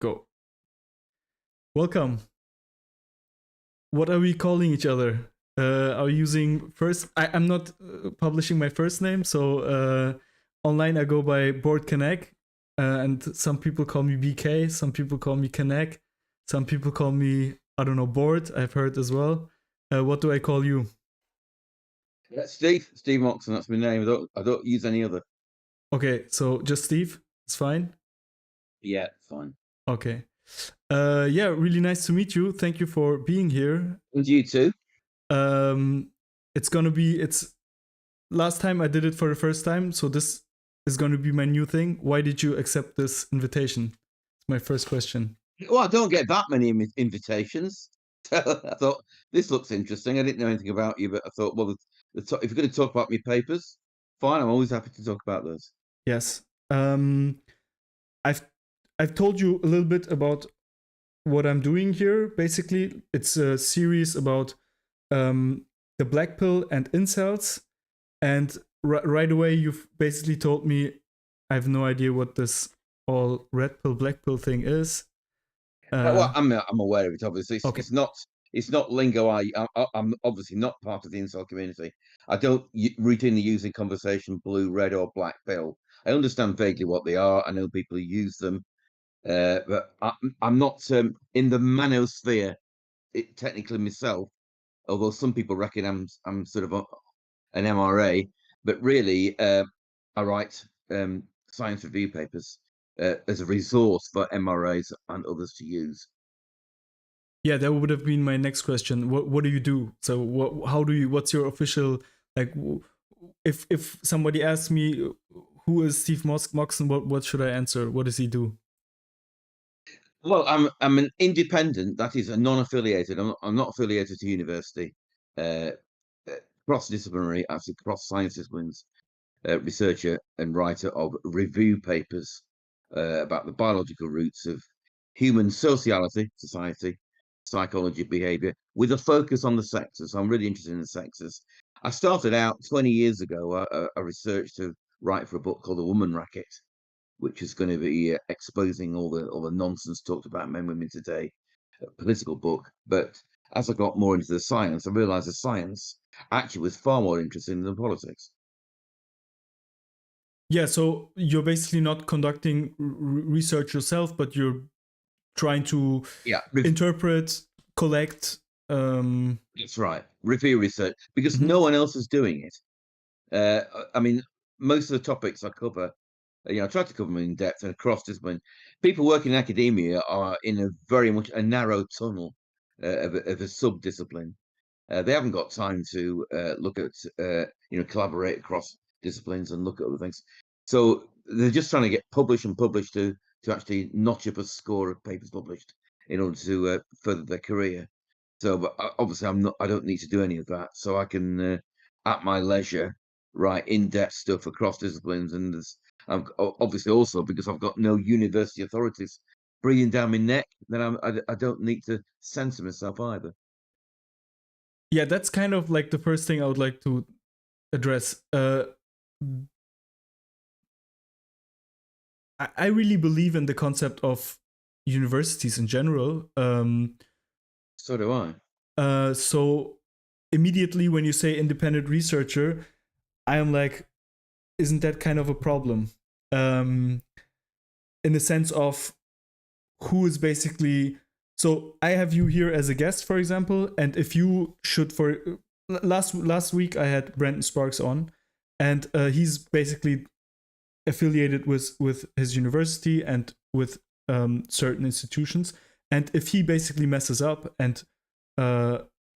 Go. Welcome. What are we calling each other? Are we using first? I'm not publishing my first name, so online I go by Board Connect, and some people call me BK, some people call me Connect, some people call me, I don't know, Board. I've heard as well. What do I call you? Steve Moxon, that's my name. I don't use any other. Okay, so just Steve. It's fine. Yeah, fine. Okay. Yeah, really nice to meet you. Thank you for being here. And you too. It's last time I did it for the first time, so this is gonna be my new thing. Why did you accept this invitation? It's my first question. Well, I don't get that many invitations. I thought this looks interesting. I didn't know anything about you, but I thought, well, if you're going to talk about my papers, fine. I'm always happy to talk about those. Yes. I've told you a little bit about what I'm doing here. Basically, it's a series about the black pill and incels, and right away you've basically told me I have no idea what this all red pill black pill thing is. Well, I'm aware of it. Obviously, Okay. It's not lingo. I'm obviously not part of the incel community. I don't routinely use in conversation blue, red, or black pill. I understand vaguely what they are. I know people who use them, but I'm not in the manosphere. Technically myself, although some people reckon I'm sort of an MRA, but really I write science review papers as a resource for MRAs and others to use. Yeah, that would have been my next question. What do you do? So what's your official, like, if somebody asks me who is Steve Moxon, what should I answer? What does he do? Well, I'm an independent, that is a non-affiliated. I'm not affiliated to university. Uh, Cross-disciplinary, actually cross-science disciplines, researcher and writer of review papers about the biological roots of human sociality, society, psychology, behavior, with a focus on the sexes. So I'm really interested in the sexes. I started out 20 years ago. I researched to write for a book called The Woman Racket, which is going to be exposing all the nonsense talked about men and women today. A political book, but as I got more into the science, I realized the science actually was far more interesting than politics. Yeah, so you're basically not conducting research yourself, but you're trying to interpret, collect. That's right, review research, because Mm-hmm. no one else is doing it. I mean, most of the topics I cover, I try to cover them in depth and across discipline. People working in academia are in a very much a narrow tunnel of a sub-discipline. They haven't got time to look at, collaborate across disciplines and look at other things. So they're just trying to get published and published to actually notch up a score of papers published in order to further their career. So, but obviously, I don't need to do any of that. So I can, at my leisure, write in-depth stuff across disciplines, and obviously also because I've got no university authorities breathing down my neck, then I don't need to censor myself either. Yeah, that's kind of like the first thing I would like to address. I really believe in the concept of universities in general. So do I. So immediately when you say independent researcher, I am like, isn't that kind of a problem? In the sense of who is basically. So I have you here as a guest, for example, and if you should, for last week I had Brandon Sparks on, and he's basically affiliated with his university and with certain institutions, and if he basically messes up, and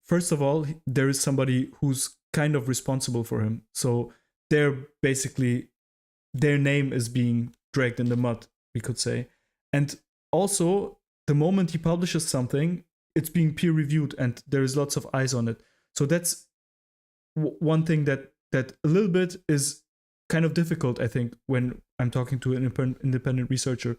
first of all, there is somebody who's kind of responsible for him, so they're basically, their name is being dragged in the mud, we could say. And also, the moment he publishes something, it's being peer reviewed and there is lots of eyes on it. So that's one thing that a little bit is kind of difficult, I think, when I'm talking to an independent researcher.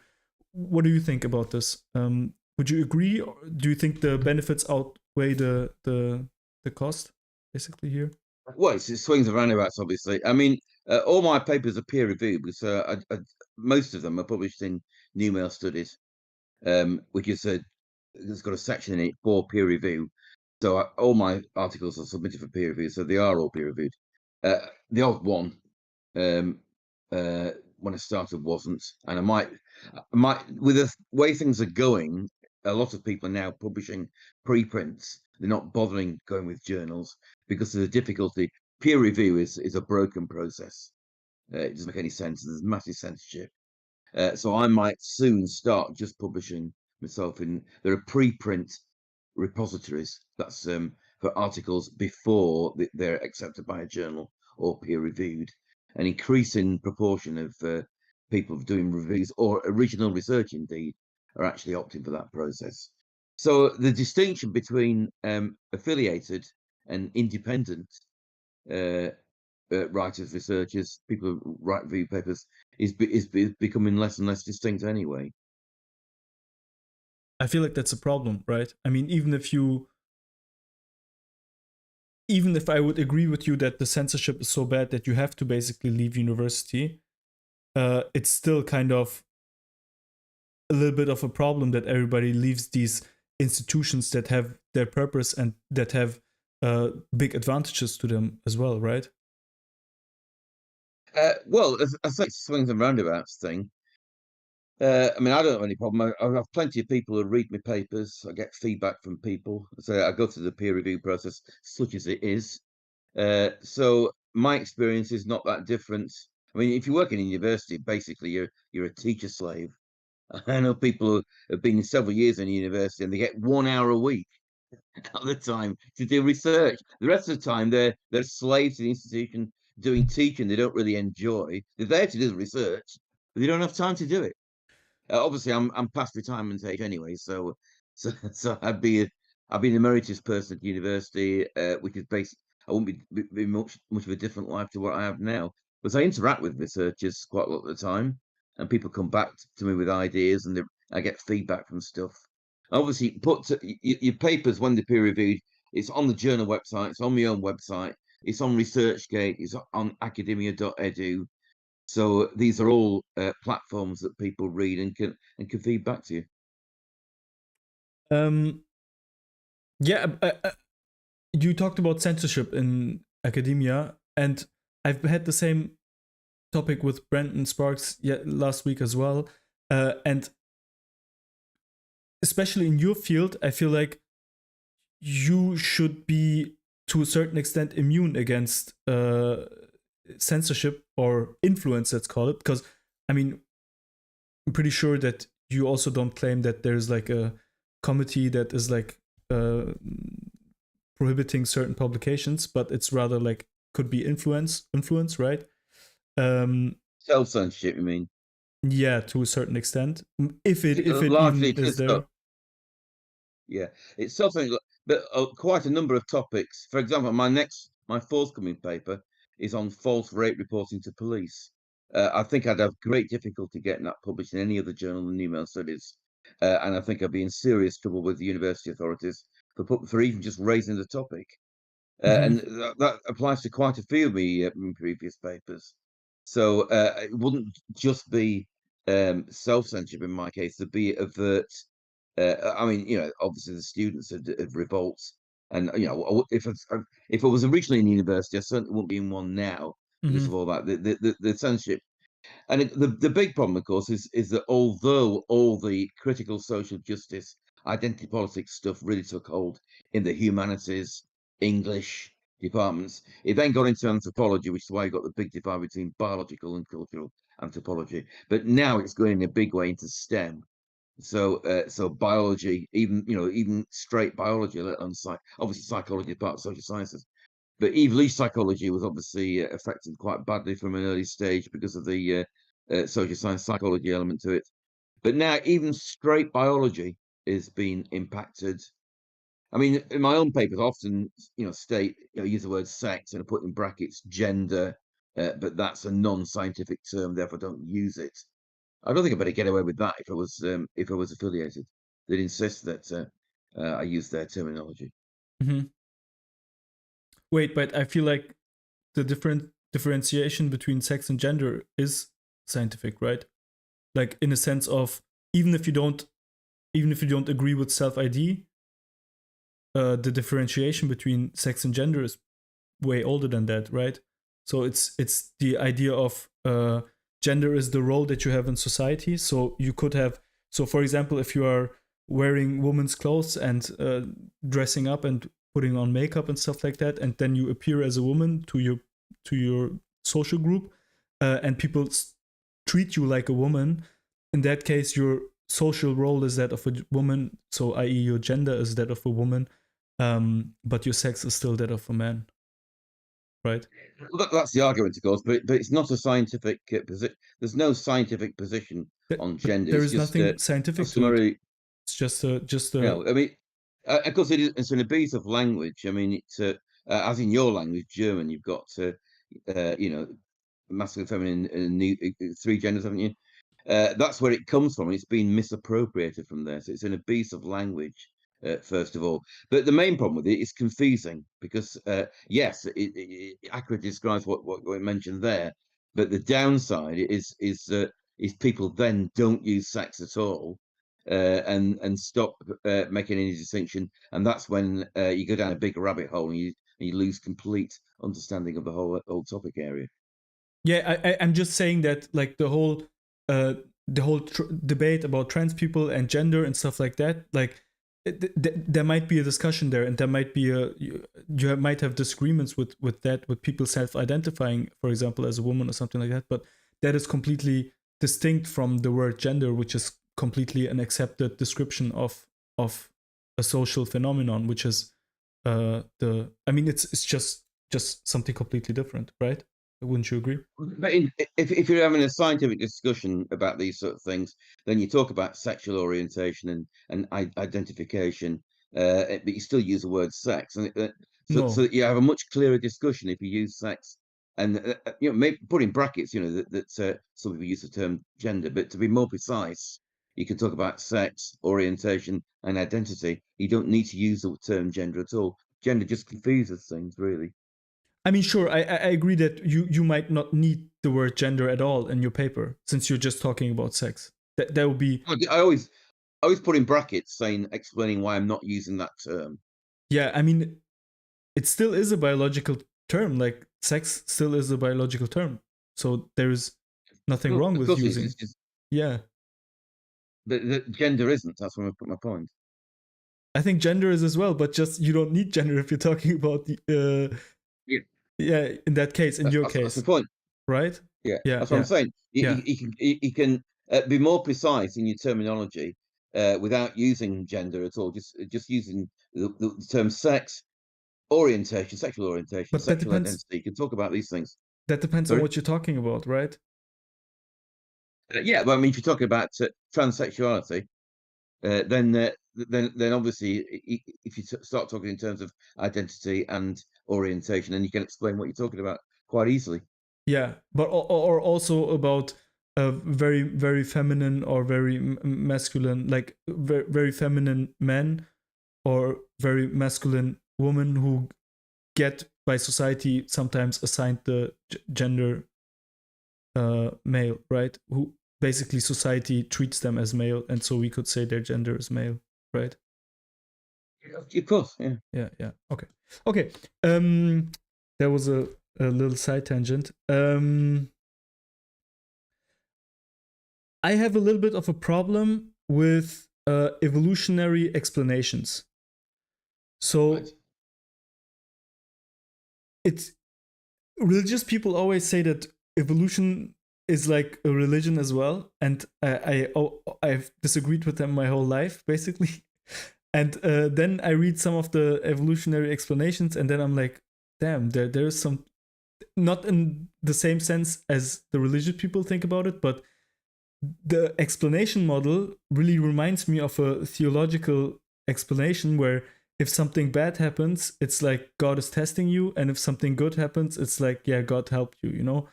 What do you think about this? Would you agree? Or do you think the benefits outweigh the cost, basically, here? Well, it swings and roundabouts, obviously. I mean, all my papers are peer reviewed because most of them are published in New Male Studies. which is it's got a section in it for peer review. So all my articles are submitted for peer review, so they are all peer reviewed. The odd one, um, when I started, wasn't, and I might, with the way things are going, a lot of people are now publishing preprints. They're not bothering going with journals because of the difficulty. Peer review is a broken process. It doesn't make any sense. There's massive censorship. So I might soon start just publishing myself in. There are preprint repositories. That's for articles before they're accepted by a journal or peer reviewed. An increasing proportion of people doing reviews or original research, indeed, are actually opting for that process. So the distinction between affiliated and independent uh, writers, researchers, people who write review papers is becoming less and less distinct anyway. I feel like that's a problem, right? I mean, even if I would agree with you that the censorship is so bad that you have to basically leave university, it's still kind of a little bit of a problem that everybody leaves these institutions that have their purpose and that have big advantages to them as well, right? Well, I say swings and roundabouts thing. I mean, I don't have any problem. I have plenty of people who read my papers. I get feedback from people. So I go through the peer review process, such as it is. So my experience is not that different. I mean, if you work in a university, basically you're a teacher slave. I know people who have been several years in university and they get 1 hour a week at the time to do research. The rest of the time they're slaves to the institution doing teaching they don't really enjoy. They're there to do the research, but they don't have time to do it. Obviously, I'm past retirement age anyway, so I'd be an emeritus person at university, which is basic. I won't be much of a different life to what I have now. But I interact with researchers quite a lot of the time, and people come back to me with ideas, and I get feedback from stuff. Obviously, your papers when they're peer reviewed. It's on the journal website. It's on my own website. It's on ResearchGate. It's on academia.edu. So these are all platforms that people read and can feed back to you. Um, yeah, you talked about censorship in academia, and I've had the same topic with Brandon Sparks last week as well. And especially in your field, I feel like you should be to a certain extent immune against censorship or influence, let's call it, because I mean, I'm pretty sure that you also don't claim that there's like a committee that is like prohibiting certain publications, but it's rather like could be influence, right? Self-censorship, you mean? Yeah, to a certain extent, if it Largely even it is is so. there. Yeah, it's something, but quite a number of topics. For example, my forthcoming paper is on false rape reporting to police. I think I'd have great difficulty getting that published in any other journal than New Male Studies, and I think I'd be in serious trouble with the university authorities for even just raising the topic. And Mm-hmm. that applies to quite a few of my previous papers. So it wouldn't just be self-censorship in my case. There'd be overt. I mean, obviously the students had revolts, and if I was originally in university, I certainly wouldn't be in one now because Mm-hmm. of all that. The censorship and the big problem, of course, is that although all the critical social justice, identity politics stuff really took hold in the humanities, English departments, it then got into anthropology, which is why you got the big divide between biological and cultural anthropology. But now it's going in a big way into STEM. So biology, even straight biology, let alone obviously psychology is part of social sciences, but evolutionary psychology was obviously affected quite badly from an early stage because of the social science psychology element to it. But now even straight biology is being impacted. I mean, in my own papers, I often state use the word sex and I put in brackets gender, but that's a non-scientific term, therefore don't use it. I don't think I better get away with that if I was affiliated. They'd insist that I use their terminology. Mm-hmm. Wait, but I feel like the differentiation between sex and gender is scientific, right? Like in a sense of even if you don't even if you don't agree with self-ID, the differentiation between sex and gender is way older than that, right? So it's the idea of gender is the role that you have in society. So you could have, so for example, if you are wearing women's clothes and dressing up and putting on makeup and stuff like that, and then you appear as a woman to your social group, and people treat you like a woman, in that case your social role is that of a woman, so i.e. your gender is that of a woman, but your sex is still that of a man, right? Well, that's the argument, of course, but it's not a scientific position. There's no scientific position on But gender. there It's is just nothing scientific to it. customary. It's just a I mean, of course, it's an abuse of language. I mean, it's as in your language, German. You've got masculine, feminine, and three genders, haven't you? That's where it comes from. It's been misappropriated from there. So it's an abuse of language, first of all. But the main problem with it is confusing because, yes, it accurately describes what we mentioned there. But the downside is people then don't use sex at all, and stop making any distinction. And that's when you go down a big rabbit hole and you lose complete understanding of the whole topic area. Yeah, I'm just saying that like uh the whole debate about trans people and gender and stuff like that, like there might be a discussion there, and there might be you might have disagreements with that, with people self-identifying, for example, as a woman or something like that, but that is completely distinct from the word gender, which is completely an accepted description of a social phenomenon, which is the I mean it's just something completely different, right? Wouldn't you agree? But if you're having a scientific discussion about these sort of things, then you talk about sexual orientation and identification, but you still use the word sex, and so No. that you have a much clearer discussion if you use sex, and maybe put in brackets, that some people use the term gender, but to be more precise, you can talk about sex, orientation, and identity. You don't need to use the term gender at all. Gender just confuses things, really. I mean, sure, I agree that you might not need the word gender at all in your paper, since you're just talking about sex. That would be, I always put in brackets saying explaining why I'm not using that term. yeah, I mean, it still is a biological term. Like sex still is a biological term. So there is nothing Well, wrong of with course, it's using. just Yeah. the gender isn't. That's where I put my point. I think gender is as well, but just you don't need gender if you're talking about the Yeah, yeah, in that case, in your that's the case, point. right? Yeah, Yeah, that's what I'm yeah, saying. yeah. You can be more precise in your terminology without using gender at all. Just using the term sex, orientation, sexual orientation, But that sexual depends. identity. You can talk about these things. That depends on Sorry. what you're talking about, right? Yeah, well, I mean, if you're talking about transsexuality, then obviously, if you start talking in terms of identity and orientation, then you can explain what you're talking about quite easily. Yeah, but or also about a very feminine or very masculine, like very feminine men or very masculine women who get by society sometimes assigned the gender male, right? Who basically society treats them as male, and so we could say their gender is male, right? Of course, yeah. Yeah, yeah. Okay, okay. Um, that was a little side tangent. I have a little bit of a problem with evolutionary explanations. Right. So it's religious people always say that evolution is like a religion as well, and I've disagreed with them my whole life basically. And then I read some of the evolutionary explanations, and then I'm like, damn, there's some, not in the same sense as the religious people think about it, but the explanation model really reminds me of a theological explanation where if something bad happens, it's like God is testing you, and if something good happens, it's like, yeah, God helped you, you know.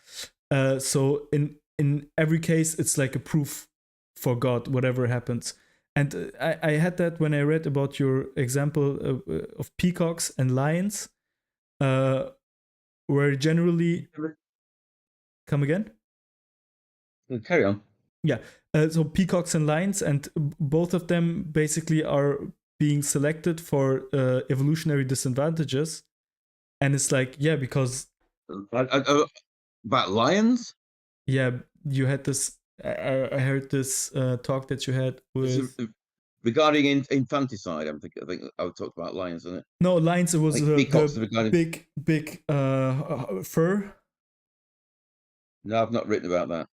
So in every case, it's like a proof for God, whatever happens. And I had that when I read about your example of peacocks and lions, uh, where generally, come again. Carry on. Yeah, So peacocks and lions, and both of them basically are being selected for evolutionary disadvantages. And it's like, yeah, because About lions? yeah, you had this. I heard this talk that you had This is with. regarding infanticide. I think I would talk about lions, isn't it? No, lions. It I was think peacocks are the regarding. big fur. No, I've not written about that.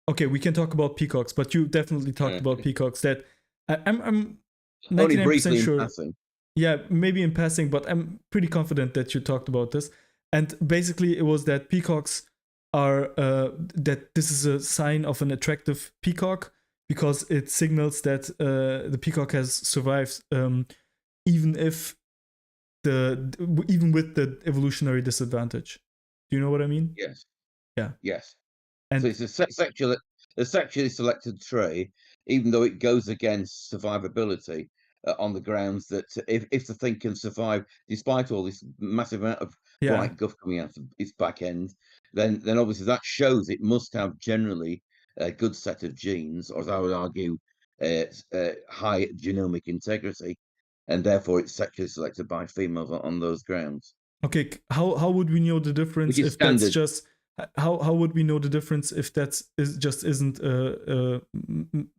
Okay, we can talk about peacocks, but you definitely talked Uh, about peacocks. That I'm Only 99% briefly in sure. passing. Yeah, maybe in passing, but I'm pretty confident that you talked about this. And basically, it was that peacocks are that this is a sign of an attractive peacock because it signals that the peacock has survived, even if even with the evolutionary disadvantage. Do you know what I mean? Yes. Yeah, Yes. So and it's a sexually selected trait, even though it goes against survivability on the grounds that if the thing can survive despite all this massive amount of yeah. bright guff coming out of its back end, then obviously that shows it must have generally a good set of genes, or as I would argue, high genomic integrity, and therefore it's sexually selected by females on those grounds, Okay, how would we know the which difference is if that's standard. just how would we know the difference if that's is just isn't a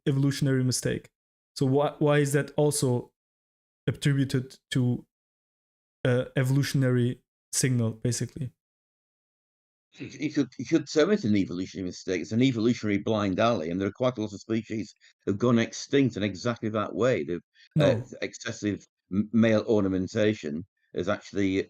evolutionary mistake? So why is that also attributed to evolutionary signal basically? You could term it an evolutionary mistake. It's an evolutionary blind alley, and there are quite a lot of species that have gone extinct in exactly that way. No, Excessive male ornamentation is actually,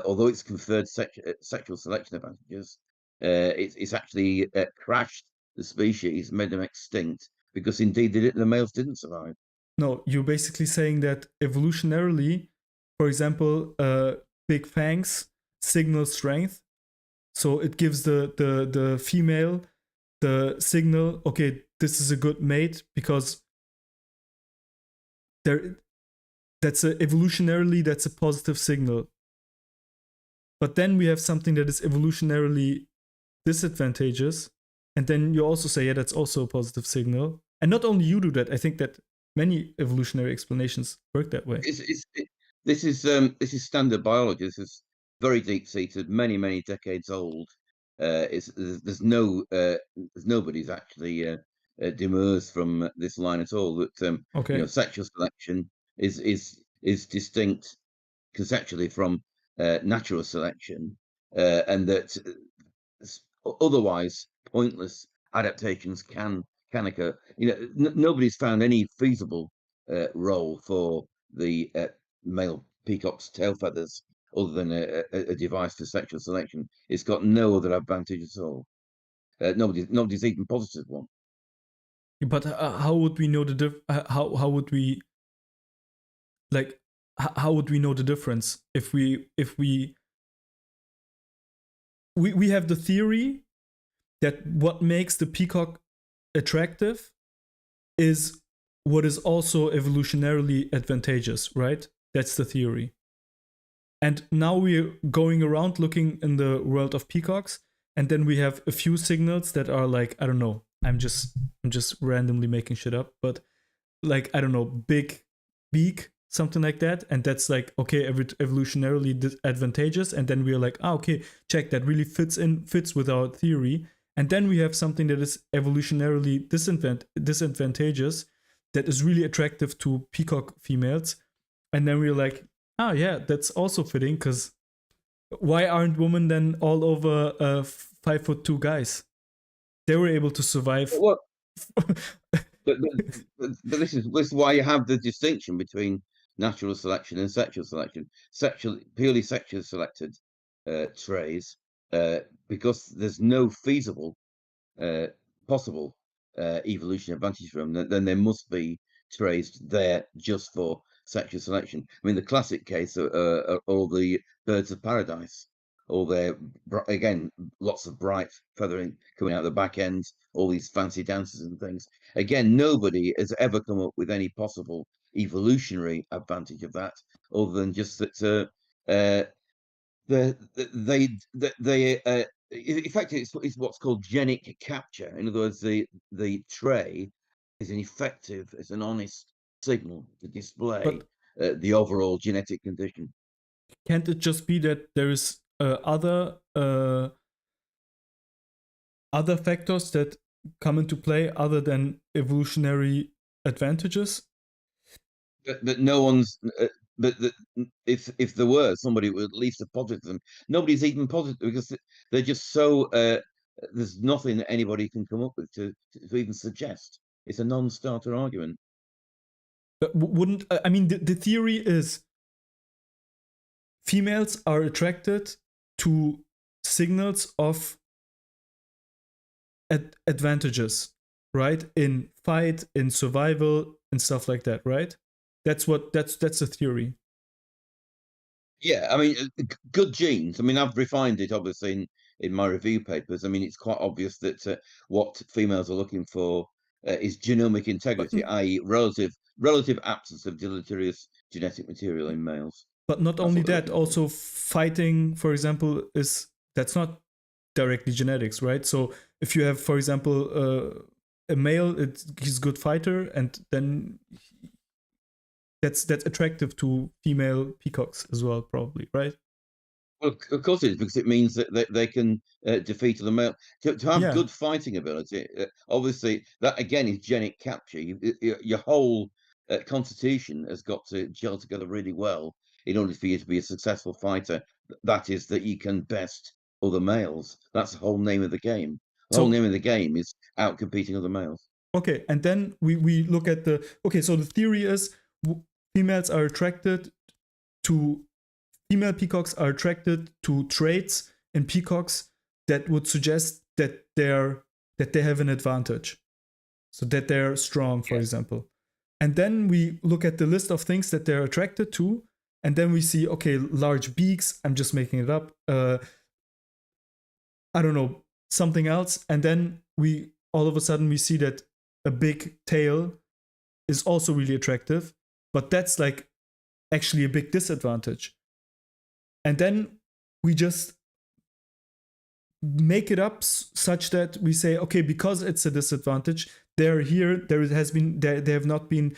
although it's conferred sexual selection advantages, it's actually crashed the species, made them extinct because indeed the males didn't survive. no, you're basically saying that evolutionarily, for example, big fangs signal strength, so it gives the female the signal, okay, this is a good mate because there that's a evolutionarily that's a positive signal. But then we have something that is evolutionarily disadvantageous, and then you also say, yeah, that's also a positive signal. And not only you do that, I think that many evolutionary explanations work that way. This is standard biology. This is very deep seated, many decades old. There's nobody's actually demurs from this line at all. That Okay. sexual selection is distinct conceptually from natural selection, and that otherwise pointless adaptations can occur. Nobody's found any feasible role for the male peacock's tail feathers other than a device for sexual selection. It's got no other advantage at all. Nobody's even posited one. But how would we know the how would we like how would we know the difference if we have the theory that what makes the peacock attractive is what is also evolutionarily advantageous, right? That's the theory. And now we're going around looking in the world of peacocks, and then we have a few signals that are like, I don't know, I'm just randomly making shit up, but like, I don't know, big beak, something like that, and that's like, okay, evolutionarily advantageous, and then we're like, okay, check, that really fits with our theory. And then we have something that is evolutionarily disadvantageous, that is really attractive to peacock females, and then we're like, oh yeah, that's also fitting, because why aren't women then all over 5'2" guys? They were able to survive. What? But this is why you have the distinction between natural selection and sexual selection. Purely sexually selected traits, because there's no feasible uh, possible evolution advantage from them, then there must be traits there just for sexual selection. I mean, the classic case are all the birds of paradise, all their again lots of bright feathering coming out the back end, all these fancy dances and things. Again, nobody has ever come up with any possible evolutionary advantage of that, other than just that they In fact, it's what's called genic capture. In other words, the tray is it's an honest signal to display But the overall genetic condition. can't it just be that there is other factors that come into play other than evolutionary advantages? But no one's. But if there were somebody who would at least have posited them, nobody's even positive because they're just so. There's nothing that anybody can come up with to even suggest. It's a non-starter argument. Wouldn't I mean the theory is females are attracted to signals of advantages, right? In fight, in survival, and stuff like that, right? That's the theory. Yeah, I mean, good genes. I mean, I've refined it obviously in my review papers. I mean, it's quite obvious that what females are looking for is genomic But integrity, i.e., relative absence of deleterious genetic material in males. but not That's only what they're that, looking for. also fighting, for example, is that's not directly genetics, right? So if you have, for example, a male, he's a good fighter, and then that's attractive to female peacocks as well, probably, right? Well, of course it is, because it means that they can defeat the male. To have Yeah. good fighting ability, obviously, that again is genic capture. Your whole constitution has got to gel together really well in order for you to be a successful fighter. That is, that you can best other males. That's the whole name of the game. The whole So name of the game is outcompeting other males. okay, and then we look at the okay. So the theory is females are attracted to female peacocks are attracted to traits in peacocks that would suggest that they have an advantage, so that they're strong, for Yes. example. And then we look at the list of things that they're attracted to, and then we see, okay, large beaks. I'm just making it up. I don't know, something else, and then we all of a sudden we see that a big tail is also really attractive, but that's like actually a big disadvantage. And then we just make it up such that we say, okay, because it's a disadvantage, they're here. They have not been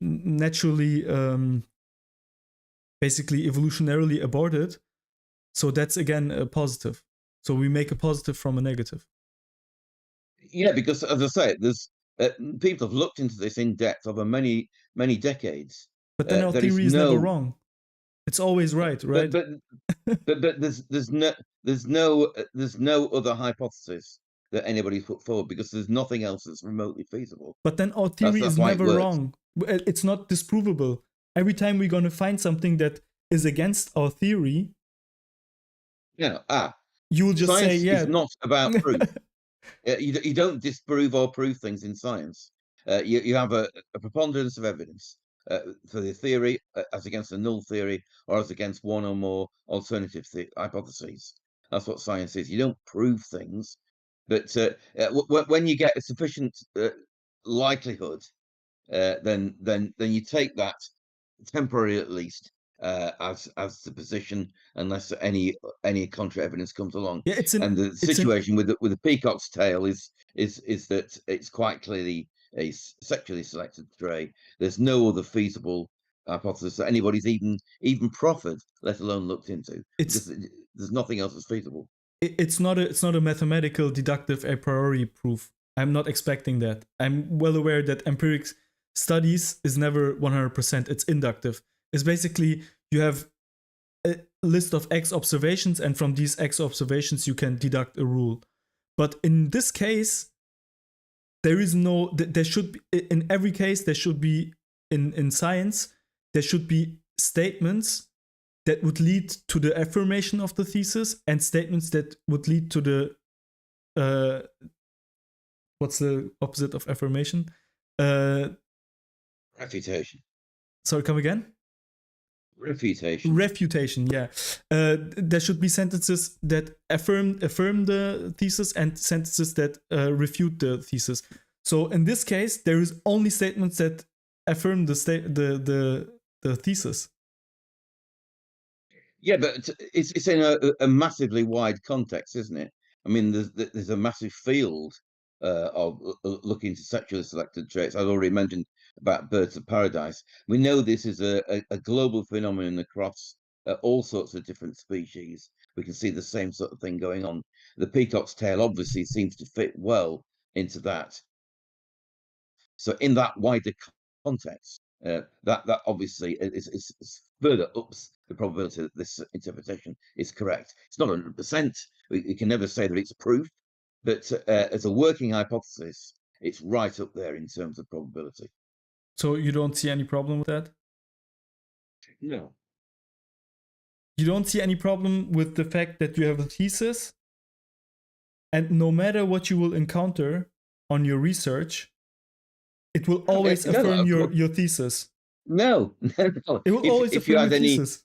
naturally, basically evolutionarily aborted. So that's again a positive. So we make a positive from a negative. Yeah, because as I say, there's people have looked into this in depth over many decades. But then our There is theory is never no, wrong. It's always right, but right? but but there's no other hypothesis that anybody's put forward because there's nothing else that's remotely feasible. But then our theory That's is why it never works. wrong. It's not disprovable. Every time we're going to find something that is against our theory, Yeah. you will just say, Science is yeah. not about proof. You don't disprove or prove things in science. You have a preponderance of evidence for the theory as against a null theory or as against one or more alternative hypotheses. That's what science is. You don't prove things, but when you get a sufficient likelihood, then you take that temporarily at least as the position, unless any contra evidence comes along. Yeah, And the it's an situation with the peacock's tail is that it's quite clearly a sexually selected trait. There's no other feasible hypothesis that anybody's even proffered, let alone looked into, because it's there's nothing else that's feasible. it's not a mathematical deductive a priori proof. I'm not expecting that. I'm well aware that empiric studies is never 100%. It's inductive. It's basically you have a list of X observations, and from these X observations you can deduct a rule. But in this case, there is no. There should be in every case there should be in science there should be statements that would lead to the affirmation of the thesis and statements that would lead to the what's the opposite of affirmation? Refutation. Sorry, come again? Refutation. Refutation. Yeah, there should be sentences that affirm the thesis and sentences that refute the thesis. So in this case, there is only statements that affirm the thesis. Yeah, but it's in a massively wide context, isn't it? I mean, there's a massive field of looking into sexually selected traits. I've already mentioned about birds of paradise. We know this is a global phenomenon across all sorts of different species. We can see the same sort of thing going on. The peacock's tail obviously seems to fit well into that. So in that wider context, that obviously is further ups the probability that this interpretation is correct. It's not 100%. We can never say that it's proof, but as a working hypothesis, it's right up there in terms of probability. So you don't see any problem with that? No. You don't see any problem with the fact that you have a thesis, and no matter what you will encounter on your research, it will always affirm your thesis. No, no. It will always If you affirm had your any, thesis.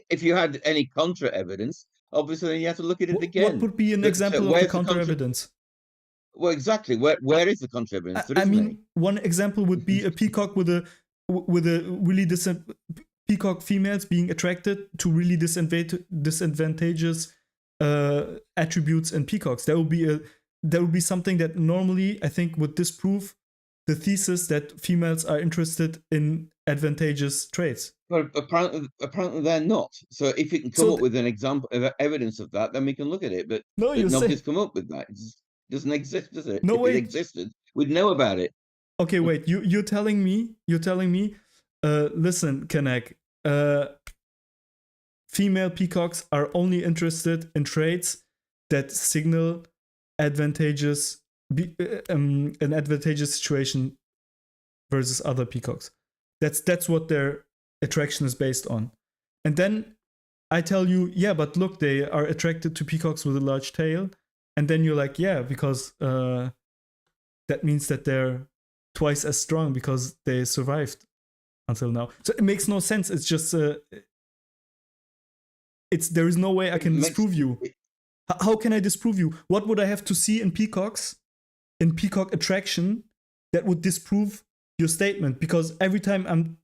if you had any contra evidence, obviously then you have to look at it again. What would be an example of the counter evidence? Well, exactly. Where is the contra evidence? I mean, one example would be a peacock with a really peacock females being attracted to really disadvantageous attributes in peacocks. That would be something that normally I think would disprove the thesis that females are interested in advantageous traits. But apparently they're not. So if you can come up with an example of evidence of that, then we can look at it. But no, nobody's come up with that. It doesn't exist, does it? No, if wait. it existed, we'd know about it. Okay, wait. You're telling me. Listen, Kanek. Female peacocks are only interested in traits that signal advantageous an advantageous situation versus other peacocks. That's what their attraction is based on. And then I tell you, yeah, but look, they are attracted to peacocks with a large tail. And then you're like, yeah, because that means that they're twice as strong because they survived until now. So it makes no sense. It's just there is no way I can disprove you. How can I disprove you? What would I have to see in peacocks, in peacock attraction, that would disprove your statement? Because every time I'm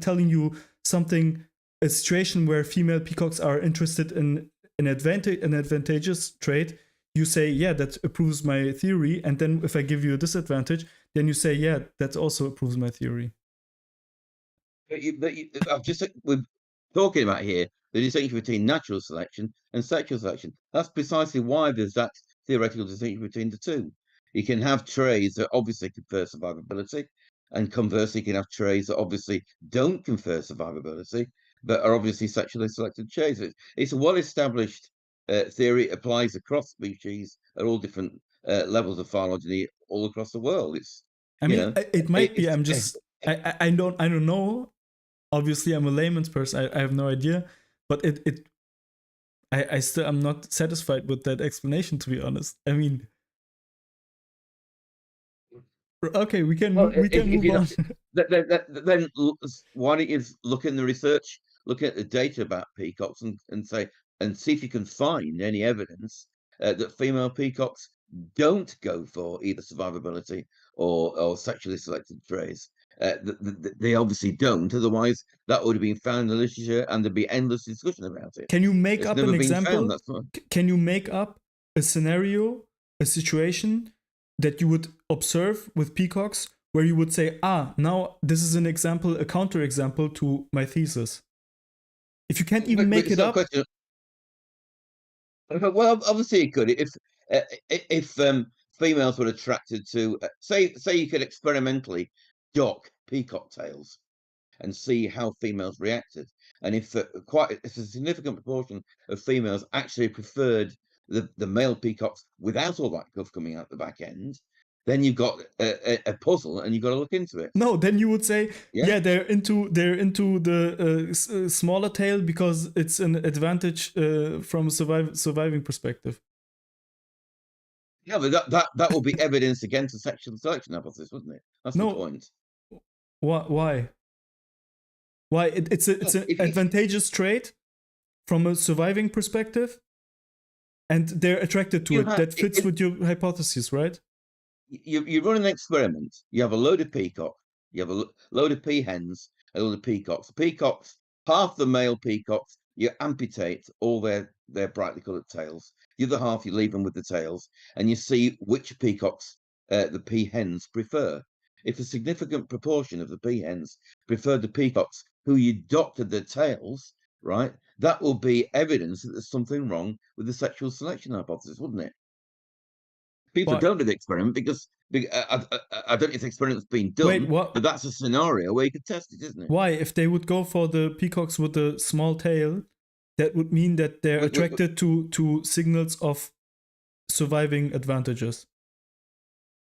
telling you something, a situation where female peacocks are interested in an advantageous trait, you say, yeah, that approves my theory. And then if I give you a disadvantage, then you say, yeah, that also approves my theory. We're talking about here the distinction between natural selection and sexual selection. That's precisely why there's that theoretical distinction between the two. You can have traits that obviously confer survivability, and conversely, you can have traits that obviously don't confer survivability, but are obviously sexually selected traits. It's a well-established theory. It applies across species at all different levels of phylogeny all across the world. It might be. I don't know. Obviously, I'm a layman's person. I have no idea, but I still am not satisfied with that explanation, to be honest. I mean, okay, we can move on. Then why don't you look in the research, look at the data about peacocks, and see if you can find any evidence that female peacocks don't go for either survivability or sexually selected traits. They obviously don't. Otherwise, that would have been found in the literature, and there'd be endless discussion about it. Can you make up an example? Can you make up a scenario, a situation that you would observe with peacocks where you would say, now this is an example, a counterexample to my thesis? If you can't even make it up. Well, obviously it could. If females were attracted to, say you could experimentally dock peacock tails and see how females reacted, and if a significant proportion of females actually preferred the male peacocks without all that guff coming out the back end, then you've got a puzzle, and you've got to look into it. No, then you would say, yeah they're into the smaller tail because it's an advantage from a surviving perspective. Yeah, but that will be evidence against the sexual selection hypothesis, wouldn't it? That's the point. Why? It's an advantageous trait from a surviving perspective, and they're attracted to it. That fits with your hypothesis, right? You run an experiment. You have a load of peacock. You have a load of peahens, a load of peacocks. Peacocks, half the male peacocks you amputate all their brightly coloured tails. The other half you leave them with the tails, and you see which peacocks the peahens prefer. If a significant proportion of the peahens prefer the peacocks who you doctored their tails, right, that will be evidence that there's something wrong with the sexual selection hypothesis, wouldn't it? People But don't do the experiment because I don't know if the experiment's been wait, done, what? but that's a scenario where you could test it, isn't it? Why? If they would go for the peacocks with the small tail, that would mean that they're attracted to signals of surviving advantages.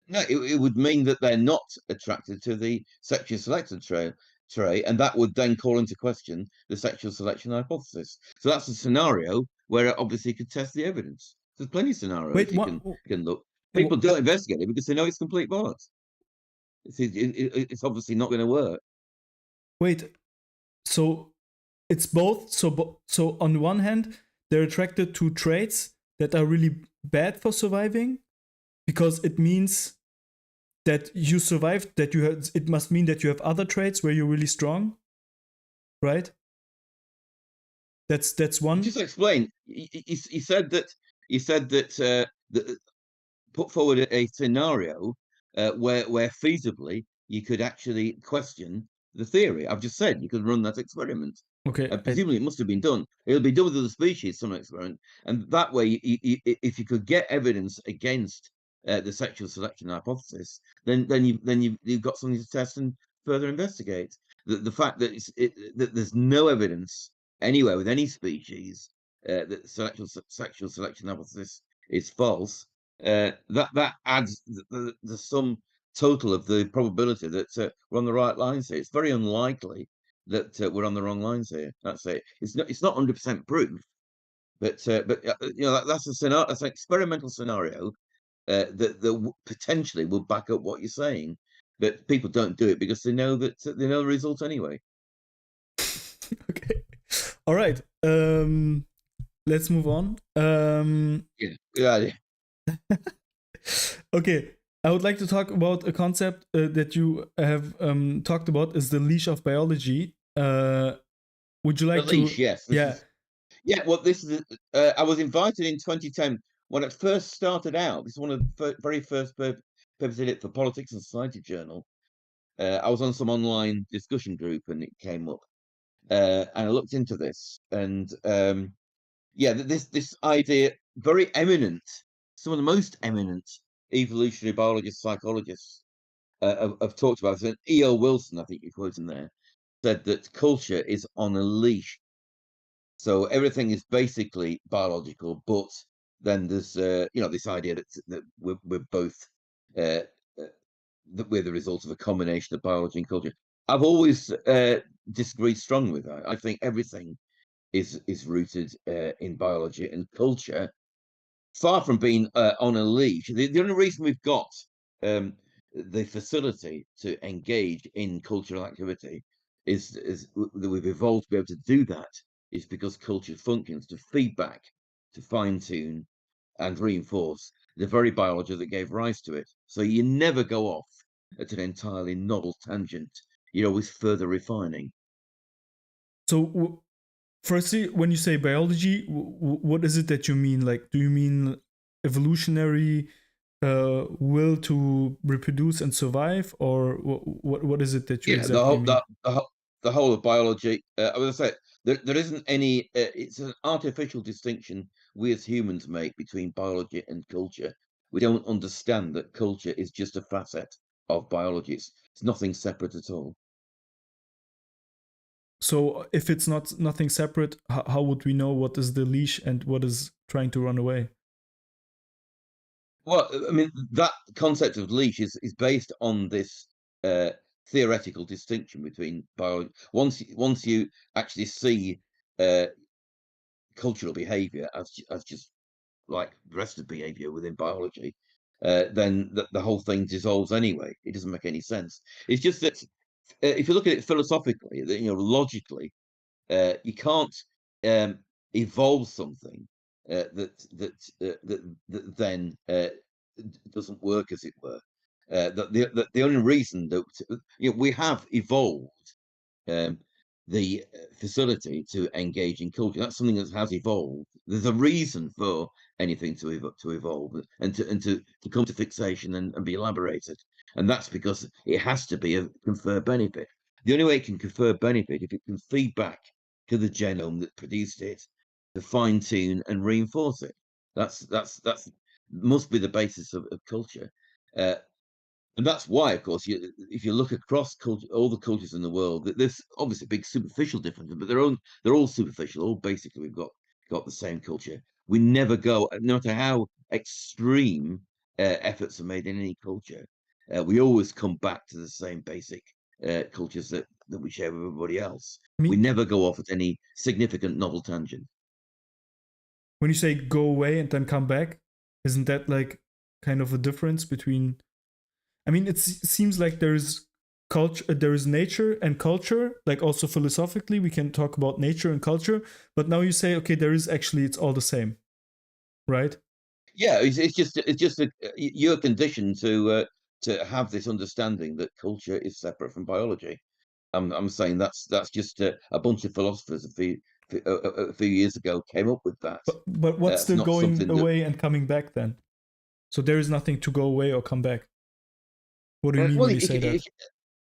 No, it would mean that they're not attracted to the sexually selected trait, and that would then call into question the sexual selection hypothesis. So that's a scenario where it obviously could test the evidence. There's plenty of scenarios Wait, you what? can look. People don't investigate it because they know it's complete bollocks. It's obviously not going to work. Wait, so it's both. So on one hand, they're attracted to traits that are really bad for surviving, because it means that you survived. That you have. It must mean that you have other traits where you're really strong, right? That's one. Just explain. You said that put forward a scenario where feasibly you could actually question the theory. I've just said you could run that experiment. Okay. Presumably, it must have been done. It'll be done with other species, some experiment, and that way, if you could get evidence against the sexual selection hypothesis, then you've got something to test and further investigate. The fact that that there's no evidence anywhere with any species that sexual selection hypothesis is false, that adds the sum total of the probability that we're on the right lines here. It's very unlikely that we're on the wrong lines here. That's it. It's not 100% proof, but that's a scenario. That's an experimental scenario that potentially will back up what you're saying. But people don't do it because they know the result anyway. Okay. All right. Let's move on. Yeah. Okay. I would like to talk about a concept that you have talked about, is the leash of biology. Would you like The leash, to? yes. Well, this is. I was invited in 2010 when it first started out. This is one of the very first papers in it for Politics and Society journal. I was on some online discussion group and it came up, and I looked into this, and this idea, very eminent, some of the most eminent evolutionary biologists, psychologists have talked about it. And E.O. Wilson, I think you quote in there, said that culture is on a leash. So everything is basically biological, but then there's this idea that we're both uh, uh, that we're the result of a combination of biology and culture. I've always disagreed strongly with that. I think everything is rooted in biology, and culture, far from being on a leash. The only reason we've got um, the facility to engage in cultural activity is that we've evolved to be able to do that is because culture functions to feedback, to fine tune, and reinforce the very biology that gave rise to it. So you never go off at an entirely novel tangent. You're always further refining. So, firstly, when you say biology, what is it that you mean? Like, do you mean evolutionary will to reproduce and survive, or what is it that you Yeah, exactly mean? the whole of biology. I would say there isn't any. It's an artificial distinction we as humans make between biology and culture. We don't understand that culture is just a facet of biology. It's nothing separate at all. So, if it's nothing separate, how would we know what is the leash and what is trying to run away? Well, I mean, that concept of leash is based on this uh, theoretical distinction between biology. Once you actually see uh, cultural behaviour as just like the rest of behavior within biology, then the whole thing dissolves anyway. It doesn't make any sense. It's just that if you look at it philosophically, logically, you can't evolve something that then doesn't work, as it were. The only reason that we have evolved. Um, the facility to engage in culture. That's something that has evolved. There's a reason for anything to evolve and to come to fixation and be elaborated. And that's because it has to be a confer benefit. The only way it can confer benefit if it can feed back to the genome that produced it to fine tune and reinforce it. That's must be the basis of culture. Uh, and that's why, of course, if you look across culture, all the cultures in the world, there's obviously big superficial differences, but they're all superficial. All basically, we've got the same culture. We never go, no matter how extreme efforts are made in any culture, we always come back to the same basic cultures that we share with everybody else. I We mean, never go off at any significant novel tangent. when you say go away and then come back, isn't that like kind of a difference between? I mean, it seems like there's culture, there is nature and culture. Like also philosophically, we can talk about nature and culture. But now you say, okay, there is actually it's all the same, right? Yeah, it's just you're conditioned to have this understanding that culture is separate from biology. I'm saying that's just a bunch of philosophers a few years ago came up with that. But what's It's the not going something that. away and coming back then? So there is nothing to go away or come back. What do you mean Well, when you say that?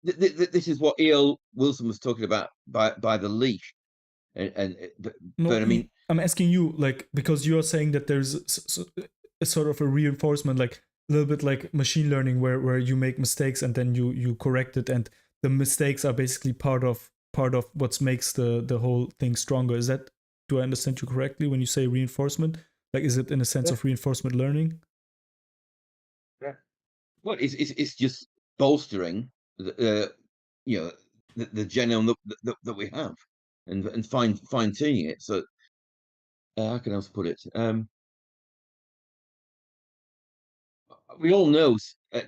this is what E.L. Wilson was talking about by the leash, No, but I mean, I'm asking you, like, because you are saying that there's a sort of a reinforcement, like a little bit like machine learning, where you make mistakes and then you correct it, and the mistakes are basically part of what makes the whole thing stronger. Is that, do I understand you correctly when you say reinforcement? Like, is it in a sense yeah, of reinforcement learning? yeah. Well, it's just bolstering you know the genome that we have and fine tuning it. So how can I else put it? We all know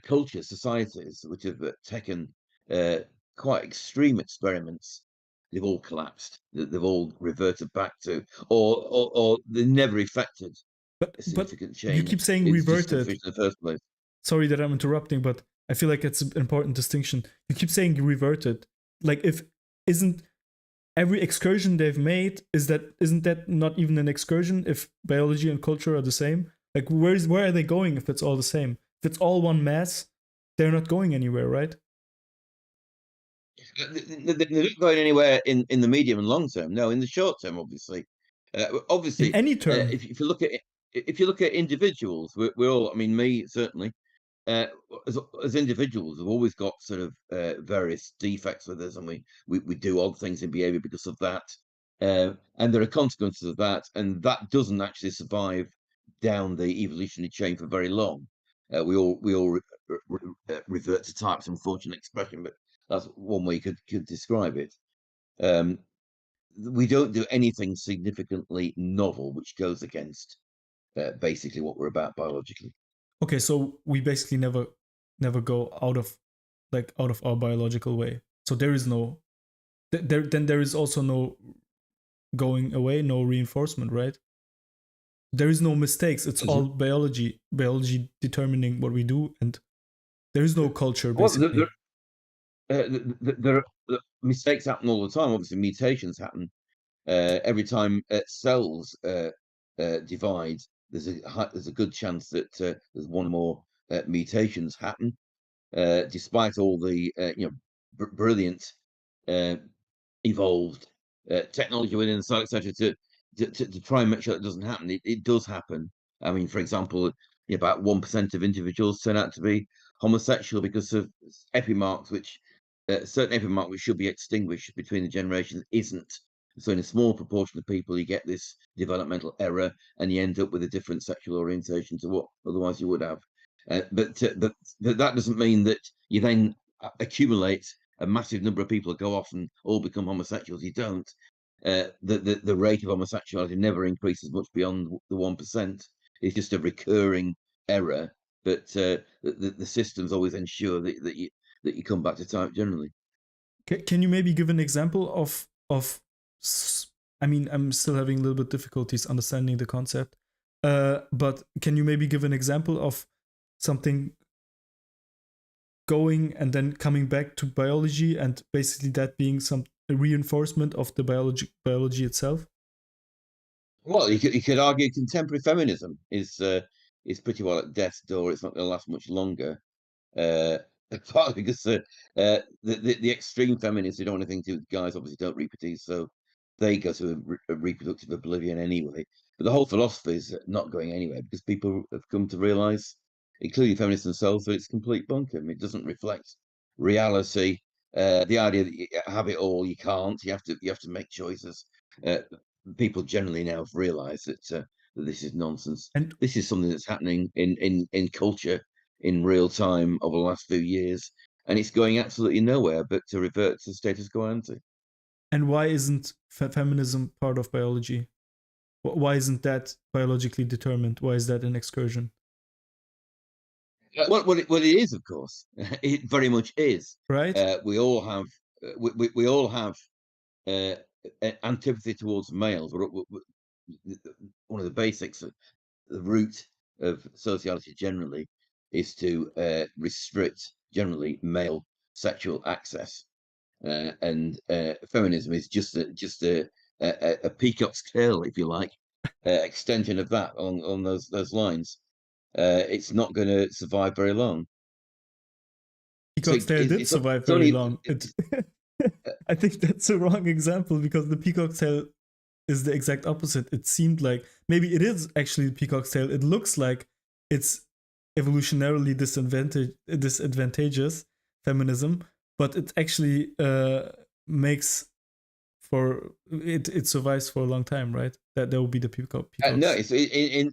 culture societies which have taken uh, quite extreme experiments. They've all collapsed. They've all reverted back to, or they never effected a But significant you change keep saying in reverted. discovery in the first place. Sorry that I'm interrupting, but I feel like it's an important distinction. You keep saying reverted. Like, if isn't every excursion they've made, isn't that not even an excursion if biology and culture are the same? Like, where are they going if it's all the same? If it's all one mass, they're not going anywhere, right? They're not going anywhere in the medium and long term. No, in the short term, obviously. In Obviously, any term. if you look at individuals, we're all. I mean, me certainly. uh, as individuals, we've always got sort of various defects with us, and we do odd things in behavior because of that. And there are consequences of that, and that doesn't actually survive down the evolutionary chain for very long. We all revert to types, unfortunate expression, but that's one way you could describe it. Um, we don't do anything significantly novel, which goes against basically what we're about biologically. Okay, so we basically never go out of our biological way. So there is no there is also no going away, no reinforcement, right? There is no mistakes. It's As all you- biology determining what we do, and there is no culture Well, basically. mistakes happen all the time. Obviously, mutations happen every time cells divide. There's a good chance that there's one or more mutations happen, despite all the brilliant uh, evolved technology within the cell, etc., to try and make sure that doesn't happen. It does happen. I mean, for example, about 1% of individuals turn out to be homosexual because of epimarks, which certain epimark which should be extinguished between the generations isn't. So in a small proportion of people, you get this developmental error, and you end up with a different sexual orientation to what otherwise you would have. But that doesn't mean that you then accumulate a massive number of people go off and all become homosexuals. You don't. The rate of homosexuality never increases much beyond the 1%. It's just a recurring error, but the systems always ensure that you come back to type generally. Can you maybe give an example of? I mean, I'm still having a little bit difficulties understanding the concept. But can you maybe give an example of something going and then coming back to biology, and basically that being a reinforcement of the biology itself? Well, you could argue contemporary feminism is pretty well at death's door. It's not going to last much longer. Uh, Partly because the extreme feminists who don't want anything to do with guys obviously don't reproduce, so they go to a reproductive oblivion anyway. But the whole philosophy is not going anywhere because people have come to realise, including feminists themselves, that it's complete bunkum. It doesn't reflect reality. The idea that you have it all, you can't. You have to make choices. Uh, People generally now have realised that this is nonsense. And This is something that's happening in culture in real time over the last few years, and it's going absolutely nowhere but to revert to status quo ante. why isn't feminism part of biology? Why isn't that biologically determined? Why is that an excursion? What it is, of course, it very much is. Right? We all have we all have uh, antipathy towards males. One of the basics, the root of sociology generally, is to restrict generally male sexual access. And feminism is just a peacock's tail, if you like, extension of that on those lines. It's not going to survive very long. So Peacock's tail did survive it's very only long. I think that's a wrong example because the peacock's tail is the exact opposite. It seemed like maybe it is actually the peacock's tail. It looks like it's evolutionarily disadvantageous feminism, but it actually makes for it survives for a long time, right? That there will be the peacock. no, it's in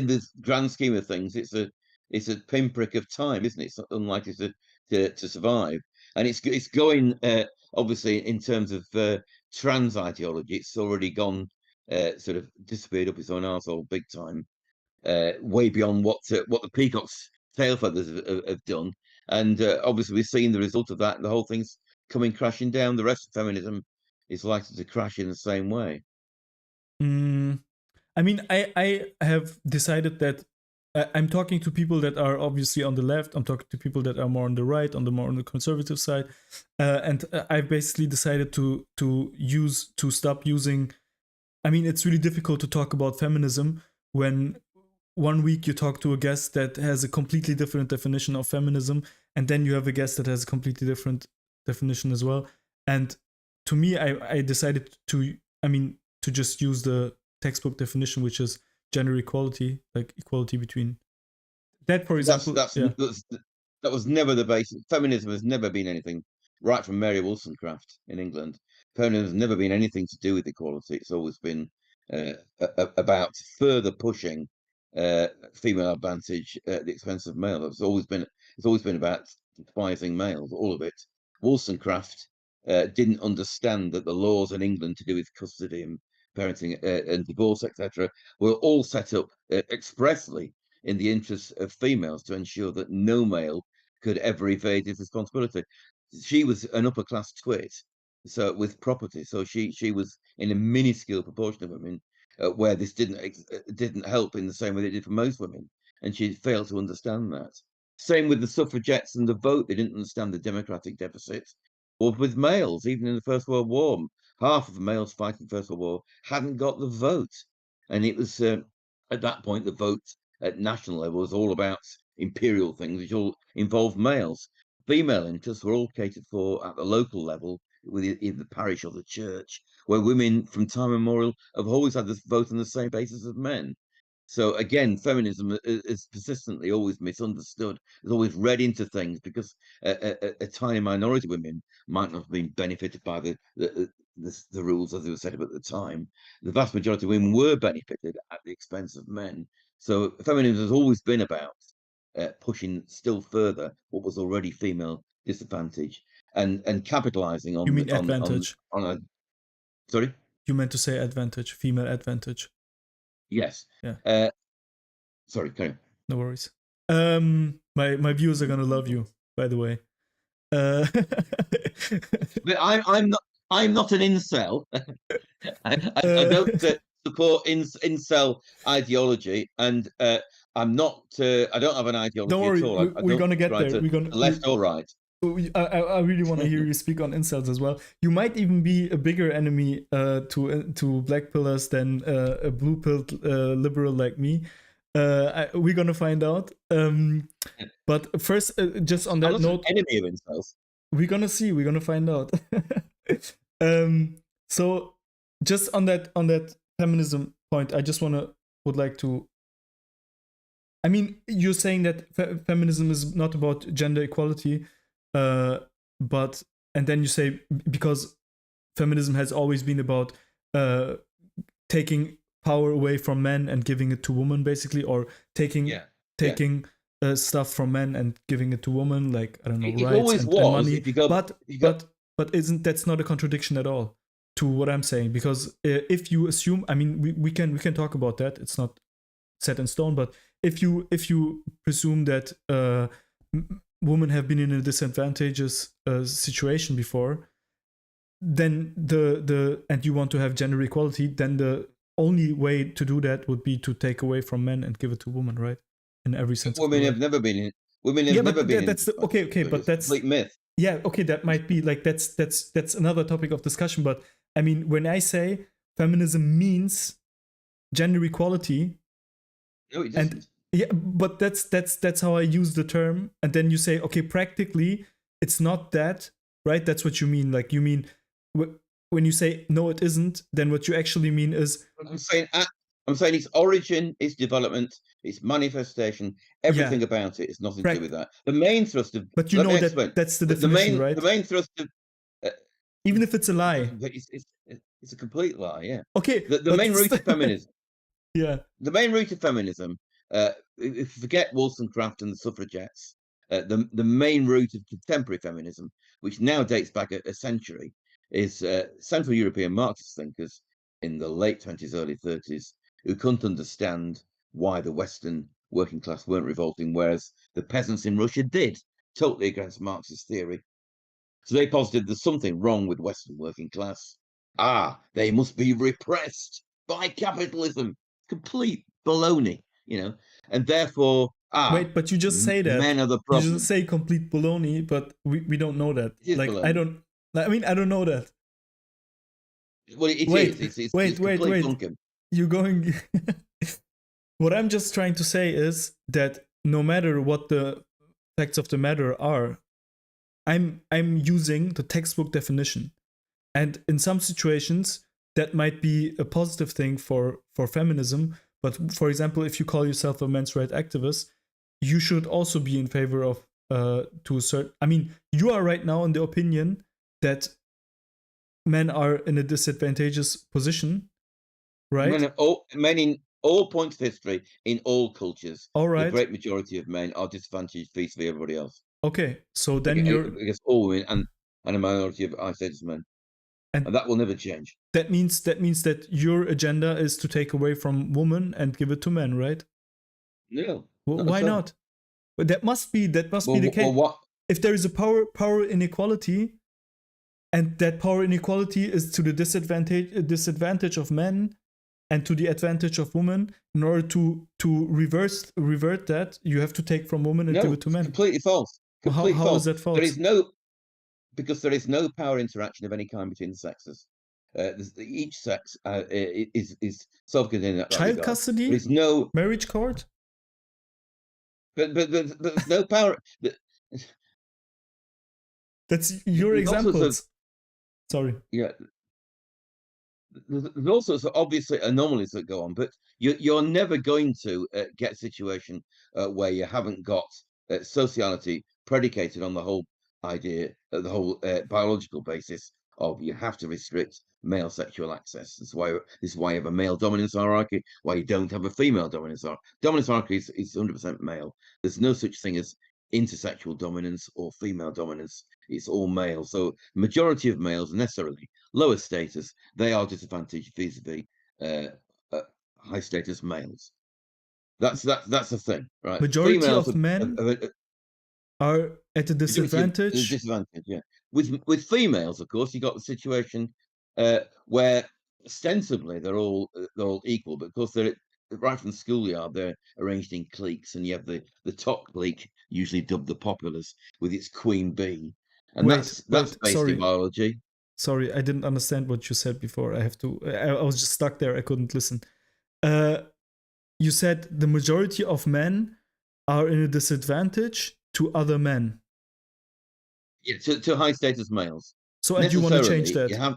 the grand scheme of things, it's a pinprick of time, isn't it? It's unlikely to survive, and it's going obviously in terms of trans ideology. It's already gone sort of disappeared up its own arsehole big time, way beyond what the peacock's tail feathers have done, and obviously we've seen the result of that. The whole thing's coming crashing down. The rest of feminism is likely to crash in the same way. Mm, I mean, I have decided that I'm talking to people that are obviously on the left. I'm talking to people that are more on the right, more on the conservative side, and I've basically decided to stop using. I mean, it's really difficult to talk about feminism when one week you talk to a guest that has a completely different definition of feminism, and then you have a guest that has a completely different definition as well. And to me, I decided to just use the textbook definition, which is gender equality, like equality between that, for example. That was never the basis. Feminism has never been anything, right from Mary Wollstonecraft in England. Feminism has never been anything to do with equality. It's always been about further pushing female advantage at the expense of male. It's always been about despising males. All of it. Wollstonecraft didn't understand that the laws in England to do with custody and parenting and divorce, etc., were all set up expressly in the interests of females to ensure that no male could ever evade his responsibility. She was an upper class twit, so with property, so she was in a minuscule proportion of women where this didn't help in the same way it did for most women, and she failed to understand that. Same with the suffragettes and the vote; they didn't understand the democratic deficit. Or with males, even in the First World War, half of the males fighting the First World War hadn't got the vote, and it was at that point the vote at national level was all about imperial things, which all involved males. Female interests were all catered for at the local level, with either the parish or the church, where women from time immemorial have always had this vote on the same basis as men. So again, feminism is persistently always misunderstood. It's always read into things because a tiny minority of women might not have been benefited by the rules as they were set up at the time. The vast majority of women were benefited at the expense of men. So feminism has always been about pushing still further what was already female disadvantage and capitalizing You on mean advantage? on a sorry. You meant to say advantage, female advantage. Yes. Yeah. Sorry, carry on. No worries. My viewers are gonna love you, by the way. But I'm not an incel. I don't support incel ideology, and I'm not. I don't have an ideology Don't worry, at all. I we're don't gonna get try there. to left or right. I really want to hear you speak on incels as well. You might even be a bigger enemy to black pillars than a blue pilled liberal like me. We're gonna find out. But first, just on I'm that not an note, enemy of incels. we're gonna see. We're gonna find out. um, so just on that feminism point, I just would like to. I mean, you're saying that feminism is not about gender equality, but and then you say because feminism has always been about taking power away from men and giving it to women, basically, or taking stuff from men and giving it to women, like I don't know, It rights always and was. money. If you go, But isn't that's not a contradiction at all to what I'm saying? Because if you assume, I mean, we can talk about that. It's not set in stone, but if you presume that women have been in a disadvantageous situation before, then and you want to have gender equality, then the only way to do that would be to take away from men and give it to women, right? In every sense of the women word. have never been in. Women have never been in. That's okay, but it's that's a complete myth. Yeah, okay, that might be like that's another topic of discussion. But I mean, when I say feminism means gender equality, No, it doesn't. and yeah, but that's how I use the term. And then you say, okay, practically, it's not that, right? That's what you mean. Like you mean when you say no, it isn't. Then what you actually mean is I'm saying its origin, its development, its manifestation, everything about it is nothing to do with that. The main thrust of. But you Let me know explain. that that's the The definition, main right? the main thrust of. Uh, Even if it's a lie. it's a complete lie. Yeah. Okay, The main root of feminism. Yeah. The main root of feminism. If you forget Wollstonecraft and the suffragettes, the main root of contemporary feminism, which now dates back a century, is Central European Marxist thinkers in the late 20s, early 30s, who couldn't understand why the Western working class weren't revolting, whereas the peasants in Russia did, totally against Marxist theory. So they posited there's something wrong with Western working class. They must be repressed by capitalism. Complete baloney, and therefore, Wait, but you just say that. men are the You just problem. say complete baloney, but we don't know that. It is Like baloney. I don't know that. Well, it Wait, is. It's wait. complete bunkum. You're going. What I'm just trying to say is that no matter what the facts of the matter are, I'm using the textbook definition, and in some situations that might be a positive thing for feminism. But for example, if you call yourself a men's rights activist, you should also be in favor of to a certain. I mean, you are right now in the opinion that men are in a disadvantageous position, right? Men in all points of history, in all cultures, All the right. great majority of men are disadvantaged vis-a-vis everybody else. Okay, so then you're Against all women and a minority of I-status men, and that will never change. That means that your agenda is to take away from women and give it to men, right? No, Why not? But that must be the case. Well, what? If there is a power inequality, and that power inequality is to the disadvantage of men and to the advantage of women, in order to revert that, you have to take from women and give it to men. Completely false. Completely false. How is that false? Because there is no power interaction of any kind between the sexes. Each sex is self-contained. Child custody. There's no marriage court. But there's no power. That's your examples. Sorry. Yeah. There's also obviously anomalies that go on, but you're never going to get a situation where you haven't got sociality predicated on the whole idea, the whole biological basis of you have to restrict male sexual access. This is why you have a male dominance hierarchy, why you don't have a female dominance hierarchy. Dominance hierarchy is 100% male. There's no such thing as intersexual dominance or female dominance. It's all male. So majority of males are necessarily lower status. They are disadvantaged vis-a-vis high status males. That's the thing, right? Majority females of men are at a disadvantage. Disadvantage, yeah. With females, of course, you got the situation where ostensibly they're all equal, but of course right from the schoolyard, they're arranged in cliques, and you have the top clique, usually dubbed the populace, with its queen bee, and Wait, that's wait. basic biology. Sorry, I didn't understand what you said before. I have to. I was just stuck there. I couldn't listen. Uh, you said the majority of men are in a disadvantage to other men. Yeah, to high status males. So, and you want to change Necessarily,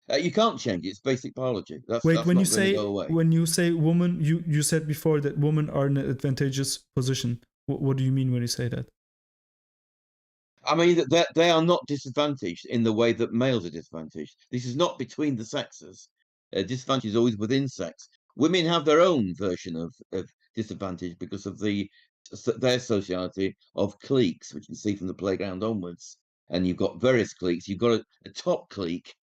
that? you can't change it. It's basic biology. Wait, That's not going to go away. when you say woman, you said before that women are in an advantageous position. What do you mean when you say that? I mean, that they are not disadvantaged in the way that males are disadvantaged. This is not between the sexes. Disadvantage is always within sex. Women have their own version of disadvantage because of their sociality of cliques, which you can see from the playground onwards. And you've got various cliques. You've got a top clique,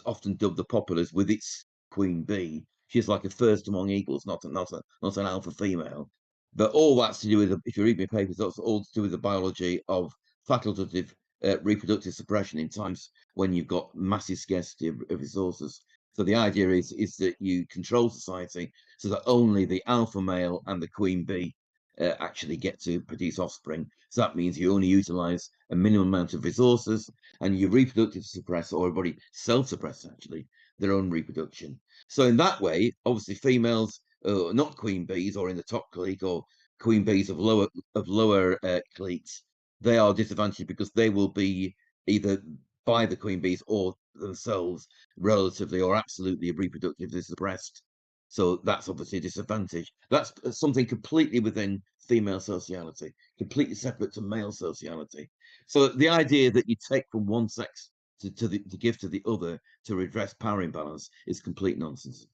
often dubbed the populace, with its queen bee. She's like a first among equals, not an alpha female. But all that's to do with, if you read my papers, that's all to do with the biology of facultative reproductive suppression in times when you've got massive scarcity of resources. So the idea is that you control society so that only the alpha male and the queen bee actually get to produce offspring. So that means you only utilize a minimum amount of resources, and you reproductive suppress, or everybody self-suppress actually, their own reproduction. So in that way, obviously females, not queen bees or in the top clique, or queen bees of lower cliques, they are disadvantaged because they will be either by the queen bees or themselves relatively or absolutely reproductively suppressed. So that's obviously a disadvantage. That's something completely within female sociality, completely separate to male sociality. So the idea that you take from one sex to give to the other to redress power imbalance is complete nonsense.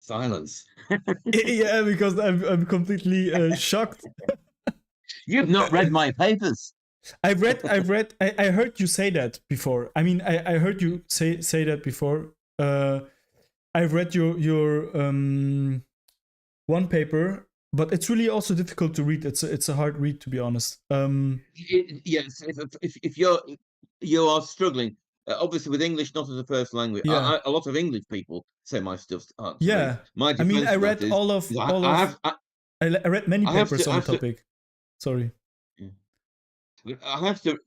Silence. Yeah, because I'm completely shocked. You've not read my papers. I heard you say that before. I mean, I heard you say that before. I've read your one paper, but it's really also difficult to read. It's a hard read, to be honest. Yes, if you are struggling, obviously with English not as a first language, Yeah, a lot of English people say my stuff's hard to read. yeah. My I mean, defense I of that read is, I read many I have papers to, on the topic. Sorry. I have to,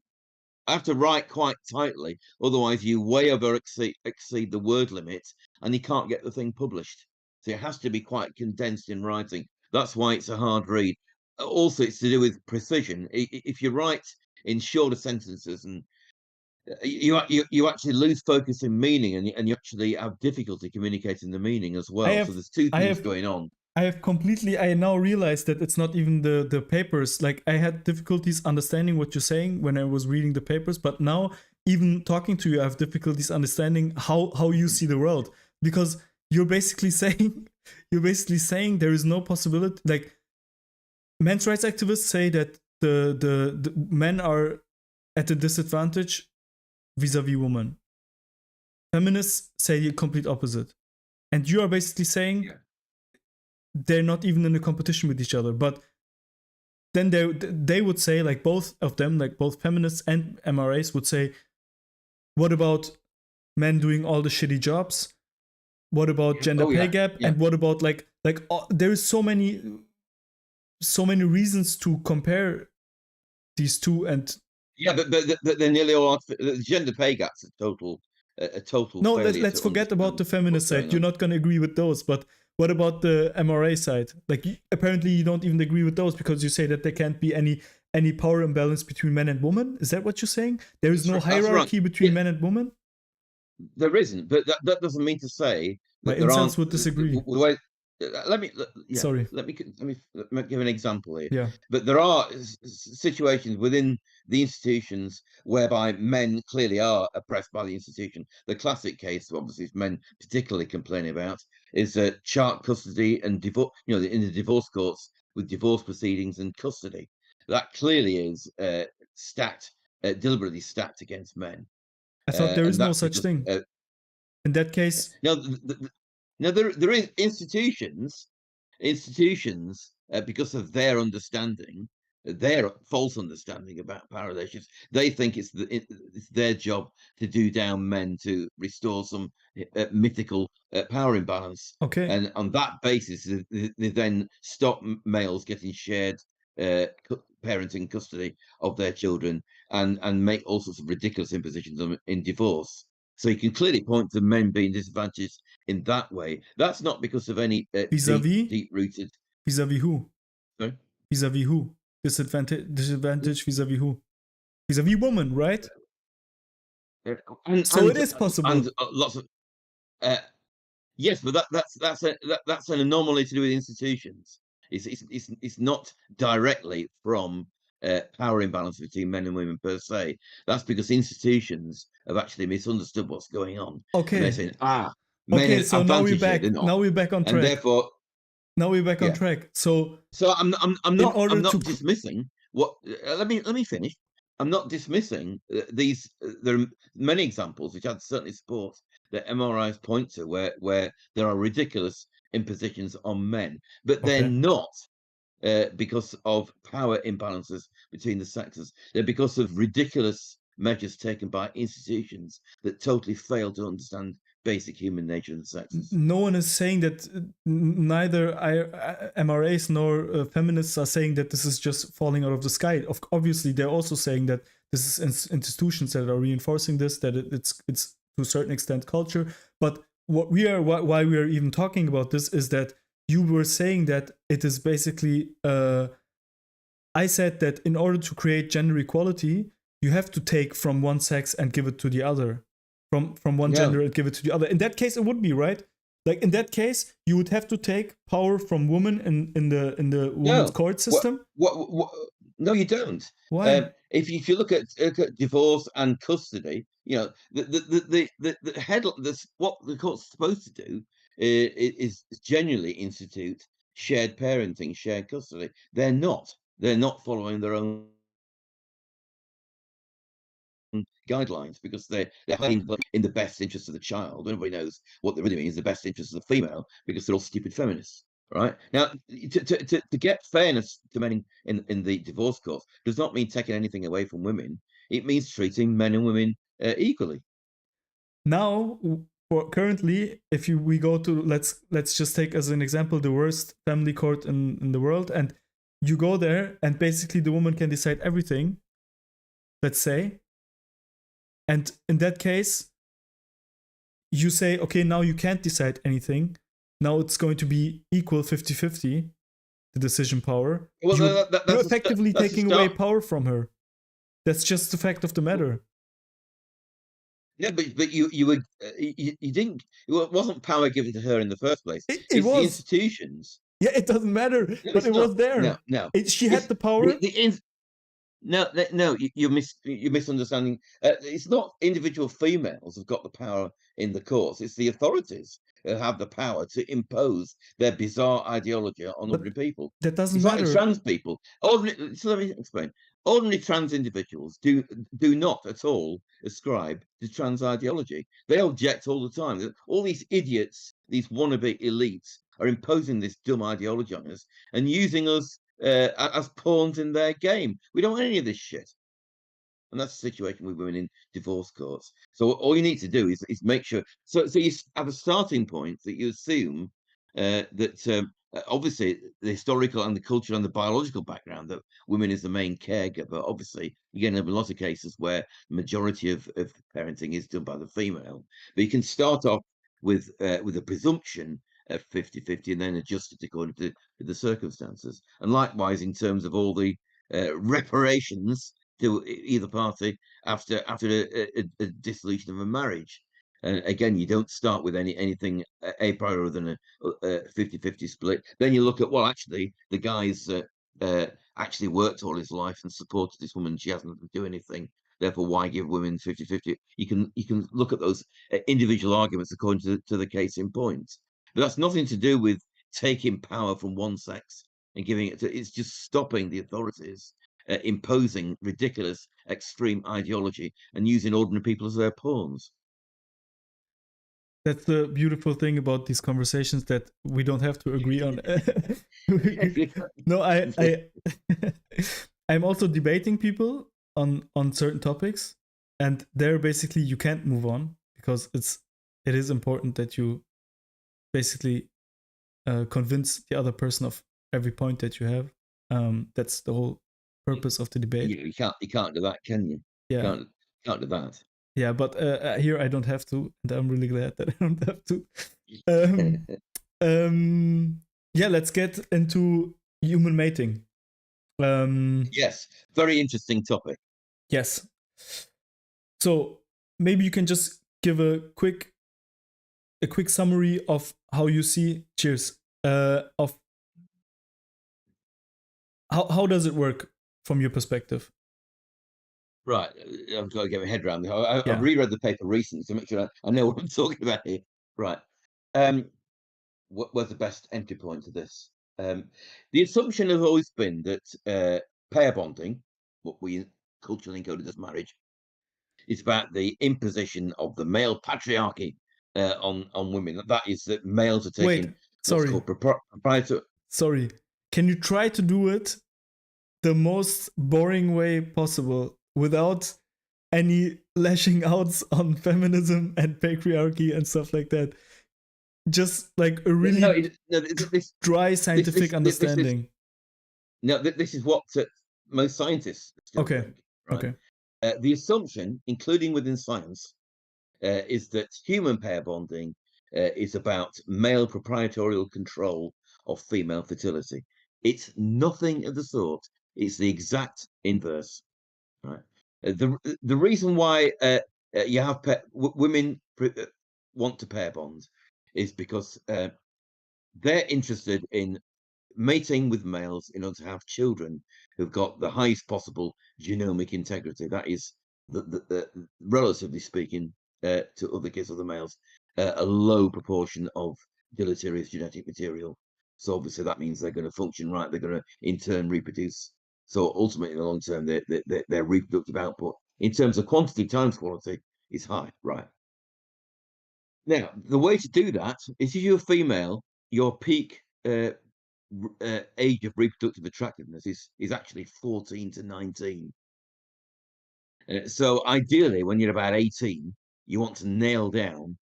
I have to write quite tightly, otherwise you way over exceed the word limit, and you can't get the thing published. So it has to be quite condensed in writing. That's why it's a hard read. Also, it's to do with precision. If you write in shorter sentences, and you actually lose focus in meaning, and you actually have difficulty communicating the meaning as I well. So have there's two I things have going on. I now realize that it's not even the papers. Like, I had difficulties understanding what you're saying when I was reading the papers, but now, even talking to you, I have difficulties understanding how you see the world, because you're basically saying there is no possibility. Like, men's rights activists say that the men are at a disadvantage vis-a-vis women. Feminists say the complete opposite. And you are basically saying they're not even in a competition with each other. But then they would say, like, both of them, like both feminists and MRAs would say, what about men doing all the shitty jobs? What about gender pay gap? Yeah. And what about there is so many reasons to compare these two. And Yeah, but they're nearly all the gender pay gap's a total no, failure let's to forget about understand the feminist what's side. going You're on. not going to agree with those, but what about the MRA side? Like, apparently you don't even agree with those because you say that there can't be any power imbalance between men and women. Is that what you're saying? There is no That's right. hierarchy between men and women? There isn't, but that doesn't mean to say My that there aren't. incels would disagree. Let me, yeah, Sorry. let me give an example here. Yeah. But there are situations within the institutions whereby men clearly are oppressed by the institution. The classic case, obviously, is men particularly complaining about, is child custody and divorce. You know, in the divorce courts with divorce proceedings and custody. That clearly is stacked, deliberately stacked against men. I thought there And is no that's such because thing. In that case, now, there is institutions because of their understanding. their false understanding about power relationships. They think it's their job to do down men to restore some mythical power imbalance. Okay. And on that basis, they then stop males getting shared parenting custody of their children, and make all sorts of ridiculous impositions in divorce. So you can clearly point to men being disadvantaged in that way. That's not because of any Vis-a-vis? deep-rooted. Vis-a-vis who? Sorry? Vis-a-vis who? Disadvantage vis-a-vis who? Vis-a-vis woman, right? And So it is possible. lots of uh, yes, but that's an anomaly to do with institutions. It's not directly from power imbalance between men and women per se. That's because institutions have actually misunderstood what's going on, and they're Okay. saying, men Okay, are so now we're advantaged here. They're back. not, Now we're back on and track. therefore, Now we're back on yeah. track. So So I'm in order not to dismissing what. Let me finish. I'm not dismissing these. There are many examples which I'd certainly support that MRIs point to where there are ridiculous impositions on men, but they're Okay. not because of power imbalances between the sexes. They're because of ridiculous measures taken by institutions that totally fail to understand basic human nature of the sexes. No one is saying that neither MRAs nor feminists are saying that this is just falling out of the sky. Obviously, they're also saying that this is institutions that are reinforcing this, that it's to a certain extent culture. But what we are, why we are even talking about this is that you were saying that it is basically. I said that in order to create gender equality, you have to take from one sex and give it to the other. From one gender and give it to the other. In that case, it would be right. Like in that case, you would have to take power from women in the women's court system. What? No, you don't. Why? If you look at divorce and custody, you know the head. What the court's supposed to do is genuinely institute shared parenting, shared custody. They're not. They're not following their own guidelines because they're in the best interest of the child. Everybody knows what they're really doing is the best interest of the female because they're all stupid feminists. Right now, to get fairness to men in the divorce court does not mean taking anything away from women. It means treating men and women equally. Now, for currently, if we go to let's just take as an example the worst family court in the world, and you go there, and basically the woman can decide everything. Let's say, and in that case, you say, okay, now you can't decide anything. Now it's going to be equal 50-50, the decision power. Well, you're effectively taking away power from her. That's just the fact of the matter. Yeah, but you didn't. It wasn't power given to her in the first place. It was the institutions. Yeah, it doesn't matter, but it was there. No. She had the power. No, you're misunderstanding. It's not individual females who've got the power in the courts. It's the authorities who have the power to impose their bizarre ideology on ordinary people. That doesn't It's matter. like trans people. So let me explain. Ordinary trans individuals do not at all ascribe to trans ideology. They object all the time. All these idiots, these wannabe elites, are imposing this dumb ideology on us and using us as pawns in their game. We don't want any of this shit. And that's the situation with women in divorce courts. So all you need to do is make sure. So you have a starting point that you assume that obviously the historical and the cultural and the biological background that women is the main caregiver. Obviously, you're going to have a lot of cases where the majority of parenting is done by the female. But you can start off with a presumption of 50-50 and then adjust it according to the circumstances. And likewise, in terms of all the reparations to either party after a dissolution of a marriage. And again, you don't start with anything a priori other than a 50-50 split. Then you look at, well, actually, the guy's actually worked all his life and supported this woman. She hasn't to do anything. Therefore, why give women 50-50? You can look at those individual arguments according to the case in point. But that's nothing to do with taking power from one sex and giving it to. It's just stopping the authorities imposing ridiculous extreme ideology and using ordinary people as their pawns. That's the beautiful thing about these conversations, that we don't have to agree on No, I'm also debating people on certain topics, and there basically you can't move on because it is important that you basically convince the other person of every point that you have. That's the whole purpose of the debate. You can't do that, can you? Yeah. Can't do that. Yeah, but here I don't have to, and I'm really glad that I don't have to. Um, yeah, let's get into human mating. Yes, very interesting topic. Yes. So maybe you can just give a quick summary of how you see. Cheers. Of how does it work from your perspective? Right, I've got to get my head around it. Yeah. I've reread the paper recently to make sure I know what I'm talking about here. Right. What's the best entry point to this? The assumption has always been that pair bonding, what we culturally encoded as marriage, is about the imposition of the male patriarchy on women. That is that males are taking Wait, what's sorry. called proprietary. Sorry. Can you try to do it the most boring way possible without any lashing outs on feminism and patriarchy and stuff like that? Just like a really dry scientific understanding. This is what most scientists still think. Right? Okay. The assumption, including within science, is that human pair bonding is about male proprietorial control of female fertility. It's nothing of the sort. It's the exact inverse. Right. The reason why you have women want to pair bond is because they're interested in mating with males in order to have children who've got the highest possible genomic integrity. That is, relatively speaking, to other kids, other males, a low proportion of deleterious genetic material. So obviously that means they're going to function right. They're going to in turn reproduce. So ultimately, in the long term, their reproductive output, in terms of quantity times quality, is high. Right. Now, the way to do that is if you're a female, your peak age of reproductive attractiveness is actually 14 to 19. So ideally, when you're about 18, you want to nail down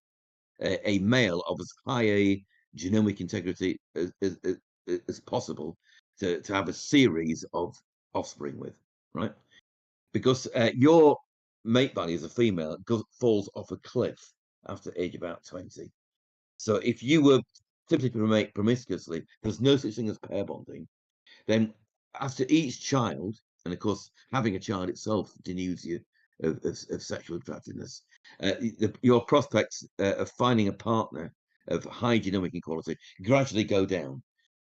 a male of as high a genomic integrity as possible to have a series of offspring with, right? Because your mate value as a female falls off a cliff after age about 20. So if you were typically to mate promiscuously, there's no such thing as pair bonding. Then after each child, and of course having a child itself denudes you of sexual attractiveness, your prospects of finding a partner of high genomic equality gradually go down.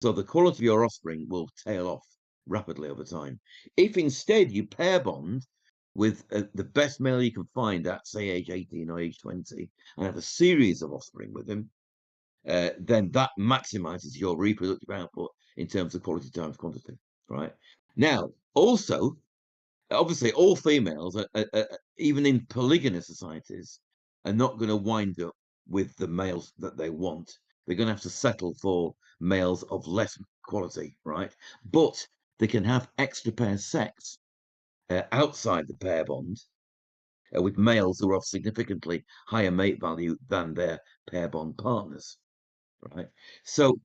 So the quality of your offspring will tail off rapidly over time. If instead you pair bond with the best male you can find at, say, age 18 or age 20, and have a series of offspring with him, then that maximizes your reproductive output in terms of quality times quantity, right? Now, also, obviously, all females, even in polygynous societies, are not going to wind up with the males that they want. They're going to have to settle for males of less quality, right? But they can have extra pair sex outside the pair bond with males who are of significantly higher mate value than their pair bond partners. Right. So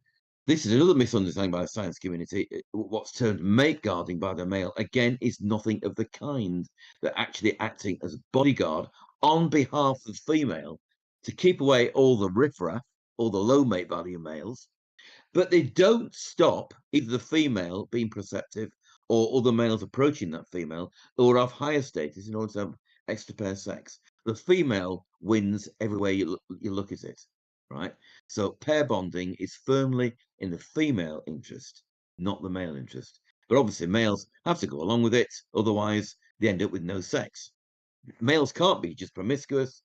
this is another misunderstanding by the science community. What's termed mate guarding by the male, again, is nothing of the kind. They're actually acting as bodyguard on behalf of the female to keep away all the riffraff, all the low mate value males. But they don't stop either the female being perceptive or other males approaching that female who are of higher status in order to have extra pair sex. The female wins everywhere you look at it, right? So pair bonding is firmly in the female interest, not the male interest. But obviously, males have to go along with it, otherwise, they end up with no sex. Males can't be just promiscuous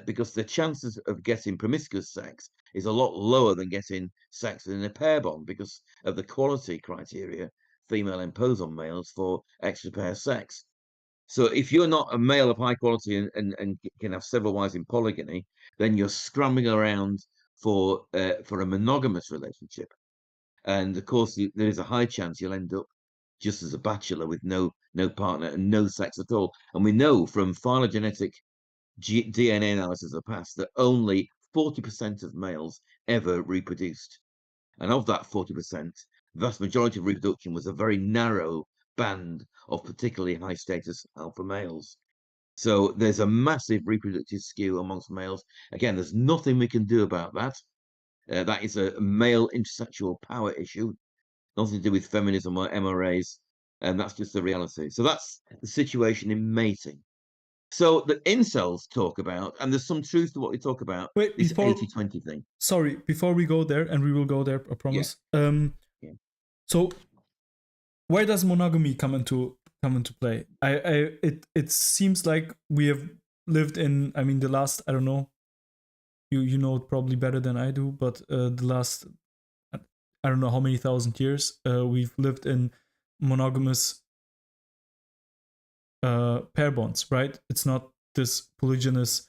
because the chances of getting promiscuous sex is a lot lower than getting sex in a pair bond because of the quality criteria female impose on males for extra pair sex. So if you're not a male of high quality and can have several wives in polygyny, then you're scrambling around for a monogamous relationship. And of course, there is a high chance you'll end up just as a bachelor with no partner and no sex at all. And we know from phylogenetic DNA analysis of the past that only 40% of males ever reproduced. And of that 40%, the vast majority of reproduction was a very narrow band of particularly high status alpha males. So there's a massive reproductive skew amongst males. Again, there's nothing we can do about that. That is a male intersexual power issue, nothing to do with feminism or MRAs, and that's just the reality. So that's the situation in mating. So the incels talk about, and there's some truth to what they talk about, Wait, this 80-20 thing. sorry, before we go there, and we will go there, I promise. Yeah. So where does monogamy come into play? It seems like we have lived in, I mean, the last, I don't know, you know it probably better than I do, but the last, I don't know how many thousand years we've lived in monogamous pair bonds, right? It's not this polygynous.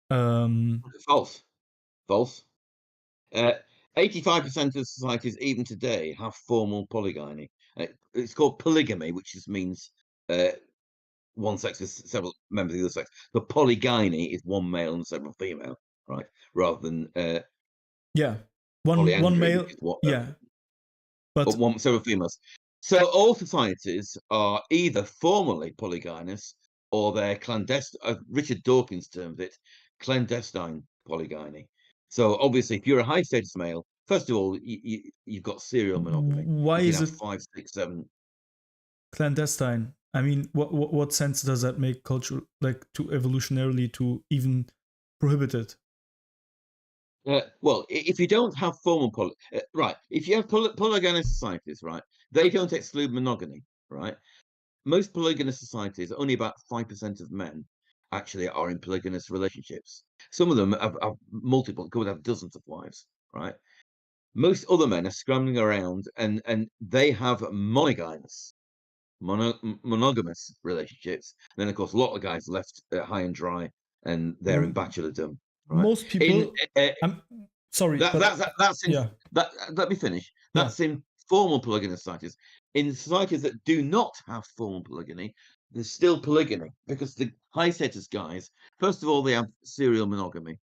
False. 85% of societies, even today, have formal polygyny. It's called polygamy, which just means one sex with several members of the other sex. But polygyny is one male and several female, right? Rather than one male. which is what, but one several females. So all societies are either formally polygynous or they're clandestine. Richard Dawkins termed it clandestine polygyny. So obviously, if you're a high status male, first of all, you've got serial monogamy. Why is it 5, 6, 7 clandestine? I mean, what sense does that make culture, like, to evolutionarily to even prohibit it? Well, if you don't have formal right, if you have polygynous societies, right, they don't exclude monogamy, right? Most polygynous societies, only about 5% of men actually are in polygynous relationships. Some of them have multiple, could have dozens of wives, right? Most other men are scrambling around and they have monogamous relationships. And then, of course, a lot of guys left high and dry and they're in bachelordom. Right? Most people. I'm sorry, that's in, yeah. Let me finish. That's in formal polygynous societies. In societies that do not have formal polygamy, there's still polygamy because the high status guys, first of all, they have serial monogamy.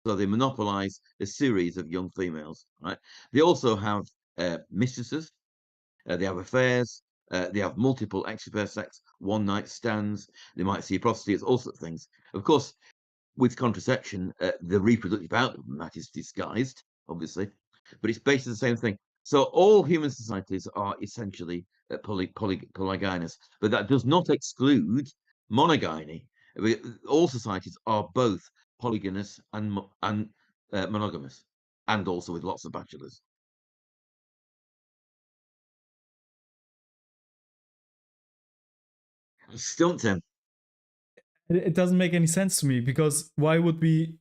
So they monopolize a series of young females, right? They also have mistresses, they have affairs, they have multiple extra sex, one night stands, they might see prostitutes, all sorts of things. Of course, with contraception, the reproductive outcome that is disguised, obviously, but it's basically the same thing. So all human societies are essentially polygynous, but that does not exclude monogyny. All societies are both polygynous and monogamous, and also with lots of bachelors. Stumped him. It doesn't make any sense to me, because why would we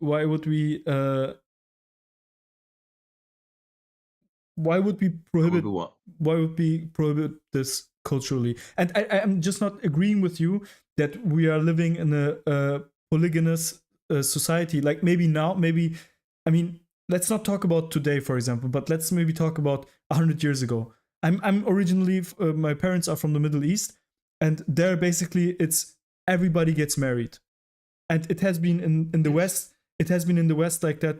prohibit what? Why would we prohibit this culturally? And I'm just not agreeing with you that we are living in a polygynous society. Like, maybe now, I mean, let's not talk about today, for example, but let's maybe talk about 100 years ago. I'm originally, my parents are from the Middle East, and there basically it's everybody gets married, and it has been in the West. It has been in the West like that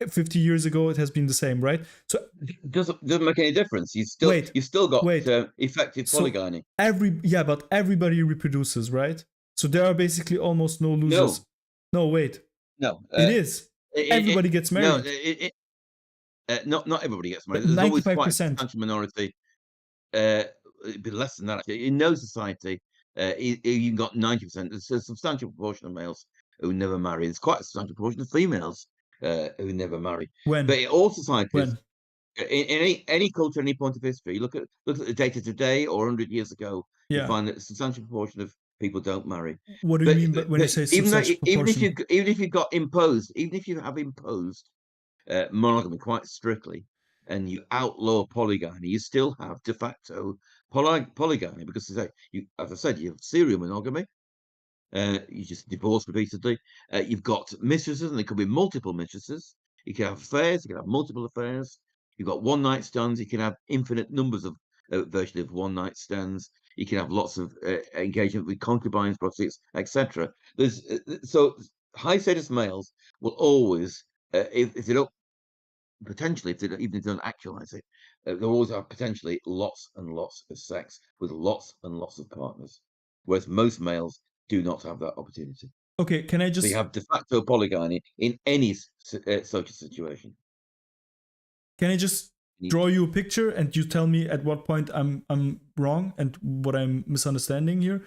50 years ago. It has been the same, right? So it doesn't make any difference. You've still got effective polygyny. But everybody reproduces, right? So there are basically almost no losers. No, it is. Everybody gets married. No, not everybody gets married. There's 95%. Always quite a substantial minority. It'd be less than that actually. In no society, you've got 90%. There's a substantial proportion of males who never marry. There's quite a substantial proportion of females who never marry. But in all societies, in any culture, any point of history, look at the data today or 100 years ago, you find that a substantial proportion of people don't marry. What do you mean when you say substantial proportion? Even if you have imposed monogamy quite strictly, and you outlaw polygamy, you still have de facto polygamy, because as I said, you have serial monogamy. You just divorce repeatedly. You've got mistresses, and there could be multiple mistresses. You can have affairs. You can have multiple affairs. You've got one night stands. You can have infinite numbers of virtually of one night stands. You can have lots of engagement with concubines, prostitutes, etc. There's so high status males will always, if they don't potentially, if they don't, even if they don't actualize it, there always are potentially lots and lots of sex with lots and lots of partners, whereas most males do not have that opportunity. Okay, can I So you just have de facto polygamy in any social situation. draw you a picture and you tell me at what point I'm wrong and what I'm misunderstanding here?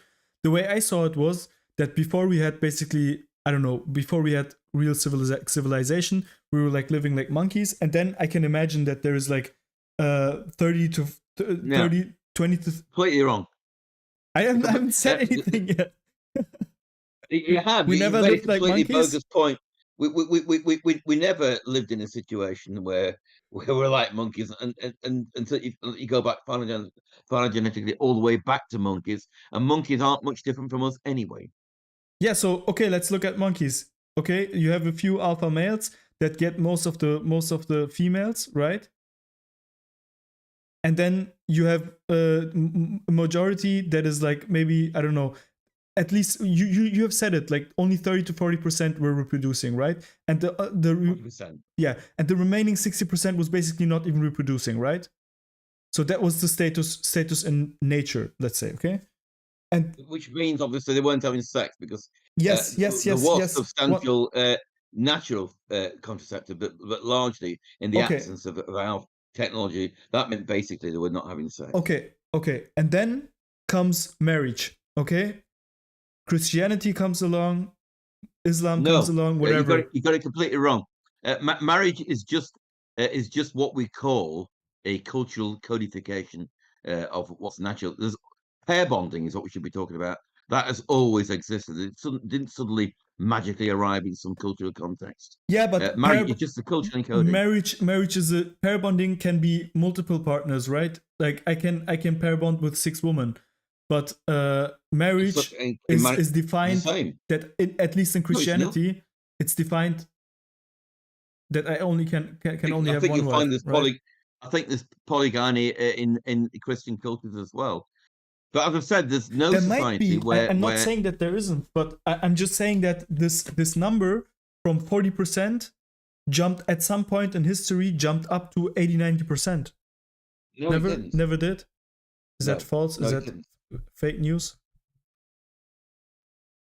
The way I saw it was that before we had basically, I don't know, before we had real civilization, we were like living like monkeys, and then I can imagine that there is like 30 to No, 30 20 to completely wrong. I haven't said anything yet. You have. We You've never made a lived like completely monkeys. bogus point. We never lived in a situation where we're like monkeys, and until you go back phylogenetically all the way back to monkeys, and monkeys aren't much different from us anyway. Yeah, so okay, let's look at monkeys. Okay, you have a few alpha males that get most of the females, right? And then you have a majority that is like, maybe, I don't know, at least you have said it, like only 30 to 40% were reproducing, right? And the 100%. yeah, and the remaining 60% was basically not even reproducing, right? So that was the status in nature, let's say, okay? And Which means obviously they weren't having sex because yes, yes, there yes, was yes. What? substantial natural contraceptive, but largely in the Okay, absence of our technology, that meant basically they were not having sex. okay. And then comes marriage, okay? Christianity comes along, Islam comes No, along, you got whatever. it completely wrong. Marriage is just what we call a cultural codification of what's natural. There's pair bonding is what we should be talking about. That has always existed. It didn't suddenly magically arrive in some cultural context. Yeah, but Marriage is just a cultural encoding. marriage is a pair bonding can be multiple partners, right? Like I can pair bond with 6 women, but So marriage in is the defined same. that at least in No, it's not. Christianity, it's defined that I only can only I have think one you'll wife, find this right? I think there's polygamy in Christian cultures as well. But as I've said, there's no There might society be. I'm not where saying that there isn't, but I'm just saying that this number from 40% jumped at some point in history, jumped up to 80-90%. no, it didn't. Never did. Is that No, false? no, Is it that didn't. fake news?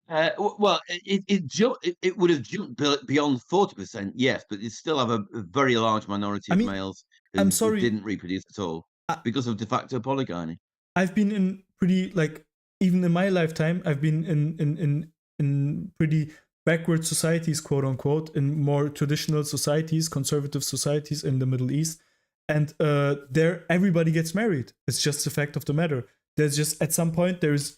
Well, it would have jumped beyond 40%, yes, but you still have a very large minority I of mean, males I'm who sorry. didn't reproduce at all I, because of de facto polygamy. I've been in pretty, like, even in my lifetime, I've been in pretty backward societies, quote unquote, in more traditional societies, conservative societies in the Middle East, and there everybody gets married. It's just the fact of the matter. There's just, at some point, there's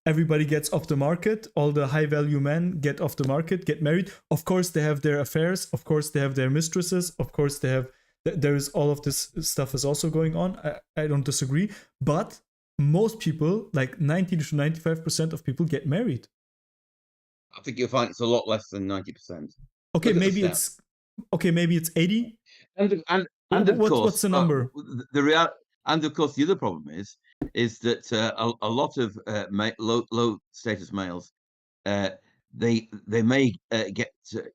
everybody gets off the market. All the high value men get off the market, get married. Of course, they have their affairs. Of course, they have their mistresses. Of course, they have. There is all of this stuff is also going on. I don't disagree, but most people, like 90 to 95% of people, get married. I think you'll find it's a lot less than 90%. Okay, Look at the maybe stats. it's okay. Maybe it's 80. And of What's course, the number? the real and of course the other problem is that a lot of low status males, uh, they may get to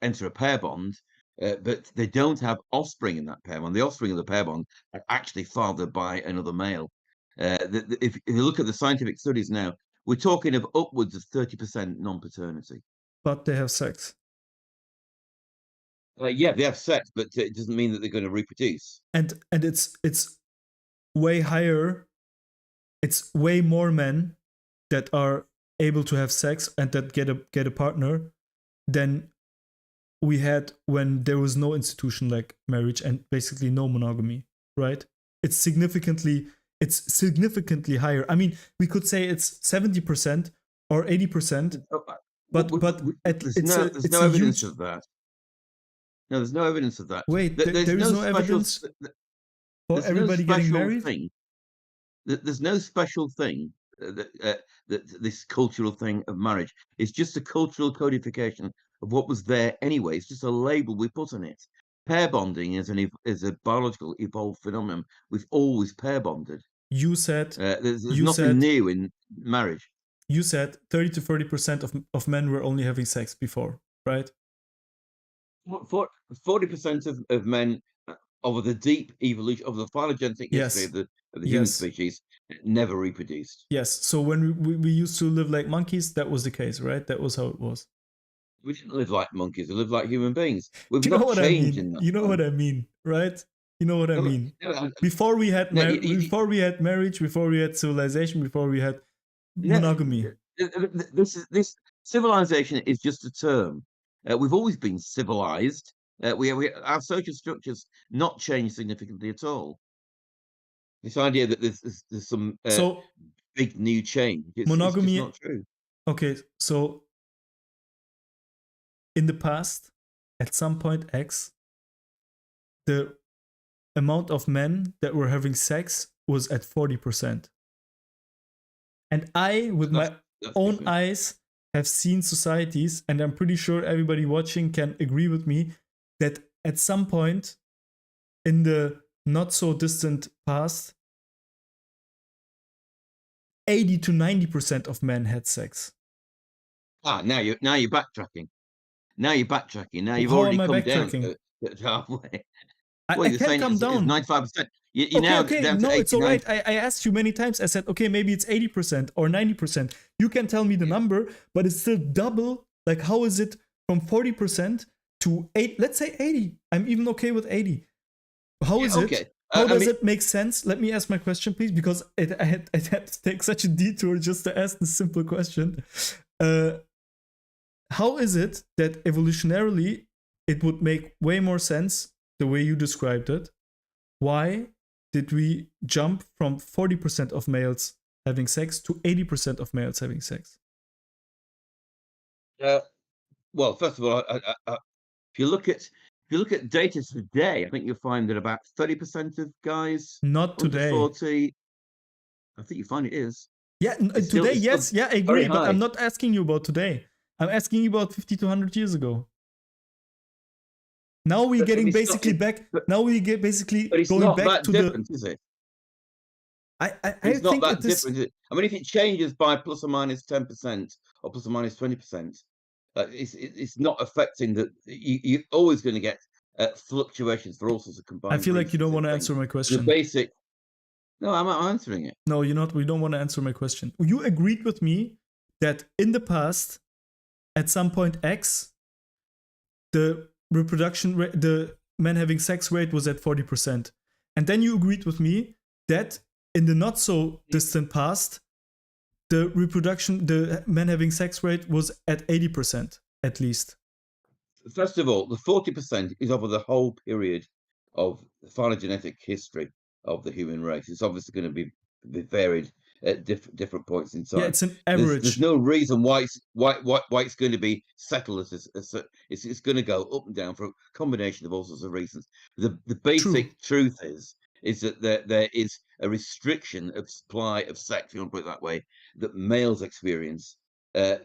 enter a pair bond, but they don't have offspring in that pair bond. The offspring of the pair bond are actually fathered by another male. If you look at the scientific studies now, we're talking of upwards of 30% non-paternity. But they have sex, Yeah, they have sex, but it doesn't mean that they're going to reproduce. and it's way higher. It's way more men that are able to have sex and that get a partner than we had when there was no institution like marriage and basically no monogamy, right? It's significantly higher. I mean, we could say it's 70% or 80%, but There's it's no a evidence huge. of that. No, there's no evidence of that. Wait, There's there is no no special. evidence for everybody getting Special married. thing. There's no special thing that this cultural thing of marriage. It's just a cultural codification of what was there anyway. It's just a label we put on it. pair bonding is a biological evolved phenomenon. We've always pair bonded. You said There's you nothing said new in marriage. you said 30 to 40% of men were only having sex before, right? 40% of men over the deep evolution of the phylogenetic history Yes. of the human Yes. species never reproduced. Yes. So when we used to live like monkeys, that was the case, right? That was how it was. We didn't live like monkeys. We lived like human beings. We've Do you know not what I changed mean? in that You know time. what I mean, right? You know what I No, mean. no, Before we had no, before we had marriage, before we had civilization, before we had no, monogamy. this civilization is just a term. We've always been civilized. Our social structures not changed significantly at all. This idea that there's some So big new change, it's just monogamy. not true. Okay, so in the past, at some point X, the amount of men that were having sex was at 40%. And I, with That's my that's own different. eyes, have seen societies, and I'm pretty sure everybody watching can agree with me, that at some point in the not so distant past, 80 to 90% of men had sex. Now you're backtracking. Now you're backtracking. Now you've How already am I come down backtracking? to halfway. Well, I you're can't saying come it's down. 95%. You're Okay, now okay, down to no, it's all 89. right. I asked you many times. I said, okay, maybe it's 80% or 90%. You can tell me the number, but it's still double. Like, how is it from 40% to 8? Let's say 80. I'm even okay with 80. How Yeah, is it? okay. How I does mean, it make sense? Let me ask my question, please, because I had to take such a detour just to ask this simple question. How is it that evolutionarily it would make way more sense the way you described it? Why did we jump from 40% of males having sex to 80% of males having sex? uh, well, first of all, if you look at data today, I think you'll find that about 30% of guys Not under today. 40, I think you find it is. Yeah, It's still today, it's still yes, yeah, I very agree, but I'm high. not asking you about today. I'm asking you about 50 to 100 years ago. Now we're But getting it's not basically it, back. but, Now we get basically but it's going not back that to the. different, is it? I It's not think that it is. different, is it? I mean, if it changes by plus or minus 10% or plus or minus 20%, it's not affecting that. You're always going to get fluctuations for all sorts of I combined feel like you don't reasons want in to things. answer my The question. basic. No, I'm not answering it. No, you're not. We don't want to answer my question. You agreed with me that in the past, at some point X, the reproduction rate, the men having sex rate was at 40%. And then you agreed with me that in the not so distant past, the men having sex rate was at 80% at least. First of all, the 40% is over the whole period of phylogenetic history of the human race. It's obviously going to be varied at different points in Yeah, time. it's an There's average. no reason why it's going to be settled it's going to go up and down for a combination of all sorts of reasons. The True. basic truth is that there is a restriction of supply of sex, if you want to put it that way, that males experience. Uh,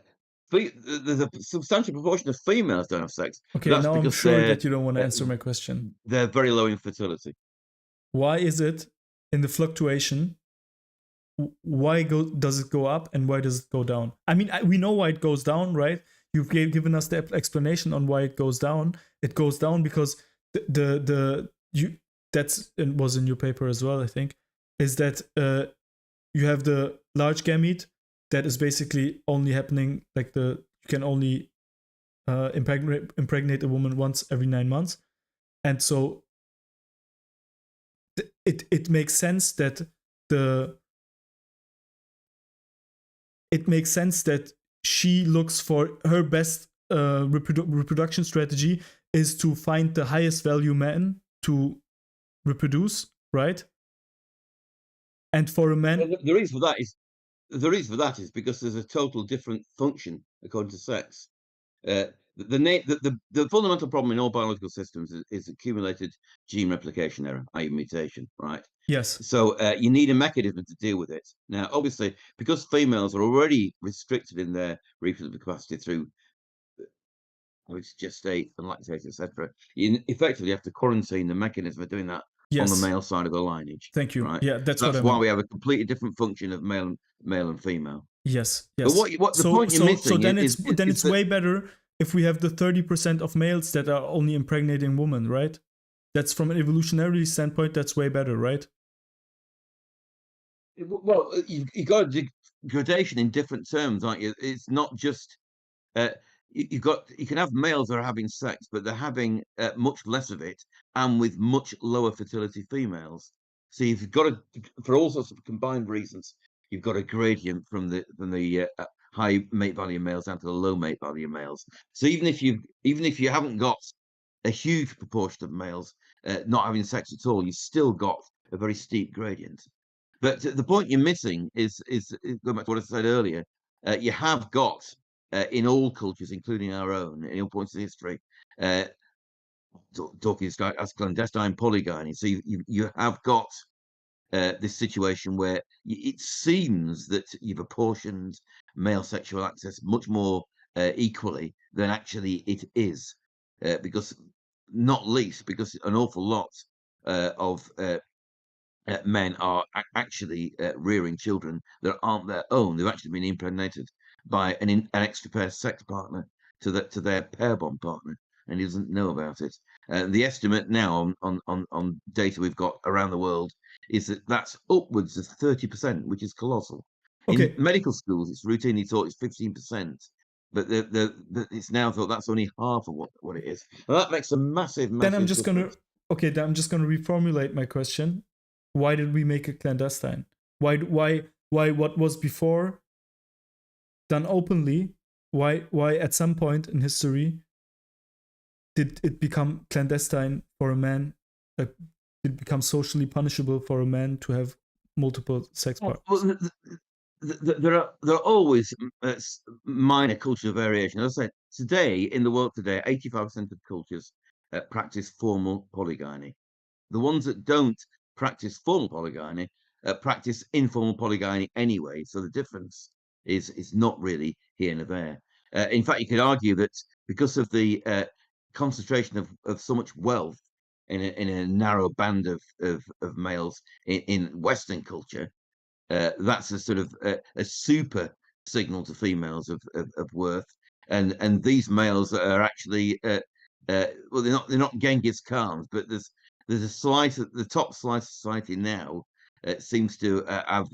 there's a substantial proportion of females don't have sex, but Okay, that's now I'm because sure that you don't want to uh, answer my question. they're very low in fertility. Why is it in the fluctuation? Why does it go up and why does it go down? I mean, we know why it goes down, right? You've given us the explanation on why it goes down. It goes down because that's it was in your paper as well, I think, is that you have the large gamete that is basically only happening like you can only impregnate a woman once every 9 months, and so it makes sense that the it makes sense that she looks for her best reproduction strategy is to find the highest value man to reproduce, right? And for a man, The reason for that is because there's a total different function according to sex. The fundamental problem in all biological systems is accumulated gene replication error, i.e., mutation, right? yes, So you need a mechanism to deal with it. Now, obviously, because females are already restricted in their reproductive capacity through which gestate and lactate, etc. You effectively have to quarantine the mechanism of doing that on the Yes. male side of the lineage. Thank you. Right. Yeah, that's So what that's I why meant. we have a completely different function of male and female. Yes, But yes. what the So point you're missing then is it's that way better if we have the 30% of males that are only impregnating women, right? That's from an evolutionary standpoint, that's way better, right? well, you got a gradation in different terms, aren't you? It's not just uh, you can have males that are having sex, but they're having much less of it and with much lower fertility females. So you've got for all sorts of combined reasons, you've got a gradient from the high mate value males down to the low mate value males. So even if you haven't got a huge proportion of males not having sex at all, you've still got a very steep gradient. But the point you're missing is going back to what I said earlier. You have got in all cultures, including our own, in all points in history, uh, talking as clandestine polygyny. So you have got this situation where it seems that you've apportioned male sexual access much more equally than actually it is, because not least because an awful lot of men are actually rearing children that aren't their own. They've actually been impregnated by an extra pair sex partner to their pair bond partner, and he doesn't know about it. The estimate now on data we've got around the world is that that's upwards of 30%, which is colossal. In Okay, medical schools, it's routinely taught it's 15%. But it's now thought that's only half of what it is. And that makes a massive, then I'm massive just gonna difference. then I'm just gonna reformulate my question. Why did we make it clandestine? Why what was before done openly? Why at some point in history did it become clandestine for a man? Did it become socially punishable for a man to have multiple sex Well, partners? there are always minor cultural variations. As I say, today in the world today, 85% of cultures practice formal polygyny. The ones that don't practice formal polygyny practice informal polygyny anyway. So the difference is not really here nor there. In fact, you could argue that because of the concentration of so much wealth in a narrow band of males in Western culture, that's a sort of a super signal to females of worth, and these males are actually well, they're not Genghis Khans, but there's a slice at the top slice of society now seems to have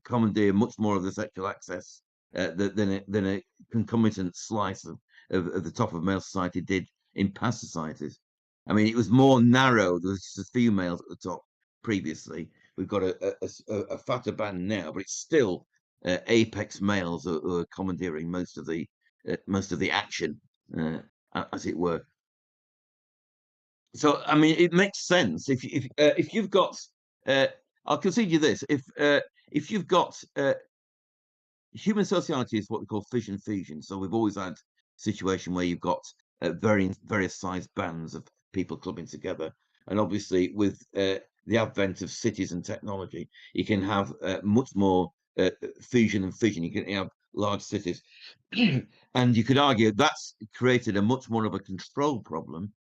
commandeer much more of the sexual access than a concomitant slice of the top of male society did in past societies. I mean, it was more narrow. There was just a few males at the top previously. We've got a fatter band now, but it's still apex males who are commandeering most of the action, as it were. So, I mean, it makes sense if you've got. I'll concede you this: if you've got human sociality is what we call fission fusion. So we've always had a situation where you've got various sized bands of people clubbing together, and obviously with the advent of cities and technology, you can have much more fusion and fission. You can have large cities, and you could argue that's created a much more of a control problem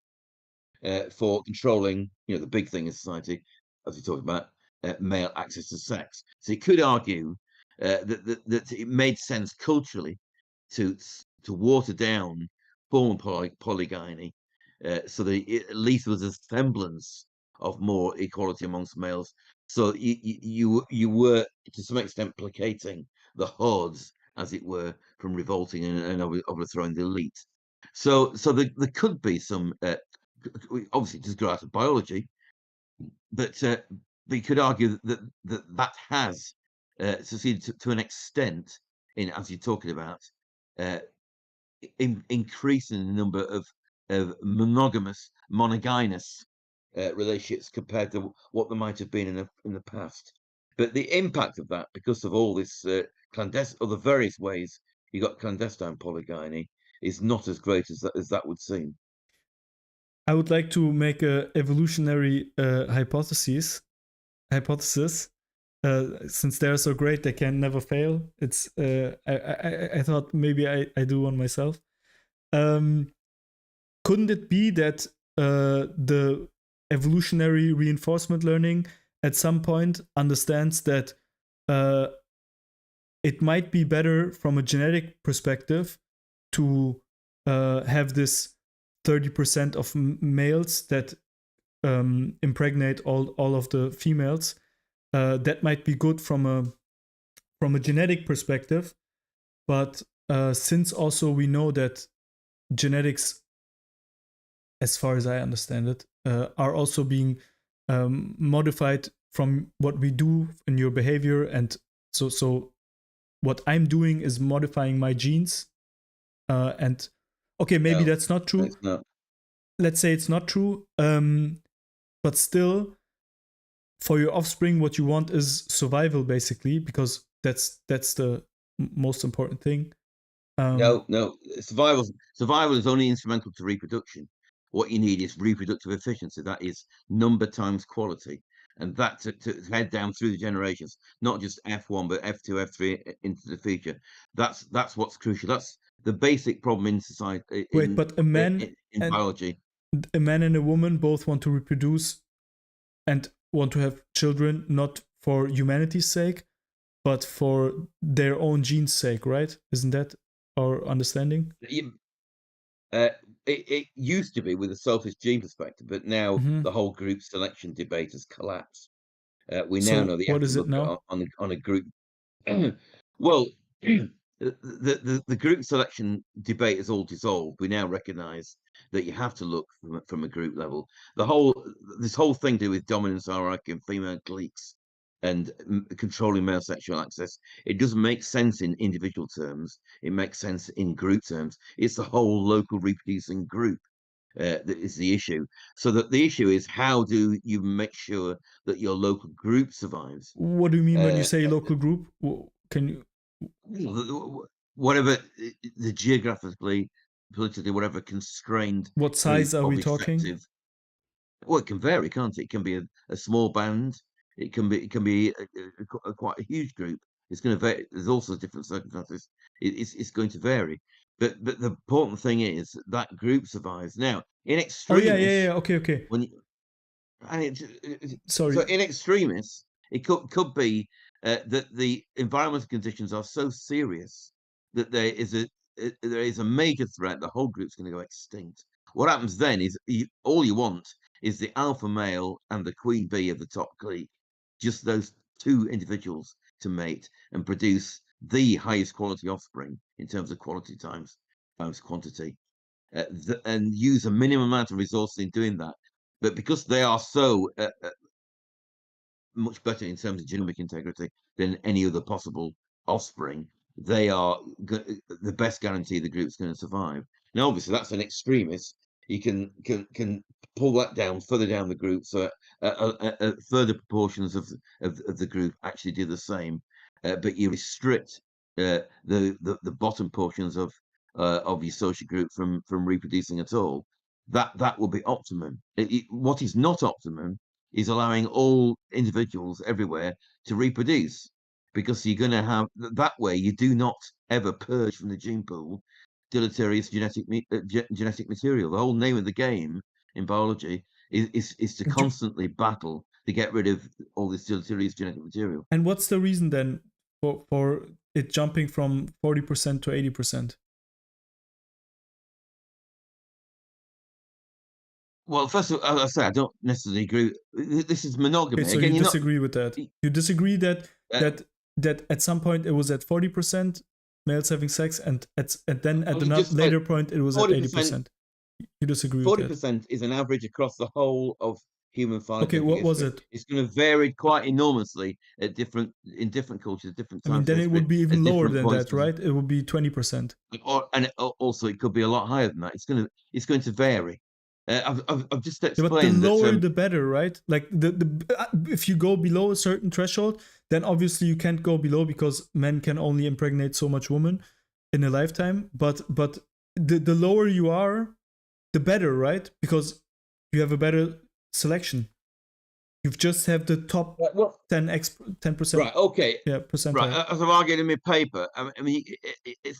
for controlling, the big thing in society, as we talked about, male access to sex. So you could argue that it made sense culturally to water down formal polygyny, so that at least there was a semblance of more equality amongst males. So you were to some extent placating the hordes, as it were, from revolting and overthrowing the elite. So there could be some obviously it does grow out of biology, but you could argue that has succeeded to an extent in, as you're talking about, uh, increasing the number of monogynous relationships compared to what there might have been in the past. But the impact of that, because of all this clandestine, or the various ways you got clandestine polygyny, is not as great as that would seem. I would like to make a evolutionary hypothesis. Since they're so great, they can never fail. It's I thought maybe I do one myself. Um, couldn't it be that the evolutionary reinforcement learning at some point understands that it might be better from a genetic perspective to have this 30% of males that impregnate all of the females? That might be good from a genetic perspective, but since also we know that genetics, as far as I understand it, are also being modified from what we do in your behavior, and so what I'm doing is modifying my genes, and okay, maybe No, that's not true. it's not. Let's say it's not true, but still, for your offspring, what you want is survival, basically, because that's the most important thing. No, no. Survival is only instrumental to reproduction. What you need is reproductive efficiency. That is number times quality, and that to head down through the generations, not just F1, but F2, F3 into the future. That's what's crucial. That's the basic problem in society, Wait, but a man in and biology. a man and a woman both want to reproduce and want to have children, not for humanity's sake, but for their own genes' sake, right? Isn't that our understanding? Uh, it used to be with a selfish gene perspective, but now Mm-hmm. the whole group selection debate has collapsed. We now So know that you what have to is it look now? on a group. Well, the group selection debate is all dissolved. We now recognise that you have to look from a group level. This whole thing to do with dominance hierarchy and female cliques and controlling male sexual access, it doesn't make sense in individual terms. It makes sense in group terms. It's the whole local reproducing group that is the issue. So that the issue is, how do you make sure that your local group survives? What do you mean when you Uh, say local group? Can you? Whatever the geographically, politically, whatever constrained What group size are we of talking? effective. Well, it can vary, can't it? It can be a small band. It can be quite a huge group. It's going to vary. There's also different circumstances. It's going to vary. But the important thing is that group survives. Now, in Oh yeah, yeah, yeah. extremis, Okay, okay. when and so Sorry. in extremis, it could be that the environmental conditions are so serious that there is a major threat. The whole group's going to go extinct. What happens then is all you want is the alpha male and the queen bee of the top clique, just those two individuals to mate and produce the highest quality offspring in terms of quality times quantity, and use a minimum amount of resources in doing that. But because they are so much better in terms of genomic integrity than any other possible offspring, they are the best guarantee the group's going to survive. Now, obviously, that's an extremist. You can pull that down further down the group, so further proportions of the group actually do the same, but you restrict the bottom portions of your social group from reproducing at all. That will be optimum. What is not optimum is allowing all individuals everywhere to reproduce, because you're going to have that way. You do not ever purge from the gene pool deleterious genetic material. The whole name of the game in biology is to constantly battle to get rid of all this deleterious genetic material. And what's the reason then for it jumping from 40% to 80%? Well, first of all, as I say, I don't necessarily agree. This is Okay, monogamy so again. you You're not. disagree with that. You disagree that Uh, that at some point it was at 40% males having sex, and then at well, you another just said later point it was at 40%. 80%. You disagree with that. 40% is an average across the whole of human Okay, phylogenetic what was history. it? It's going to vary quite enormously in different cultures, different I mean, times in then it history, would be at even lower different than points. that, right? It would be 20%. Also, it could be a lot higher than that. It's going to vary. I've just Yeah, but the explained that. lower the better, right? Like if you go below a certain threshold, then obviously you can't go below because men can only impregnate so much women in a lifetime. But the lower you are, the better, right? Because you have a better selection. You've just have the top Well, 10%. right, okay. Yeah, Right, percentile. as I've argued in my paper, I mean,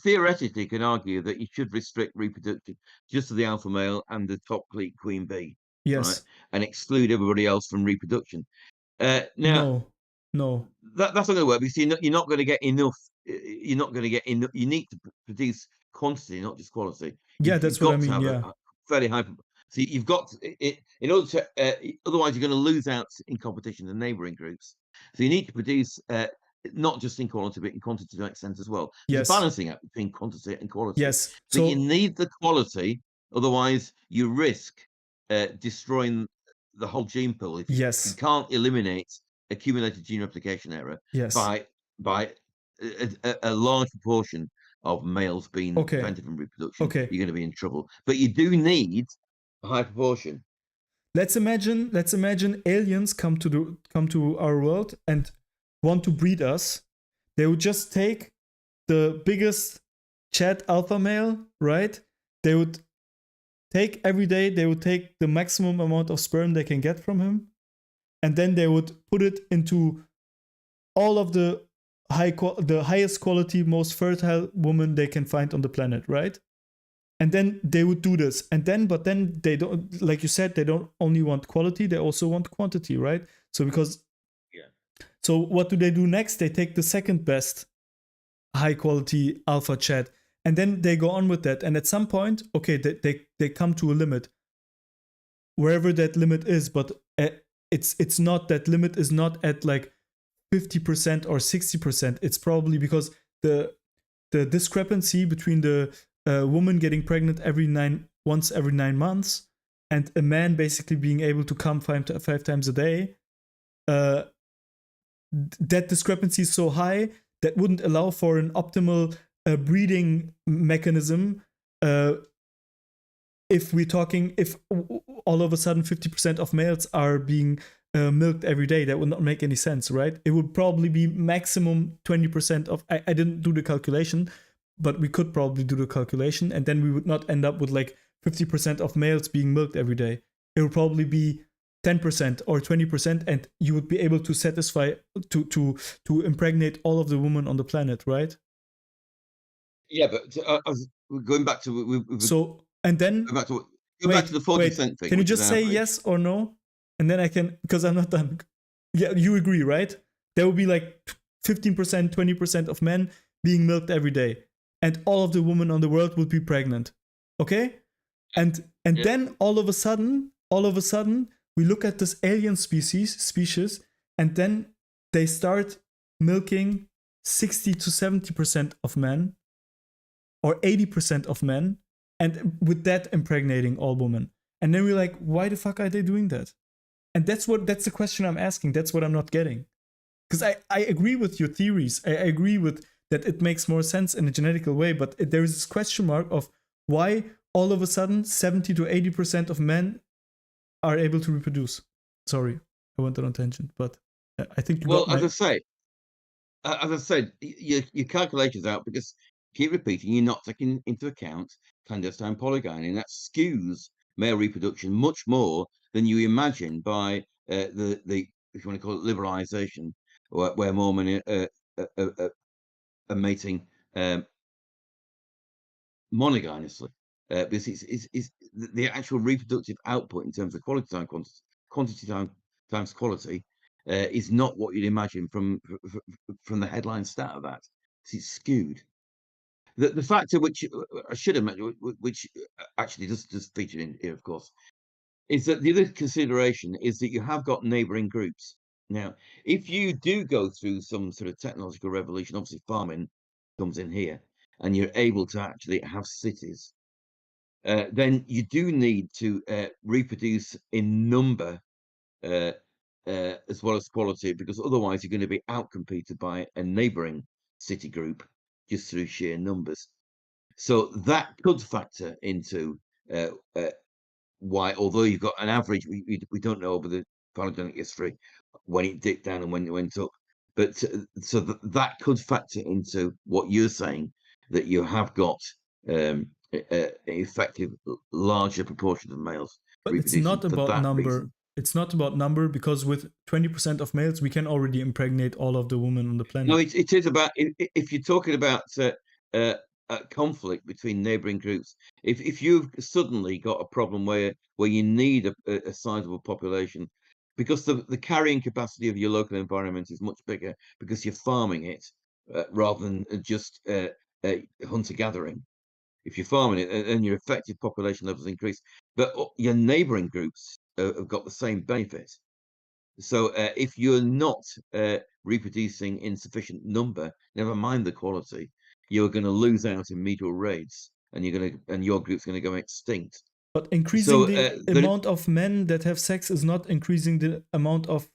theoretically, you can argue that you should restrict reproduction just to the alpha male and the top queen bee, right, Yes. and exclude everybody else from reproduction. Now, No. No. that's not going to work because you're not going to get enough. You're not going to get enough. You need to produce quantity, not just quality. Yeah, You've that's what I got to mean. have Yeah. a fairly high. So you've got it in order to. Otherwise, you're going to lose out in competition to neighbouring groups. So you need to produce not just in quality but in quantity to an extent as well. There's a Yes. balancing act between quantity and quality. Yes. So you So need the quality. Otherwise, you risk destroying the whole gene pool if you yes. can't eliminate accumulated gene replication error Yes. by a large proportion of males being Okay. prevented from reproduction, Okay. you're going to be in trouble. But you do need a high proportion. Let's imagine aliens come to our world and want to breed us. They would just take the biggest chat alpha male, right? They would take every day, they would take the maximum amount of sperm they can get from him, and then they would put it into all of the the highest quality, most fertile woman they can find on the planet, right? And then they would do this, and then but then they don't, like you said, they don't only want quality, they also want quantity, right? So because Yeah. so what do they do next? They take the second best high quality alpha chat, and then they go on with that, and at some point, okay, they come to a limit, wherever that limit is, but it's not, that limit is not at like 50% or 60%. It's probably because the discrepancy between the woman getting pregnant once every 9 months and a man basically being able to come five times a day, that discrepancy is so high that wouldn't allow for an optimal breeding mechanism. If all of a sudden 50% of males are being milked every day, that would not make any sense, right? It would probably be maximum 20% of, I didn't do the calculation, but we could probably do the calculation, and then we would not end up with like 50% of males being milked every day. It would probably be 10% or 20%, and you would be able to satisfy to impregnate all of the women on the planet, right? Yeah, but going back to So and then going back to going back to the 40% thing, can you which is just say average. yes or no, and then I can, because I'm not done. Yeah, you agree, right? There will be like 15%, 20% of men being milked every day, and all of the women on the world would be pregnant. Okay, and Yeah. then all of a sudden, we look at this alien species, and then they start milking 60 to 70% of men, or 80% of men, and with that impregnating all women. And then we're like, why the fuck are they doing that? And that's the question I'm asking. That's what I'm not getting. Because I agree with your theories. I agree with that it makes more sense in a genetical way, but there is this question mark of why all of a sudden 70 to 80% of men are able to reproduce. Sorry, I went on a tangent, but I think you got my... As I said, your calculations out because keep repeating, you're not taking into account clandestine polygyny, and that skews male reproduction much more than you imagine by the if you want to call it liberalisation, where more men are mating monogynously, because it's the actual reproductive output in terms of quality time quantity time times quality is not what you'd imagine from the headline stat of that. It's skewed. The factor which I should have mentioned, which actually does feature in here, of course, is that the other consideration is that you have got neighbouring groups. Now, if you do go through some sort of technological revolution, obviously farming comes in here, and you're able to actually have cities, then you do need to reproduce in number as well as quality, because otherwise you're going to be outcompeted by a neighbouring city group just through sheer numbers. So that could factor into why, although you've got an average, we don't know over the phylogenetic history when it dipped down and when it went up, but so that could factor into what you're saying, that you have got effective larger proportion of males But it's reproducing not for about that number. reason. It's not about number, because with 20% of males, we can already impregnate all of the women on the planet. No, it is about, if you're talking about conflict between neighbouring groups. If you've suddenly got a problem where you need a sizable population, because the carrying capacity of your local environment is much bigger because you're farming it rather than just hunter gathering. If you're farming it, and your effective population levels increase, but your neighbouring groups have got the same benefit. So if you're not reproducing in sufficient number, never mind the quality, you're going to lose out in medial rates, and your group's going to go extinct. But increasing the amount of men that have sex is not increasing the amount of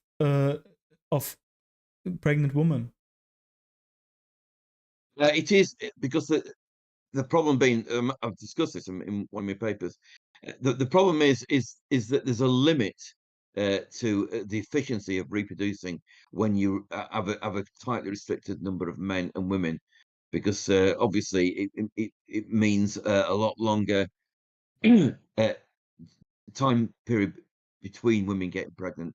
pregnant women. It is, because the problem being, I've discussed this in one of my papers. The problem is that there's a limit to the efficiency of reproducing when you have a tightly restricted number of men and women, because obviously it means a lot longer time period between women getting pregnant.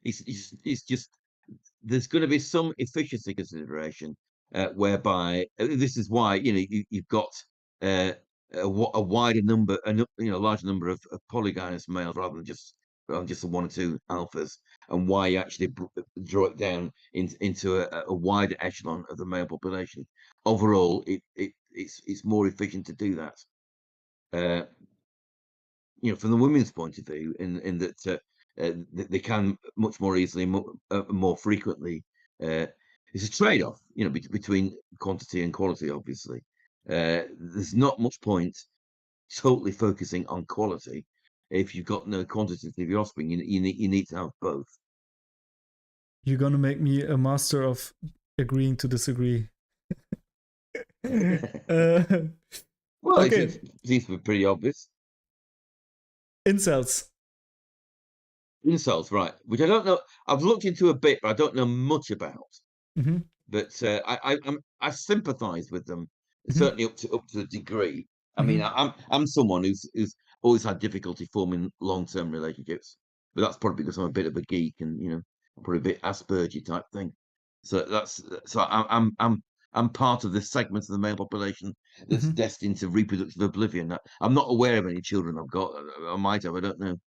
It's just, there's going to be some efficiency consideration whereby this is why you've got a wider number, larger number of polygynous males rather than just the one or two alphas, and why you actually draw it down into a wider echelon of the male population. Overall, it's more efficient to do that. From the women's point of view, in that they can much more easily, more frequently. It's a trade-off, between quantity and quality. Obviously, there's not much point totally focusing on quality if you've got no quantity of your offspring. You need to have both. You're gonna make me a master of agreeing to disagree. Well, okay. It seems to be pretty obvious. Incels, right? Which I don't know. I've looked into a bit, but I don't know much about. Mm-hmm. But I sympathise with them, certainly up to a degree. I mean, I'm someone who's always had difficulty forming long-term relationships, but that's probably because I'm a bit of a geek, and I'm probably a bit Asperger type thing. So I'm part of this segment of the male population that's destined to reproductive oblivion. I'm not aware of any children I've got. I might have. I don't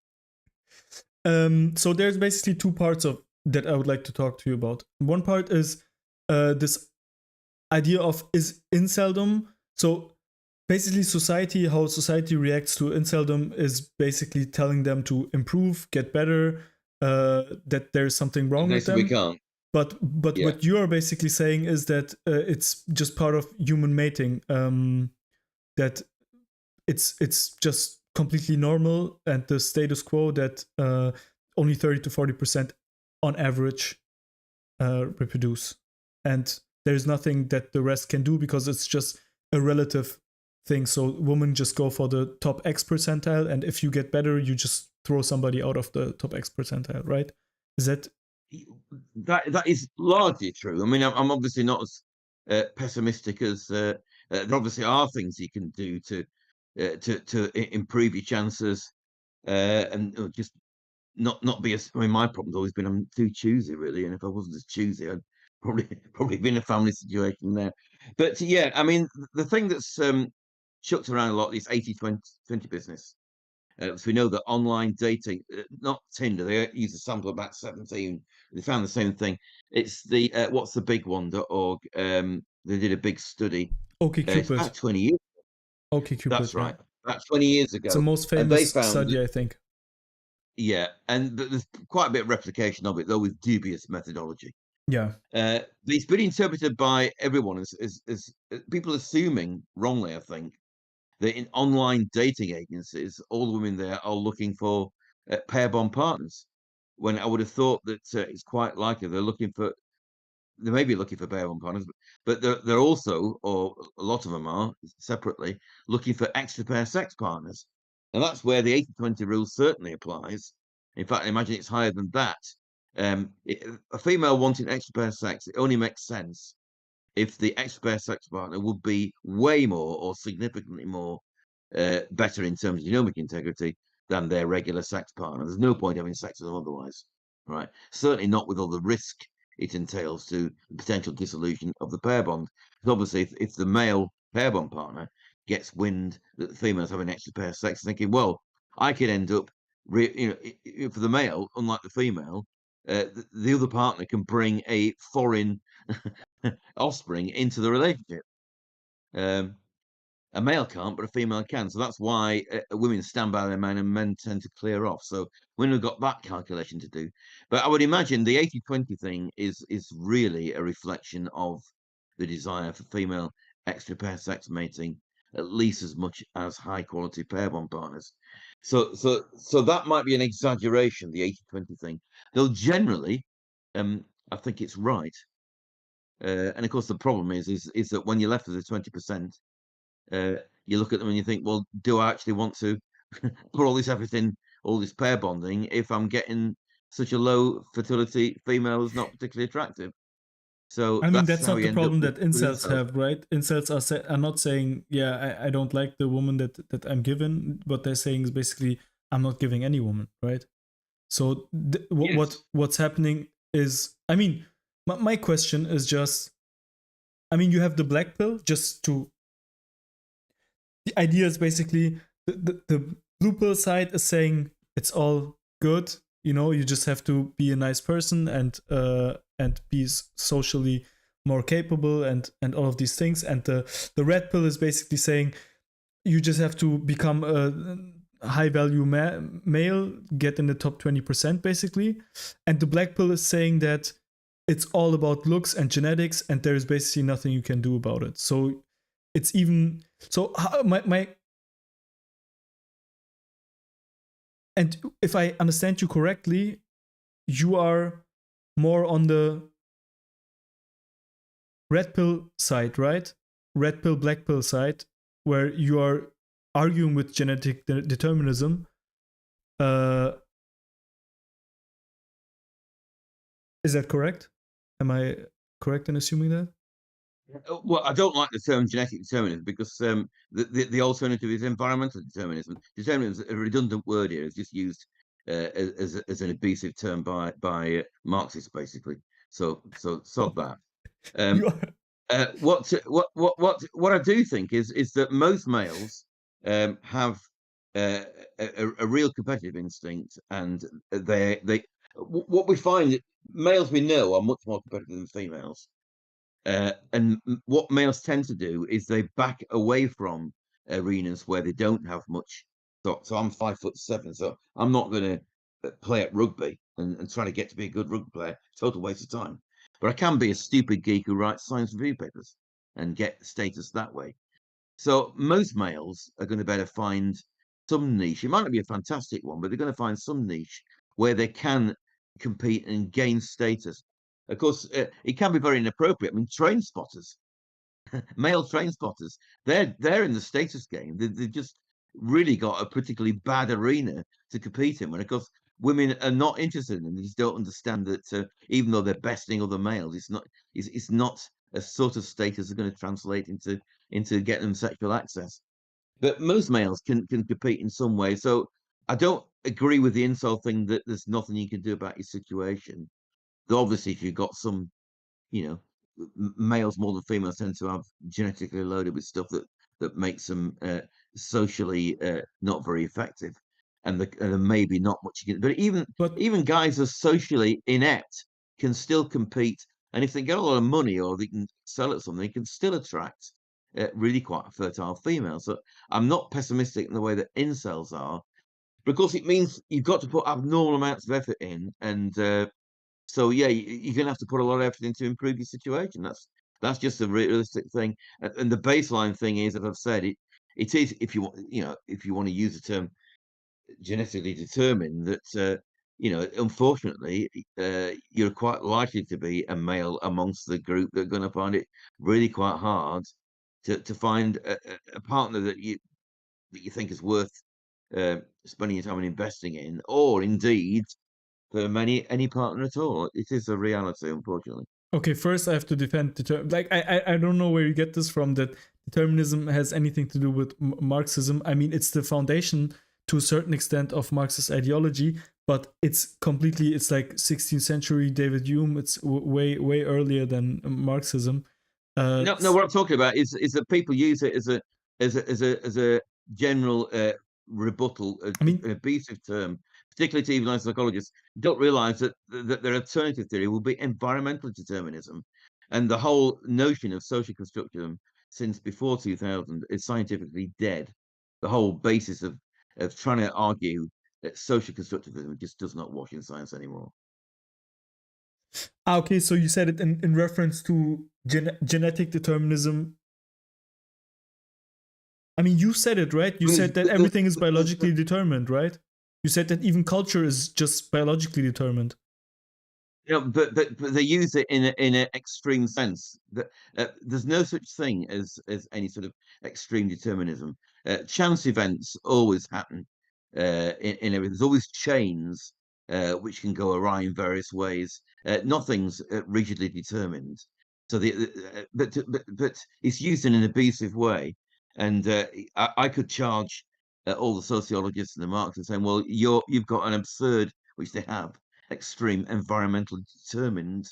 know. So there's basically two parts of that I would like to talk to you about. One part is this idea of is inceldom. So basically how society reacts to inceldom is basically telling them to improve, get better, that there's something wrong with them. We can't. But yeah. What you are basically saying is that it's just part of human mating, that it's just completely normal, and the status quo that only 30 to 40% on average reproduce, and there's nothing that the rest can do because it's just a relative thing. So women just go for the top X percentile, and if you get better, you just throw somebody out of the top X percentile, right? Is that is largely true? I mean, I'm obviously not as pessimistic as there obviously are things you can do to improve your chances, and just not be as. I mean, my problem's always been I'm too choosy, really, and if I wasn't as choosy, I'd probably be in a family situation there. But yeah, I mean, the thing that's chucked around a lot is 80-20 business. So we know that online dating, not Tinder, they use a sample of about 17. They found the same thing. It's the what's the big one.org. They did a big study. It's about 20 years. OkCupid. That's right. Yeah. About 20 years ago. It's the most famous study, I think. Yeah, and there's quite a bit of replication of it, though with dubious methodology. Yeah. But it's been interpreted by everyone as people assuming, wrongly, I think, that in online dating agencies, all the women there are looking for pair bond partners. When I would have thought that it's quite likely they may be looking for pair bond partners, but they're also, or a lot of them are separately, looking for extra pair sex partners. And that's where the 80-20 rule certainly applies. In fact, I imagine it's higher than that. A female wanting extra pair sex, it only makes sense if the extra pair sex partner would be way more or significantly more better in terms of genomic integrity than their regular sex partner. There's no point having sex with them otherwise, right? Certainly not with all the risk it entails to the potential dissolution of the pair bond. Because obviously, if the male pair bond partner gets wind that the female's having extra pair of sex, thinking, well, I could end up, for the male, unlike the female, the other partner can bring a foreign offspring into the relationship. A male can't, but a female can. So that's why women stand by their men and men tend to clear off. So women have got that calculation to do. But I would imagine the 80-20 thing is really a reflection of the desire for female extra pair sex mating, at least as much as high quality pair bond partners. So that might be an exaggeration, the 80-20 thing. Though generally, I think it's right. And of course, the problem is that when you're left with the 20%, you look at them and you think, well, do I actually want to put all this everything, all this pair bonding, if I'm getting such a low fertility female who's not particularly attractive? So I mean, that's that's how not you the end up problem with that incels incels. have, right? Incels are not saying, yeah, I don't like the woman that I'm given. What they're saying is basically, I'm not giving any woman, right? So Yes. what's happening is, I mean, my question is just, I mean, you have the black pill. Just to, the idea is basically the blue pill side is saying it's all good. You know, you just have to be a nice person and be socially more capable and all of these things. And the red pill is basically saying you just have to become a high value male, get in the top 20% basically. And the black pill is saying that it's all about looks and genetics, and there is basically nothing you can do about it. So it's even so my and if I understand you correctly, you are more on the red pill side, right? Red pill, black pill side, where you are arguing with genetic determinism. Is that correct? Am I correct in assuming that? Well, I don't like the term genetic determinism because the alternative is environmental determinism. Determinism is a redundant word here. It's just used as an abusive term by Marxists, basically. So sod that. Um, You are. what I do think is that most males have a real competitive instinct, and what we find, males we know are much more competitive than females. And what males tend to do is they back away from arenas where they don't have much. So I'm 5'7", so I'm not going to play at rugby and try to get to be a good rugby player. Total waste of time. But I can be a stupid geek who writes science review papers and get status that way. So most males are going to better find some niche. It might not be a fantastic one, but they're going to find some niche where they can compete and gain status. Of course, it can be very inappropriate. I mean, train spotters, male train spotters, they're in the status game. They've just really got a particularly bad arena to compete in. When of course women are not interested in them, they just don't understand that even though they're besting other males, it's not a sort of status that's going to translate into getting them sexual access. But most males can compete in some way. So I don't agree with the incel thing that there's nothing you can do about your situation. Though obviously, if you've got some, you know, males more than females tend to have genetically loaded with stuff that makes them socially not very effective, and there may be not much you can. But But even guys who are socially inept can still compete, and if they get a lot of money or they can sell at something, they can still attract really quite a fertile female. So I'm not pessimistic in the way that incels are, because it means you've got to put abnormal amounts of effort in, and so yeah, you're going to have to put a lot of effort in to improve your situation. That's just a realistic thing. And the baseline thing is, as I've said, it is, if you want, if you want to use the term genetically determined, that unfortunately, you're quite likely to be a male amongst the group that are going to find it really quite hard to find a partner that you think is worth spending your time and investing in, or indeed for any partner at all. It is a reality, unfortunately. okay, first I have to defend like I don't know where you get this from, that determinism has anything to do with Marxism. I mean, it's the foundation to a certain extent of Marxist ideology, but it's like 16th century David Hume. It's way earlier than Marxism. No. What I'm talking about is that people use it as a general rebuttal, I mean, an abusive term, particularly to evolutionary psychologists. Don't realise that their alternative theory will be environmental determinism, and the whole notion of social constructivism since before 2000 is scientifically dead. The whole basis of trying to argue that social constructivism just does not wash in science anymore. okay, so you said it in reference to genetic determinism. I mean, you said it, right? You said that everything is biologically determined, right? You said that even culture is just biologically determined. Yeah, but they use it in an extreme sense. That there's no such thing as any sort of extreme determinism. Chance events always happen in everything. There's always chains which can go awry in various ways. Nothing's rigidly determined. So but it's used in an abusive way, and I could charge all the sociologists and the Marxists saying, "Well, you've got an absurd," which they have, extreme environmentally determined,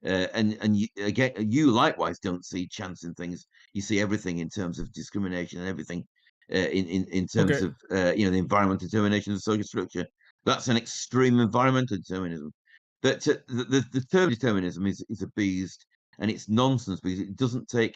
and you, again, you likewise don't see chance in things. You see everything in terms of discrimination and everything in terms Okay. of the environmental determination of the social structure. That's an extreme environmental determinism. But the term determinism is abused, and it's nonsense because it doesn't take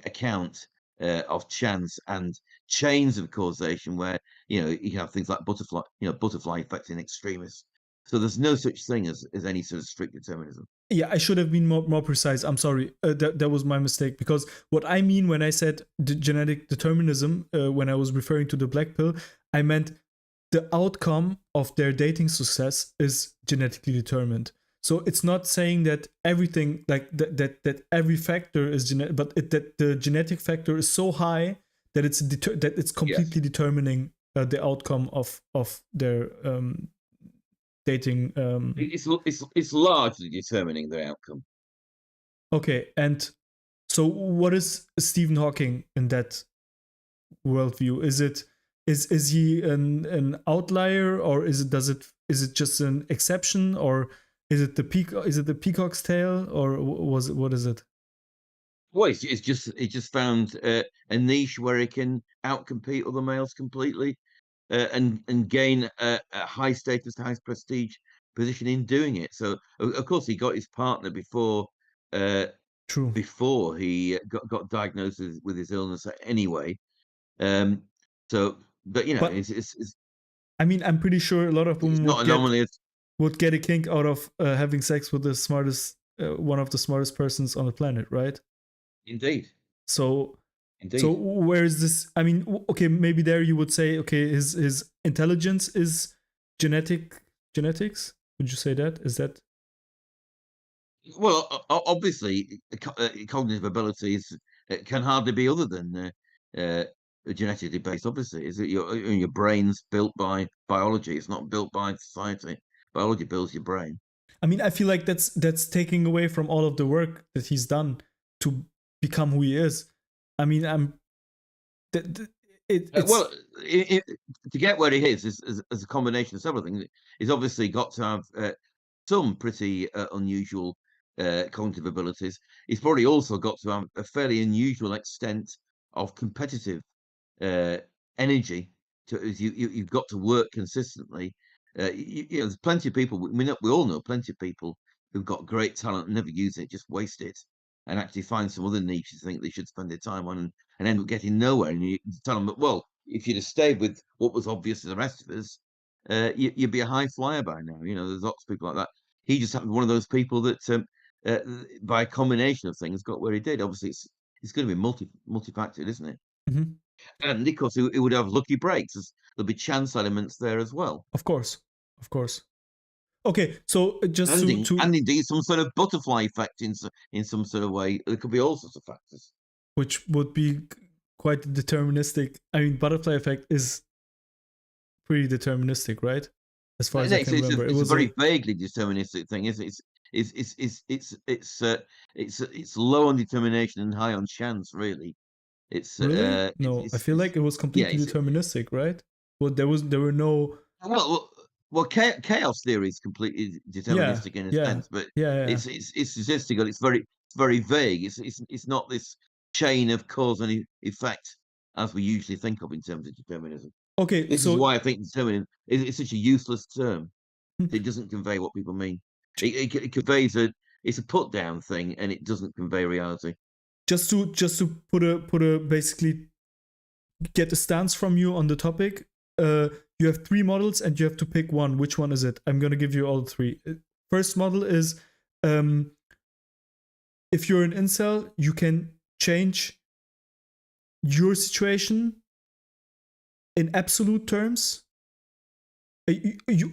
account of chance and chains of causation, where you have things like butterfly effect in extremis. So there's no such thing as any sort of strict determinism. Yeah, I should have been more precise. I'm sorry. That was my mistake. Because what I mean when I said genetic determinism, when I was referring to the black pill, I meant the outcome of their dating success is genetically determined. So it's not saying that everything, like that every factor is genetic, but that the genetic factor is so high that it's completely Yes. determining the outcome of their dating. It's largely determining the outcome. Okay, and so what is Stephen Hawking in that worldview? Is he an outlier, or is it just an exception, or is it the peacock's tail, or what is it? Well, it's just found a niche where he can outcompete other males completely, and gain a high status, high prestige position in doing it. So of course he got his partner uh, True. before he got diagnosed with his illness anyway. Um, so, but But I mean, I'm pretty sure a lot of it's women not anomalous. would get a kink out of having sex with the smartest, one of the smartest persons on the planet, right? Indeed, So indeed. where is this? I mean, okay, maybe there you would say, okay, his intelligence is genetics. Would you say that? Is that Well, obviously, cognitive abilities can hardly be other than uh, genetically based. Obviously, is it your brain's built by biology? It's not built by society. Biology builds your brain. I mean, I feel like that's taking away from all of the work that he's done to become who he is. I mean, it's Well, to get where he is a combination of several things. He's obviously got to have some pretty unusual cognitive abilities. He's probably also got to have a fairly unusual extent of competitive uh, energy. You've got to work consistently. There's plenty of people. We all know plenty of people who've got great talent and never use it, just waste it, and actually find some other niches they think they should spend their time on, and end up getting nowhere. And you tell them, well, if you'd have stayed with what was obvious to the rest of us, you'd be a high flyer by now. There's lots of people like that. He just happened to be one of those people that, uh, by a combination of things, got where he did. Obviously, it's going to be multifactored, isn't it? Mhm. And of course, it would have lucky breaks. There'll be chance elements there as well, Of course, of course. Okay, so just and indeed some sort of butterfly effect in some sort of way. There could be all sorts of factors. which would be quite deterministic. I mean, butterfly effect is pretty deterministic, right? As far as No, I can remember, it it's a was a very vaguely deterministic thing, isn't it? It's low on determination and high on chance. Really, really no. I feel like it was yeah. completely deterministic, right? Well, there were no. Well, chaos theory is completely Yeah, deterministic in a yeah, sense, but yeah, yeah. it's statistical. It's very vague. It's not this chain of cause and effect as we usually think of in terms of determinism. Okay, This is so why I think determinism is such a useless term. It doesn't convey what people mean. It conveys it's a put down thing, and it doesn't convey reality. just to put a basically get a stance from you on the topic. You have three models and you have to pick one. Which one is it? I'm gonna give you all three. First model is um, if you're an incel, you can change your situation in absolute terms. You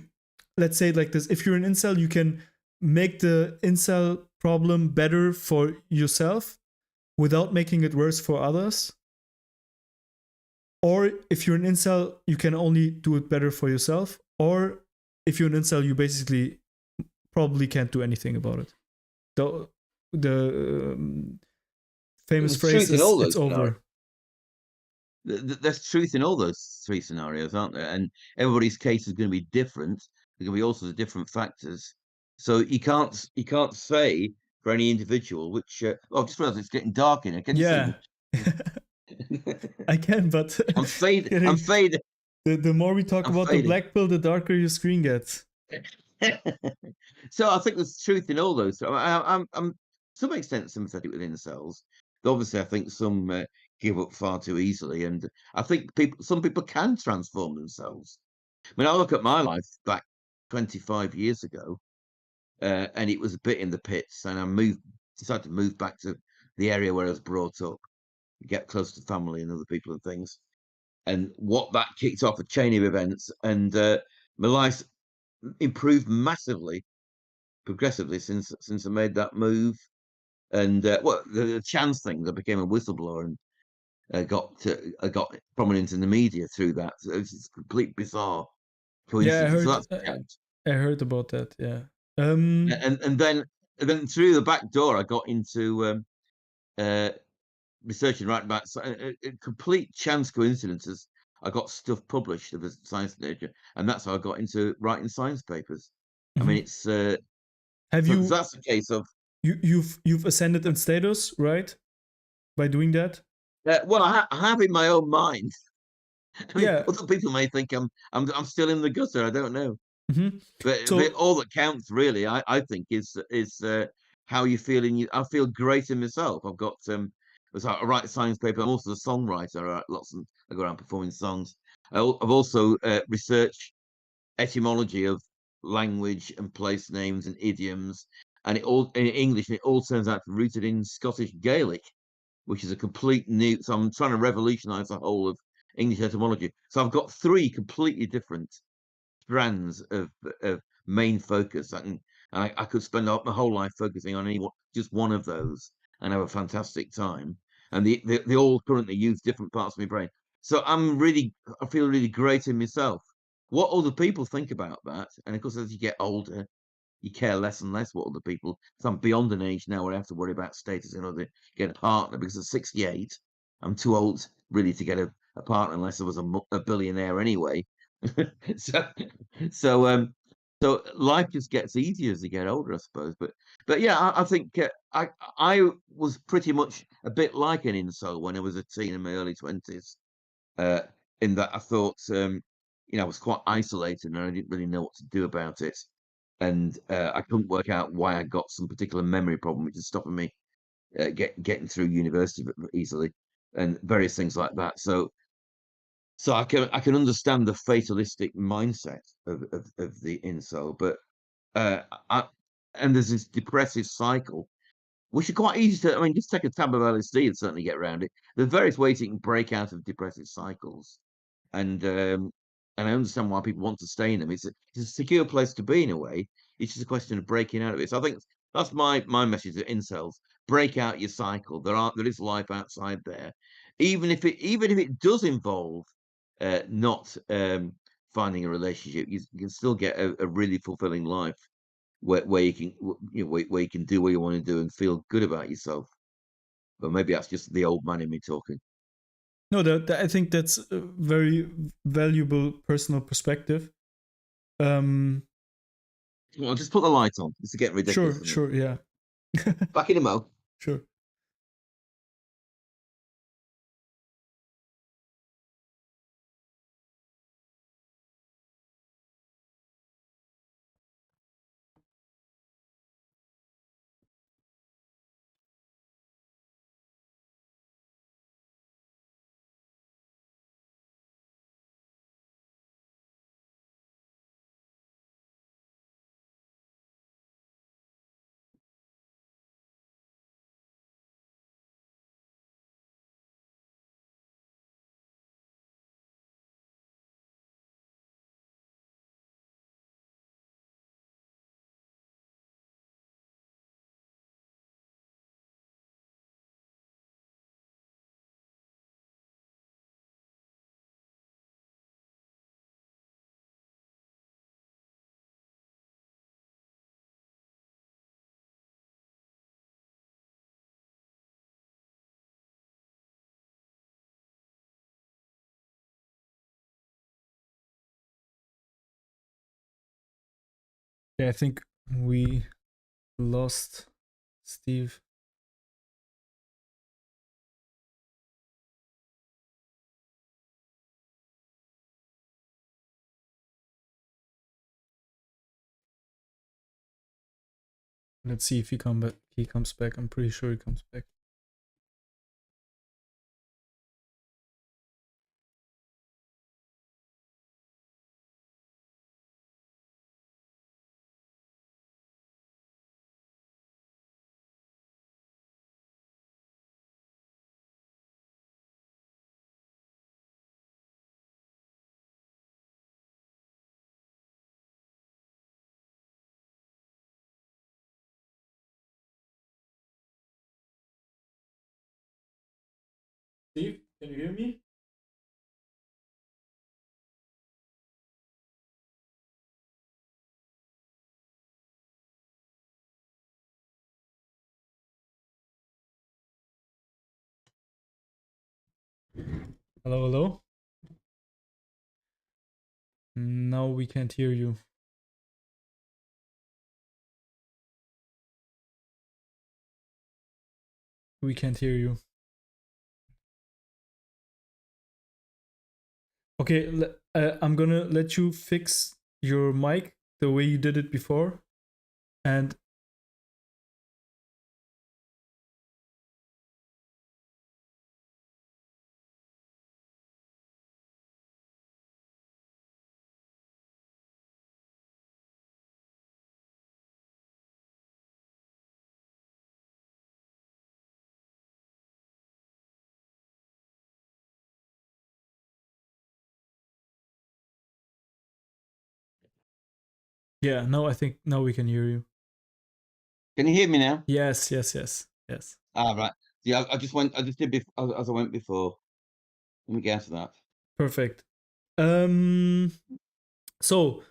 let's say it like this: if you're an incel, you can make the incel problem better for yourself without making it worse for others. Or if you're an incel, you can only do it better for yourself. Or if you're an incel, you basically probably can't do anything about it. The famous There's phrase truth in is all "it's those scenarios. over." There's truth in all those three scenarios, aren't there? And everybody's case is going to be different. There can be all sorts of different factors. So you can't say for any individual which. Oh, I just realised it's getting dark in here. Can you see Yeah, me? I can, but I'm fading. I'm getting fading. the more we talk I'm about the fading. black pill, the darker your screen gets. So I think there's truth in all those. I'm to some extent sympathetic with incels. Obviously, I think some give up far too easily, and I think some people can transform themselves. I mean, I look at my life back 25 years ago, and it was a bit in the pits, and decided to move back to the area where I was brought up, get close to family and other people and things. And what that kicked off a chain of events, and my life improved massively progressively since I made that move. And well, the chance things, I became a whistleblower and I got prominent in the media through that. So it's a complete bizarre Yeah, coincidence. So that's chance. I heard about that. Yeah. And then through the back door, I got into uh, researching right about complete chance coincidences. I got stuff published as a science major, and that's how I got into writing science papers. I mean, Mhm. it's Have so you that's the case of you've ascended in status, right? By doing that? well, I have in my own mind. I mean, Yeah. other people may think I'm still in the gutter. I don't know, Hmm. but So all that counts really, I think, is how you feel in you. I feel great in myself. I've got I write a science paper. I'm also a songwriter. I write lots and I go around performing songs. I've also researched etymology of language and place names and idioms, and it all in English. And it all turns out rooted in Scottish Gaelic, which is a complete new. So I'm trying to revolutionize the whole of English etymology. So I've got three completely different strands of main focus. I could spend my whole life focusing on just one of those and have a fantastic time. And they all currently use different parts of my brain. So I feel really great in myself. What other people think about that, and of course, as you get older, you care less and less what other people. So I'm beyond an age now where I have to worry about status in order to get a partner because at 68, I'm too old really to get a partner unless I was a billionaire anyway. so, so, so life just gets easier as you get older, I suppose. But yeah, I think I was pretty much a bit like an incel when I was a teen in my early 20s. Uh, in that I thought, I was quite isolated and I didn't really know what to do about it. And I couldn't work out why I got some particular memory problem, which is stopping me getting through university easily, and various things like that. So I can understand the fatalistic mindset of the incel, but uh, I, and there's this depressive cycle, which is quite easy to. I mean, just take a tab of LSD and certainly get around it. There's various ways you can break out of depressive cycles, and um, and I understand why people want to stay in them. It's a secure place to be in a way. It's just a question of breaking out of it. So I think that's my message to incels: break out your cycle. There is life outside there, even if it does involve not finding a relationship. You can still get a really fulfilling life where you can where you can do what you want to do and feel good about yourself. But maybe that's just the old man in me talking. No, I think that's a very valuable personal perspective. Well, just put the light on. This is getting ridiculous, Sure, isn't it? sure, yeah. Back in a mo. Sure. Yeah, I think we lost Steve. Let's see if he comes back. I'm pretty sure he comes back. Steve, can you hear me? Hello, hello. Now we can't hear you. We can't hear you. Okay, I'm gonna let you fix your mic the way you did it before. And yeah, no, I think now we can hear you. Can you hear me now? Yes, yes, yes, yes. Ah, right. Yeah, I just did as I went before. Let me get to that. Perfect. So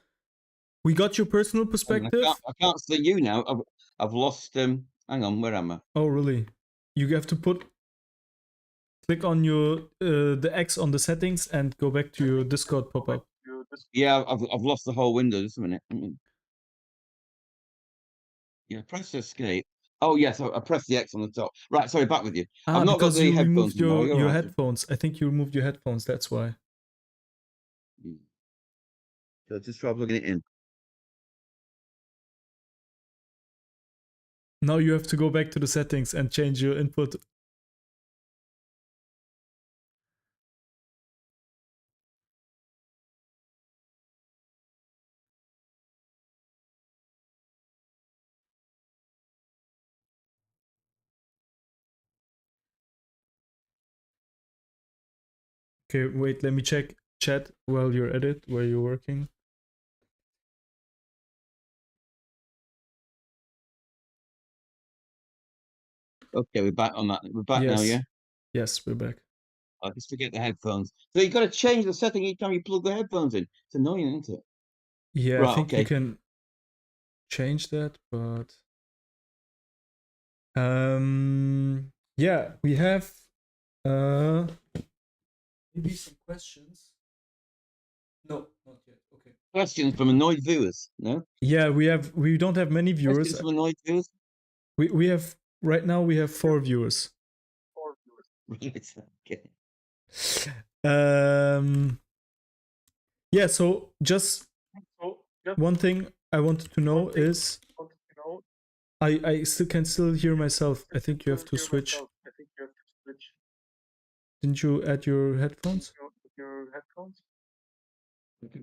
we got your personal Hang on, perspective. I can't see you now. I've lost. Hang on, where am I? Oh, really? You have to click on your the X on the settings and go back to your Discord pop-up. Yeah, I've lost the whole window. Just a minute. Yeah, press escape. Oh yes, I pressed the X on the top. Right, sorry, back with you. I've not got Because the you headphones removed in though. You're your right. headphones. I think you removed your headphones. That's why. So just try plugging it in. Now you have to go back to the settings and change your input. Okay, wait, let me check chat while you're at it, where you're working. Okay, we're back on that. We're back now, yeah? Yes, we're back. I just forget the headphones. So you got to change the setting each time you plug the headphones in. It's annoying, isn't it? Yeah, I Right, think you okay. can change that, but yeah, we have maybe some questions. No, not yet. Okay. Questions from annoyed viewers? No. Yeah, we don't have many viewers. Questions from annoyed viewers? We have right now we have 4 viewers. Right. Okay. Yeah, so just one thing I wanted to know is I can still hear myself. I think you have to switch. Didn't you add your headphones?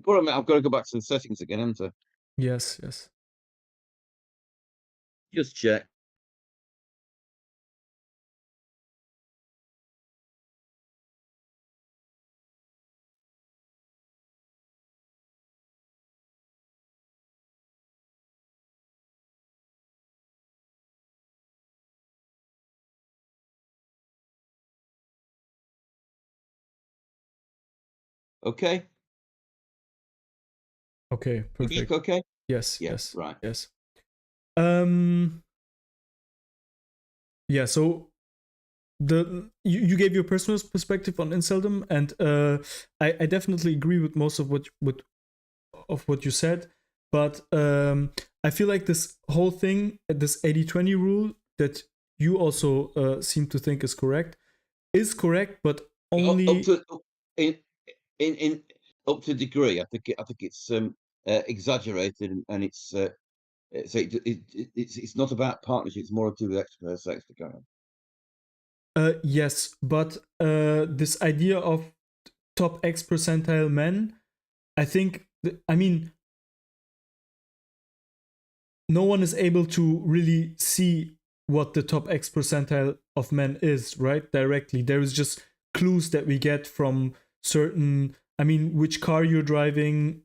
Well, I've got to go back to the settings again, haven't I? Yes, yes. Just check. Okay. Okay, perfect. Okay. Yes, Yeah, yes, right. yes. Yeah, so you gave your personal perspective on inceldom, and I definitely agree with most of what you said, but I feel like this whole thing, this 80-20 rule that you also seem to think is correct, but only Up to in up to a degree. I think it's exaggerated, and it's it's not about partnership. It's more to do with extra sex to go on. Yes, but this idea of top X percentile men, I think, I mean, no one is able to really see what the top X percentile of men is, right? Directly. There is just clues that we get from certain, I mean, which car you're driving,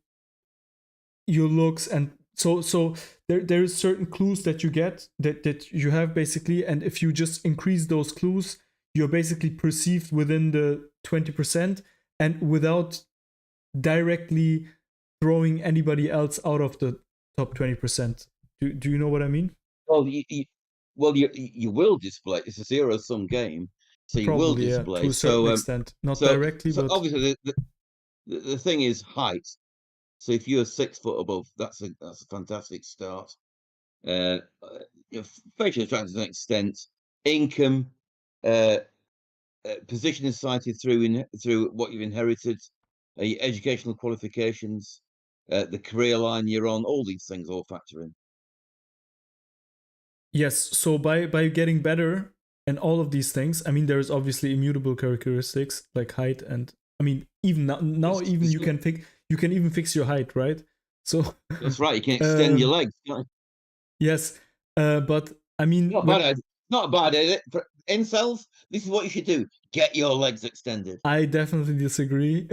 your looks, and so there is certain clues that you get that you have basically, and if you just increase those clues, you're basically perceived within the 20% and without directly throwing anybody else out of the top 20%. Do you know what I mean? Well, you will display. It's a zero-sum game, so you will Probably, yeah, display. to a certain extent, not directly, So but obviously the thing is height. So if you're 6 foot above, that's a fantastic start. Facial attraction to an extent, income, uh, position in society through what you've inherited, your educational qualifications, the career line you're on. All these things all factor in. yes. So by getting better and all of these things, I mean, there's obviously immutable characteristics like height, and I mean, even now even you can even fix your height, right? So that's right. You can extend your legs. yes, but I mean, Not bad. Not a bad idea. For incels, this is what you should do. Get your legs extended. I definitely disagree.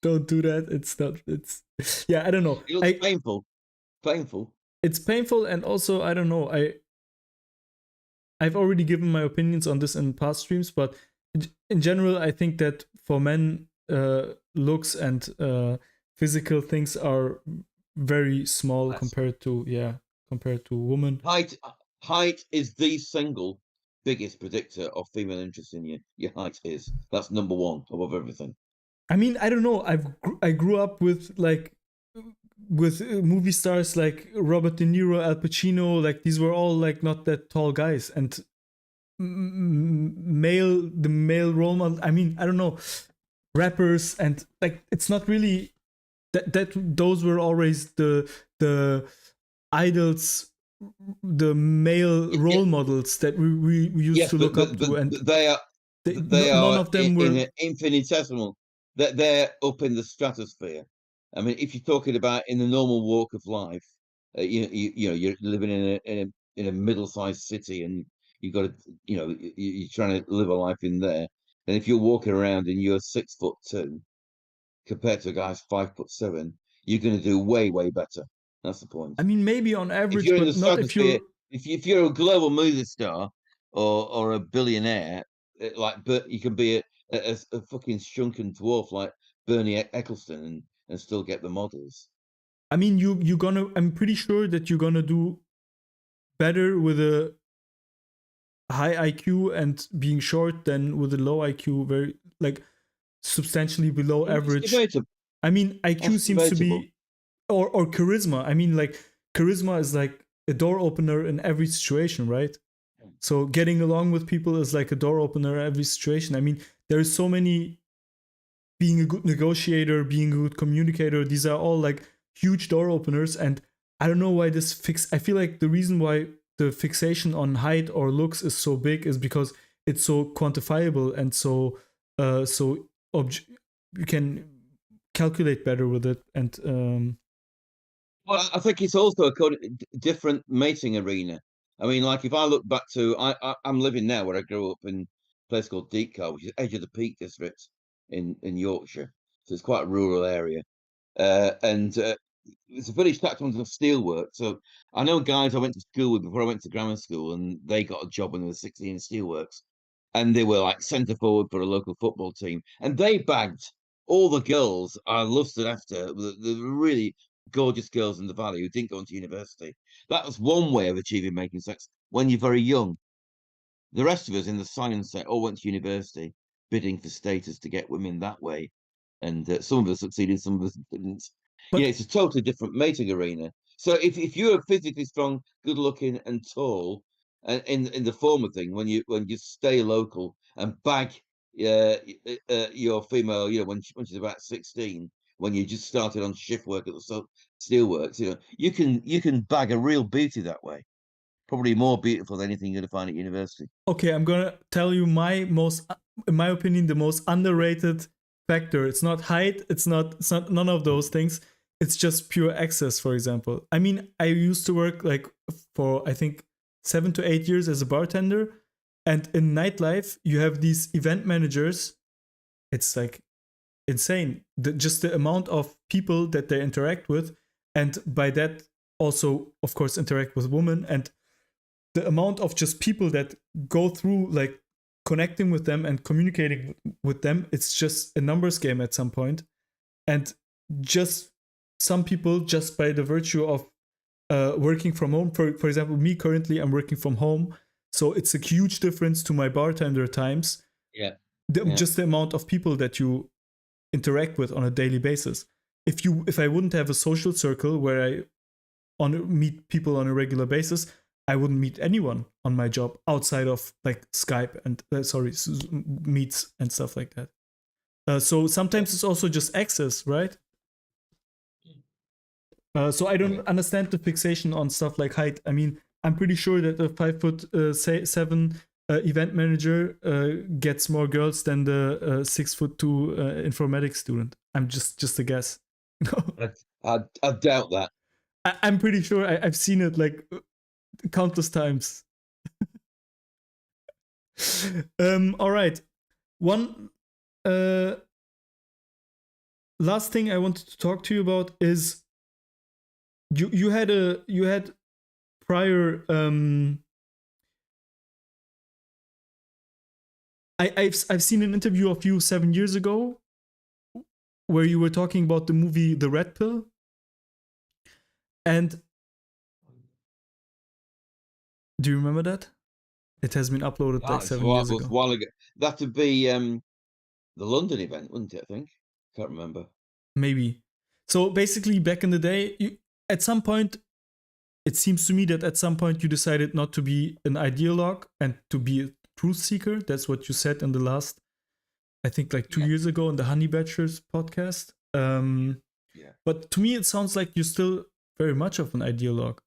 Don't do that. It's not. It's yeah. I don't know. It looks painful. Painful. It's painful, and also I don't know. I've already given my opinions on this in past streams, but in general, I think that for men, looks and physical things are very small compared to women. Height is the single biggest predictor of female interest in you. Your height is. That's number one above everything. I mean, I don't know. I grew up with movie stars like Robert De Niro, Al Pacino. Like these were all like not that tall guys, and the male role model. I mean, I don't know, rappers, and like it's not really that those were always the idols, the male role models that we used to look up to, and they are none of them were in infinitesimal. They're up in the stratosphere. I mean, if you're talking about in the normal walk of life, you know, you're living in a middle-sized city, and you've got to, you're trying to live a life in there. And if you're walking around and you're 6'2" compared to a guy's 5'7", you're going to do way better. That's the point. I mean, maybe on If average, you're in but the not if you're. stratosphere, if you're a global movie star or a billionaire, but you can be a fucking shrunken dwarf like Bernie Eccleston and still get the models. I mean, you're gonna. I'm pretty sure that you're gonna do better with a high IQ and being short than with a low IQ. Very like substantially below It's average. debatable. I mean, IQ That's seems to debatable. be, or charisma. I mean, like charisma is like a door opener in every situation, right? So getting along with people is like a door opener in every situation. I mean, there's so many, being a good negotiator, being a good communicator, these are all like huge door openers. And I don't know why I feel like the reason why the fixation on height or looks is so big is because it's so quantifiable and you can calculate better with it. And Well, I think it's also a different mating arena. I mean, like if I look back to, I'm living now where I grew up in a place called Deepcar, which is edge of the Peak District in Yorkshire. So it's quite a rural area. And it's a village tacked onto steelwork. So I know guys I went to school with before I went to grammar school, and they got a job when they were 16 in steelworks. And they were like centre forward for a local football team. And they bagged all the girls I lusted after, the really gorgeous girls in the valley who didn't go into university. That was one way of achieving making sex when you're very young. The rest of us in the science set all went to university, bidding for status to get women that way. And some of us succeeded, some of us didn't. but It's a totally different mating arena. So if you're physically strong, good looking, and tall, and in the former thing, when you stay local and bag your female, when she's about 16, when you just started on shift work at the steelworks, you can bag a real beauty that way. Probably more beautiful than anything you're going to find at university. okay, I'm gonna tell you in my opinion, the most underrated factor. It's not height. It's not none of those things. It's just pure access. For example, I mean, I used to work like for I think 7 to 8 years as a bartender, and in nightlife you have these event managers. It's like insane. Just the amount of people that they interact with, and by that also, of course, interact with women, and the amount of just people that go through like connecting with them and communicating with them, it's just a numbers game at some point. And just some people, just by the virtue of working from home, for example, me currently, I'm working from home, so it's a huge difference to my bartender times. Yeah. Yeah. Just the amount of people that you interact with on a daily basis. If I wouldn't have a social circle where I meet people on a regular basis, I wouldn't meet anyone on my job outside of like Skype and meets and stuff like that. So sometimes it's also just access, right? So I don't understand the fixation on stuff like height. I mean, I'm pretty sure that a 5'7" event manager gets more girls than the 6'2" informatics student. I'm just a guess. I doubt that. I'm pretty sure I've seen it like countless times. All right. One last thing I wanted to talk to you about is you had prior I've seen an interview of you 7 years ago where you were talking about the movie The Red Pill, and do you remember that? It has been uploaded like 7 years ago. A while ago. That would be the London event, wouldn't it? I think. Can't remember. Maybe. So basically, back in the day, at some point, it seems to me that at some point you decided not to be an ideologue and to be a truth seeker. That's what you said in the last, I think, like 2 years ago in the Honey Badgers podcast. But to me, it sounds like you're still very much of an ideologue.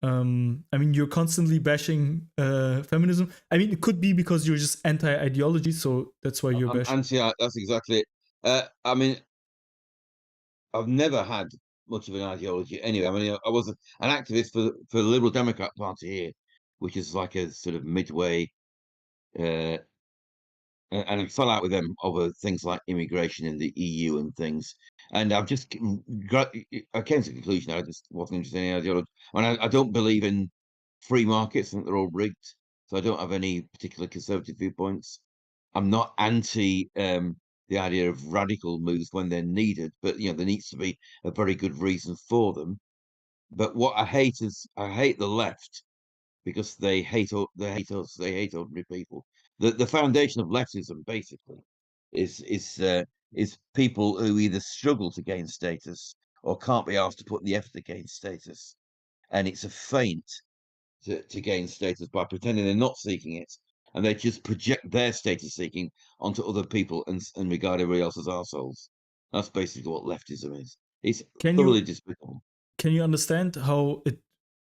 I mean, you're constantly bashing feminism. I mean, it could be because you're just anti-ideology, so that's why you're bashing. That's exactly it. I mean, I've never had much of an ideology anyway. I mean, I was an activist for the Liberal Democrat Party here, which is like a sort of midway, and I fell out with them over things like immigration in the EU and things. And I came to the conclusion I just wasn't interested in any ideology. And I don't believe in free markets. I think they're all rigged. So I don't have any particular conservative viewpoints. I'm not anti the idea of radical moves when they're needed, but there needs to be a very good reason for them. But what I hate the left because they hate us, they hate ordinary people. The foundation of leftism, basically, is people who either struggle to gain status or can't be asked to put the effort to gain status, and it's a feint to gain status by pretending they're not seeking it, and they just project their status seeking onto other people and regard everybody else as arseholes. That's basically what leftism is. It's Can thoroughly you despicable. can you understand how it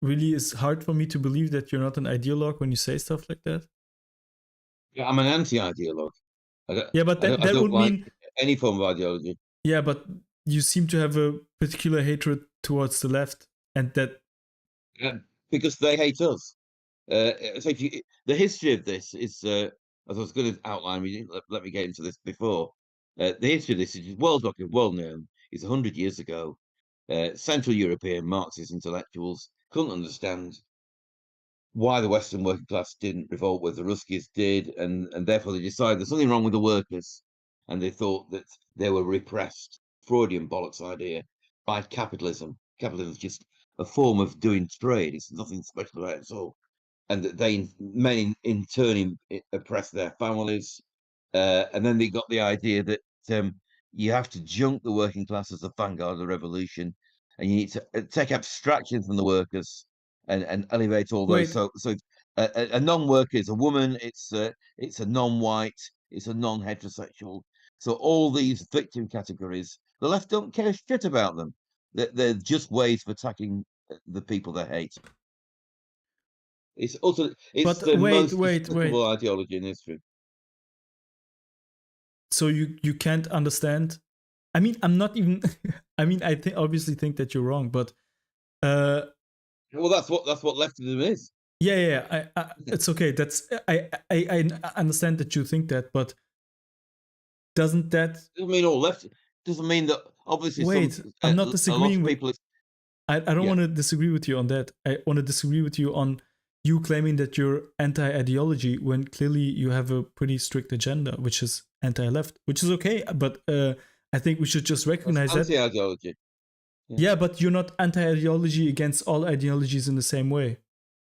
really is hard for me to believe that you're not an ideologue when you say stuff like that? Yeah, I'm an anti-ideologue. Yeah, but I that don't would like mean, any form of ideology. yeah, but you seem to have a particular hatred towards the left, and that Because they hate us. So the history of this is, as I was going to outline, we didn't let me get into this before. The history of this is well known. It's 100 years ago. Central European Marxist intellectuals couldn't understand why the Western working class didn't revolt where the Ruskies did, and therefore they decided there's something wrong with the workers, and they thought that they were repressed. Freudian bollocks idea by capitalism. Capitalism is just a form of doing trade. It's nothing special about it at all, and that they men in turn oppress their families, and then they got the idea that you have to junk the working class as the vanguard of the revolution, and you need to take abstraction from the workers and elevate all those. wait, So a non-worker is a woman. It's a non-white. It's a non-heterosexual. So all these victim categories, the left don't care shit about them. They're just ways of attacking the people they hate. It's but the wait, most wait, despicable wait. ideology in history. So you can't understand. I mean, I'm not even. I mean, I think obviously think that you're wrong, but uh, Well, that's what leftism is. yeah. It's okay. That's I understand that you think that, but doesn't that Doesn't mean all left. Doesn't mean that obviously wait? I'm not a lot disagreeing of with. people. I don't Yeah, want to disagree with you on that. I want to disagree with you on you claiming that you're anti-ideology when clearly you have a pretty strict agenda, which is anti-left, which is okay. But I think we should just that's recognize that. anti-ideology. Yeah. Yeah, but you're not anti-ideology against all ideologies in the same way.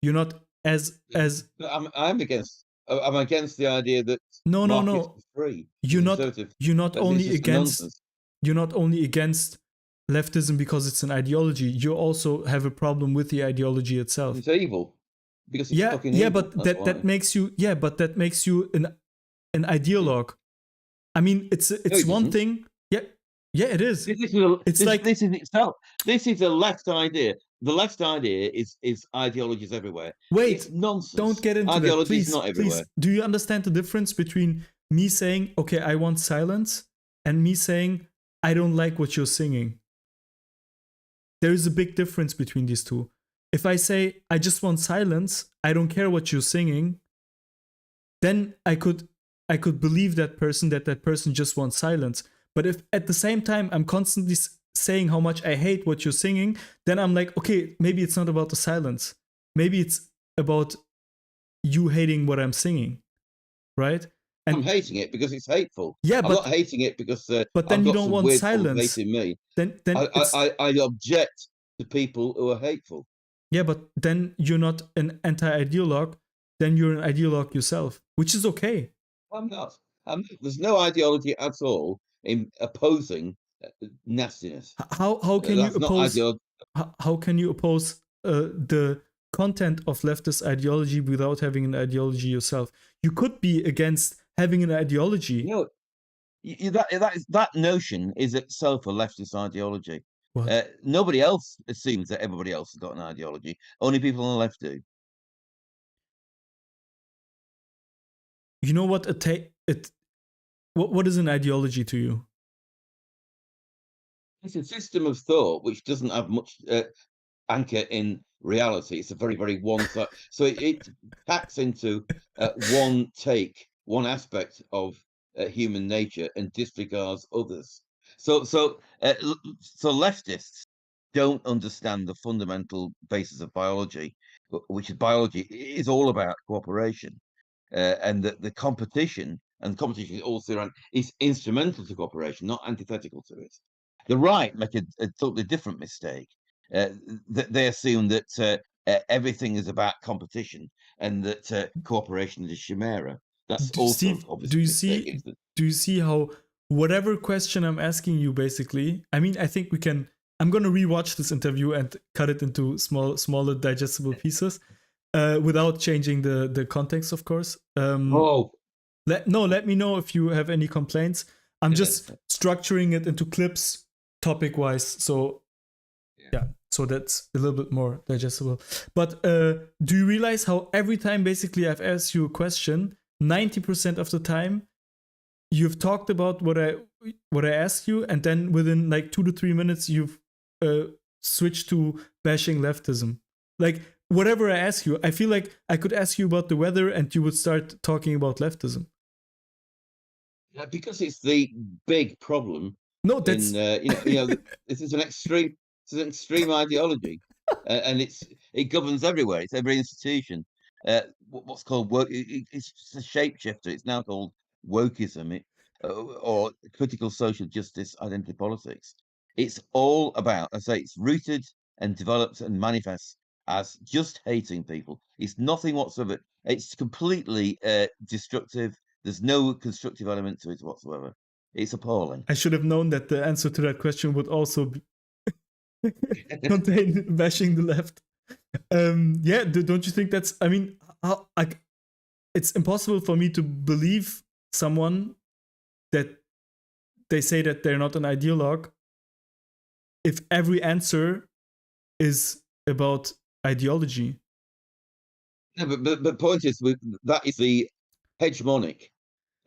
You're not as But I'm against. I'm against the idea that markets no. are free. It's You're not conservative. you're not It's only just against nonsense. you're not only against leftism because it's an ideology. You also have a problem with the ideology itself. It's evil because it's Yeah, fucking yeah, evil. but That's that why. makes you an Yeah. ideologue. I mean, No, it's it one doesn't. thing. Yeah, yeah, it is. It's like This is itself. This is a left idea. The left idea is ideologies everywhere. It's wait, don't nonsense. get into that, Ideology is please, not everywhere. please. Do you understand the difference between me saying, "Okay, I want silence," and me saying, "I don't like what you're singing"? There is a big difference between these two. If I say, "I just want silence," I don't care what you're singing, then I could believe that person just wants silence. But if at the same time I'm constantly saying how much I hate what you're singing, then I'm like, okay, maybe it's not about the silence. Maybe it's about you hating what I'm singing, right? I'm And hating it because it's hateful. yeah, I'm not hating it because then I've you got don't some want weird form of hate silence. in me. Then it's I object to people who are hateful. yeah, but then you're not an anti-ideologue. Then you're an ideologue yourself, which is okay. I'm not. There's no ideology at all in opposing nastiness. How can you That's not oppose ideology. how can you oppose the content of leftist ideology without having an ideology yourself? You could be against having an ideology. You know, that notion is itself a leftist ideology. What? Nobody else assumes that everybody else has got an ideology. Only people on the left do. You know what what is an ideology to you? It's a system of thought which doesn't have much anchor in reality. It's a very, very one side. So it packs into one aspect of human nature and disregards others. So leftists don't understand the fundamental basis of biology, which is biology is all about cooperation, and the competition and competition is also around is instrumental to cooperation, not antithetical to it. The right make a totally different mistake. They assume that everything is about competition and that cooperation is a chimera. That's also Steve, obviously a mistake. do you see how whatever question I'm asking you, basically, I mean, I think we can. I'm gonna rewatch this interview and cut it into smaller, digestible pieces, without changing the context, of course. Oh, Let me know if you have any complaints. I'm just yeah. structuring it into clips, topic wise. So yeah, so that's a little bit more digestible. But do you realize how every time basically I've asked you a question, 90% of the time you've talked about what I asked you, and then within like 2 to 3 minutes you've switched to bashing leftism. Like whatever I ask you, I feel like I could ask you about the weather and you would start talking about leftism. Because it's the big problem No, in that's this is an extreme ideology, and it governs everywhere. It's every institution. What's called woke? It's just a shapeshifter. It's now called wokeism, or critical social justice identity politics. It's all about, I say, it's rooted and develops and manifests as just hating people. It's nothing whatsoever. It's completely destructive. There's no constructive element to it whatsoever. It's appalling. I should have known that the answer to that question would also contain bashing the left. Yeah, don't you think that's? I mean, it's impossible for me to believe someone that they say that they're not an ideologue if every answer is about ideology. No, but point is, that is the hegemonic,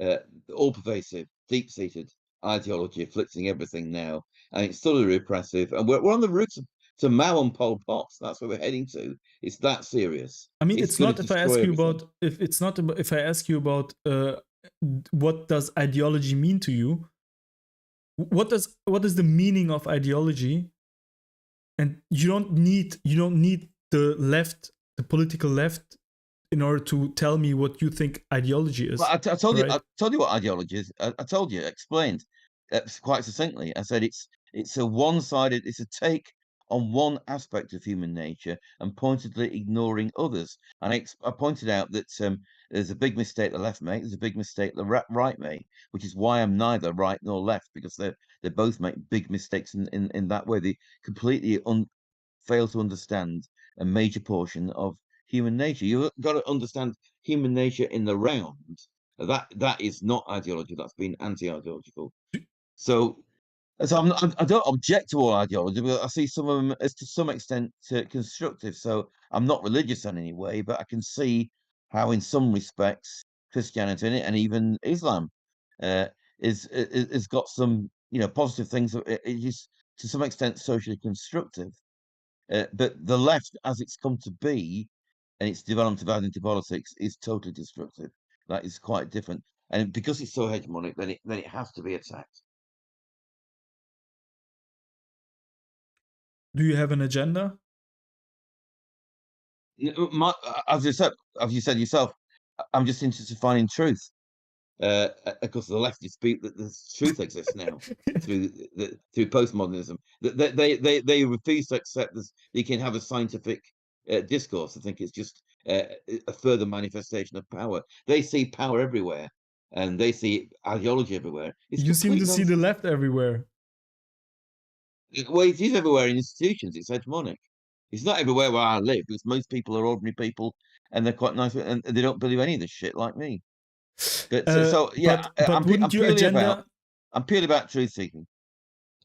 uh, all-pervasive, deep-seated ideology afflicting everything now, and it's thoroughly repressive. And we're on the route to Mao and Pol Pot. That's where we're heading to. It's that serious. I mean, It's it's going to not if I destroy ask you everything. about if it's not about, if I ask you about what does ideology mean to you. What is the meaning of ideology? And you don't need the left, the political left, in order to tell me what you think ideology Well, is. I told you, Right? what ideology is. I told you, explained quite succinctly. I said it's a one-sided. It's a take on one aspect of human nature and pointedly ignoring others. And I pointed out that there's a big mistake the left make. There's a big mistake the right make, which is why I'm neither right nor left, because they both make big mistakes in that way. They completely fail to understand a major portion of human nature. You've got to understand human nature in the round. That is not ideology. That's been anti-ideological. So, I don't object to all ideology, but I see some of them as to some extent constructive. So I'm not religious in any way, but I can see how, in some respects, Christianity and even Islam uh, is got some positive things. It is to some extent socially constructive. But the left, as it's come to be, and its development of identity politics, is totally destructive. That is quite different, and because it's so hegemonic, then it has to be attacked. Do you have an agenda? As you said yourself, I'm just interested in finding truth. Of course, the left dispute that the truth exists now through postmodernism. They refuse to accept this. They can have a scientific discourse. I think it's just a further manifestation of power. They see power everywhere, and they see ideology everywhere. It's You seem complete to see the nonsense. left everywhere. Well, it is everywhere in institutions. It's hegemonic. It's not everywhere where I live, because most people are ordinary people, and they're quite nice, and they don't believe any of this shit like me. But so yeah, But wouldn't your agenda? I'm purely about truth seeking.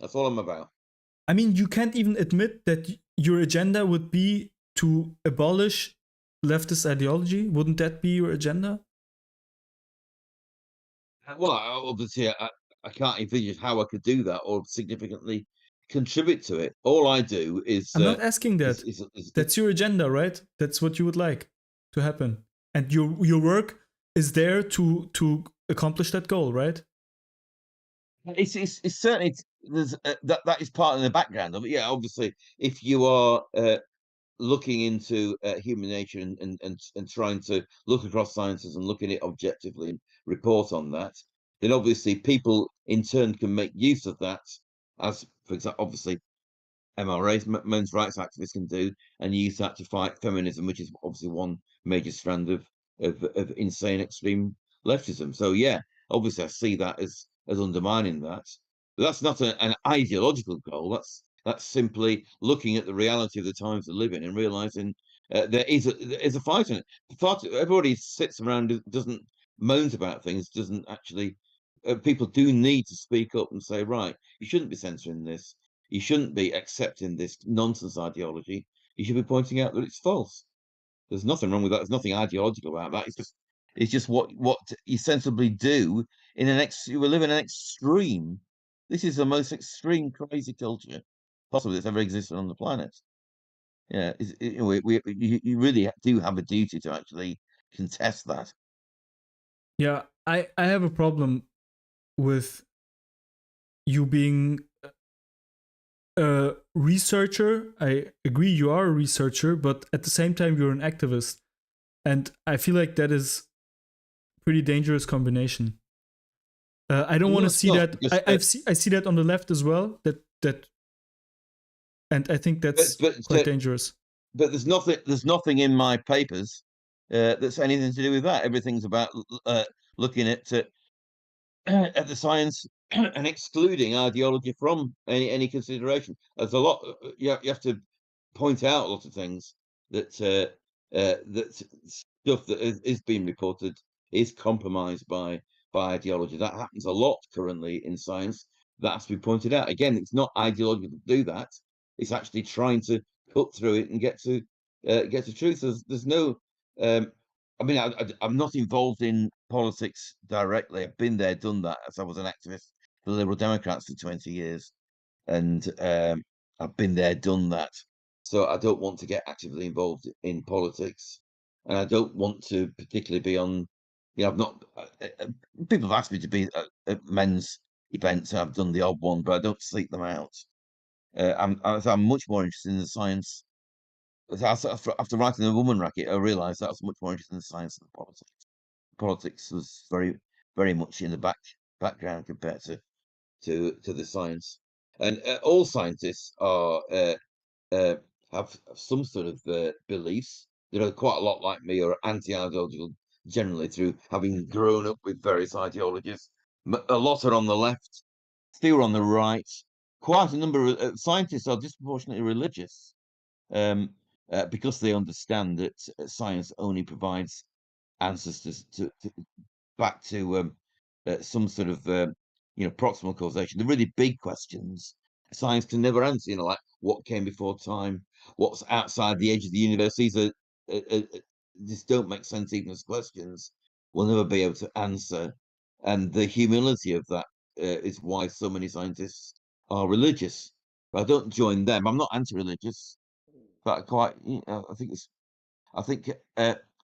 That's all I'm about. I mean, you can't even admit that your agenda would be to abolish leftist ideology. Wouldn't that be your agenda? Well, obviously, I can't envisage how I could do that or significantly contribute to it. All I do is I'm not asking that. is That's your agenda, right? That's what you would like to happen, and your work is there to accomplish that goal, right? it's certainly there's that is part in the background of it. Yeah, obviously, if you are looking into human nature and trying to look across sciences and look at it objectively and report on that, then obviously people in turn can make use of that, as for example, obviously MRAs, men's rights activists can do, and use that to fight feminism, which is obviously one major strand of insane extreme leftism. So yeah, obviously I see that as undermining that. But that's not an ideological goal. That's simply looking at the reality of the times we live in and realizing there is a fight in it. Everybody sits around, doesn't moans about things, doesn't actually. People do need to speak up and say, right, you shouldn't be censoring this. You shouldn't be accepting this nonsense ideology. You should be pointing out that it's false. There's nothing wrong with that. There's nothing ideological about that. It's just what you sensibly do in we live in an extreme. This is the most extreme crazy culture possibly that's ever existed on the planet. Yeah, you really do have a duty to actually contest that. Yeah, I have a problem with you being a researcher. I agree you are a researcher, but at the same time you're an activist. And I feel like that is a pretty dangerous combination. I don't want to see that. I see that on the left as well. And I think that's quite dangerous. But there's nothing in my papers that's anything to do with that. Everything's about looking at the science and excluding ideology from any consideration. There's a lot. You have to point out a lot of things that that stuff that is being reported is compromised by ideology. That happens a lot currently in science. That has to be pointed out. Again, it's not ideological to do that. It's actually trying to cut through it and get to truth. There's no. I mean, I'm not involved in politics directly. I've been there, done that, as I was an activist for the Liberal Democrats for 20 years, and I've been there, done that. So I don't want to get actively involved in politics, and I don't want to particularly be on. I've not. People have asked me to be at men's events, and I've done the odd one, but I don't seek them out. I'm much more interested in the science. After writing The Woman Racket, I realised that I was much more interested in the science than the politics. Politics was very, very much in the background compared to the science. And all scientists have some sort of beliefs. Quite a lot like me are anti-ideological generally through having grown up with various ideologies. A lot are on the left, few on the right. Quite a number of scientists are disproportionately religious. Because they understand that science only provides answers back to some sort of proximal causation. The really big questions science can never answer. Like what came before time, what's outside the edge of the universe. These are just don't make sense even as questions. We'll never be able to answer, and the humility of that is why so many scientists are religious. But I don't join them. I'm not anti-religious. But I think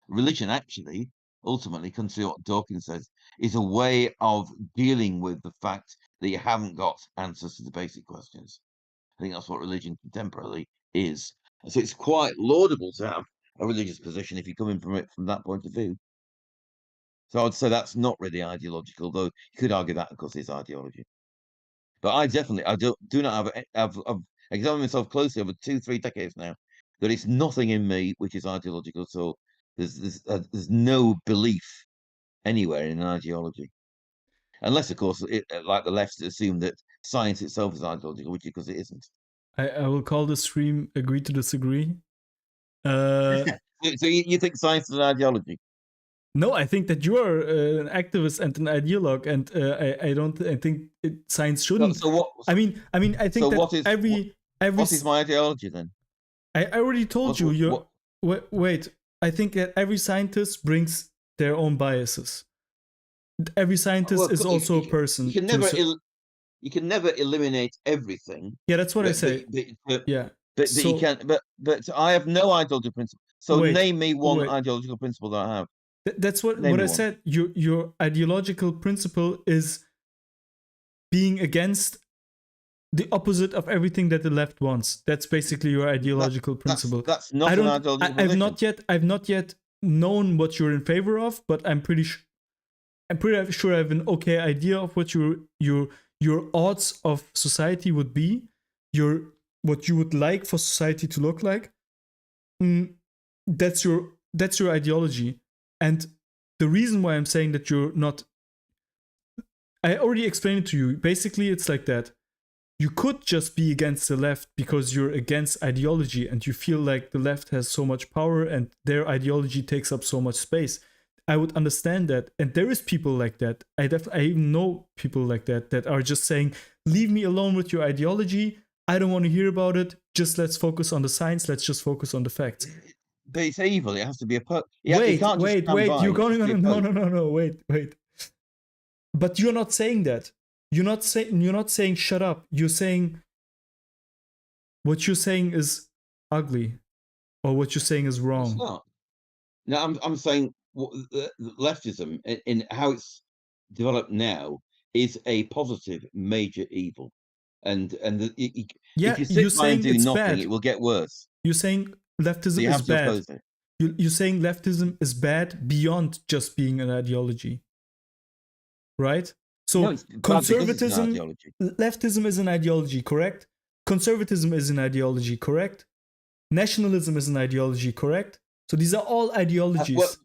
religion actually ultimately, comes to what Dawkins says, is a way of dealing with the fact that you haven't got answers to the basic questions. I think that's what religion contemporarily is. So it's quite laudable to have a religious position if you're coming from it from that point of view. So I would say that's not really ideological, though you could argue that, of course, is ideology. But I do not have I've examined myself closely over 2-3 decades now. There is nothing in me which is ideological at all. There's no belief anywhere in an ideology, unless, of course, like the left assume that science itself is ideological, which because it isn't. I will call this stream "Agree to Disagree." So you think science is an ideology? No, I think that you are an activist and an ideologue, and I don't. I think science shouldn't. So what? I mean, I think so that what is my ideology then? I already told you. Wait. I think that every scientist brings their own biases. Every scientist is also a person. You can never eliminate everything. Yeah, that's what I say. Yeah, but you can. But I have no ideological principle. So name me one ideological principle that I have. That's what I said. Your ideological principle is being against the opposite of everything that the left wants. That's basically your ideological principle. That's not an ideological position. I've not yet known what you're in favor of, but I'm pretty sure I have an okay idea of what your odds of society would be. What you would like for society to look like. That's your ideology. And the reason why I'm saying that you're not I already explained it to you. Basically, it's like that. You could just be against the left because you're against ideology and you feel like the left has so much power and their ideology takes up so much space. I would understand that. And there is people like that. I even know people like that are just saying, leave me alone with your ideology. I don't want to hear about it. Just let's focus on the science. Let's just focus on the facts. But it's evil. It has to be opposed. You Wait, can't just wait, stand wait. by. You're It has going to be on. No, opposed. no, no, no. Wait. But you're not saying that. You're not saying shut up. You're saying what you're saying is ugly, or what you're saying is It's wrong. not. No, I'm saying leftism in how it's developed now is a positive major evil, and Yeah, if you you're sit by and saying do it's nothing, bad. it will get worse. You're saying So leftism you is have to bad. oppose it. You're saying leftism is bad beyond just being an ideology, right? So No, it's bad because it's an conservatism, ideology. leftism is an ideology, correct? Conservatism is an ideology, correct? Nationalism is an ideology, correct? So these are all ideologies.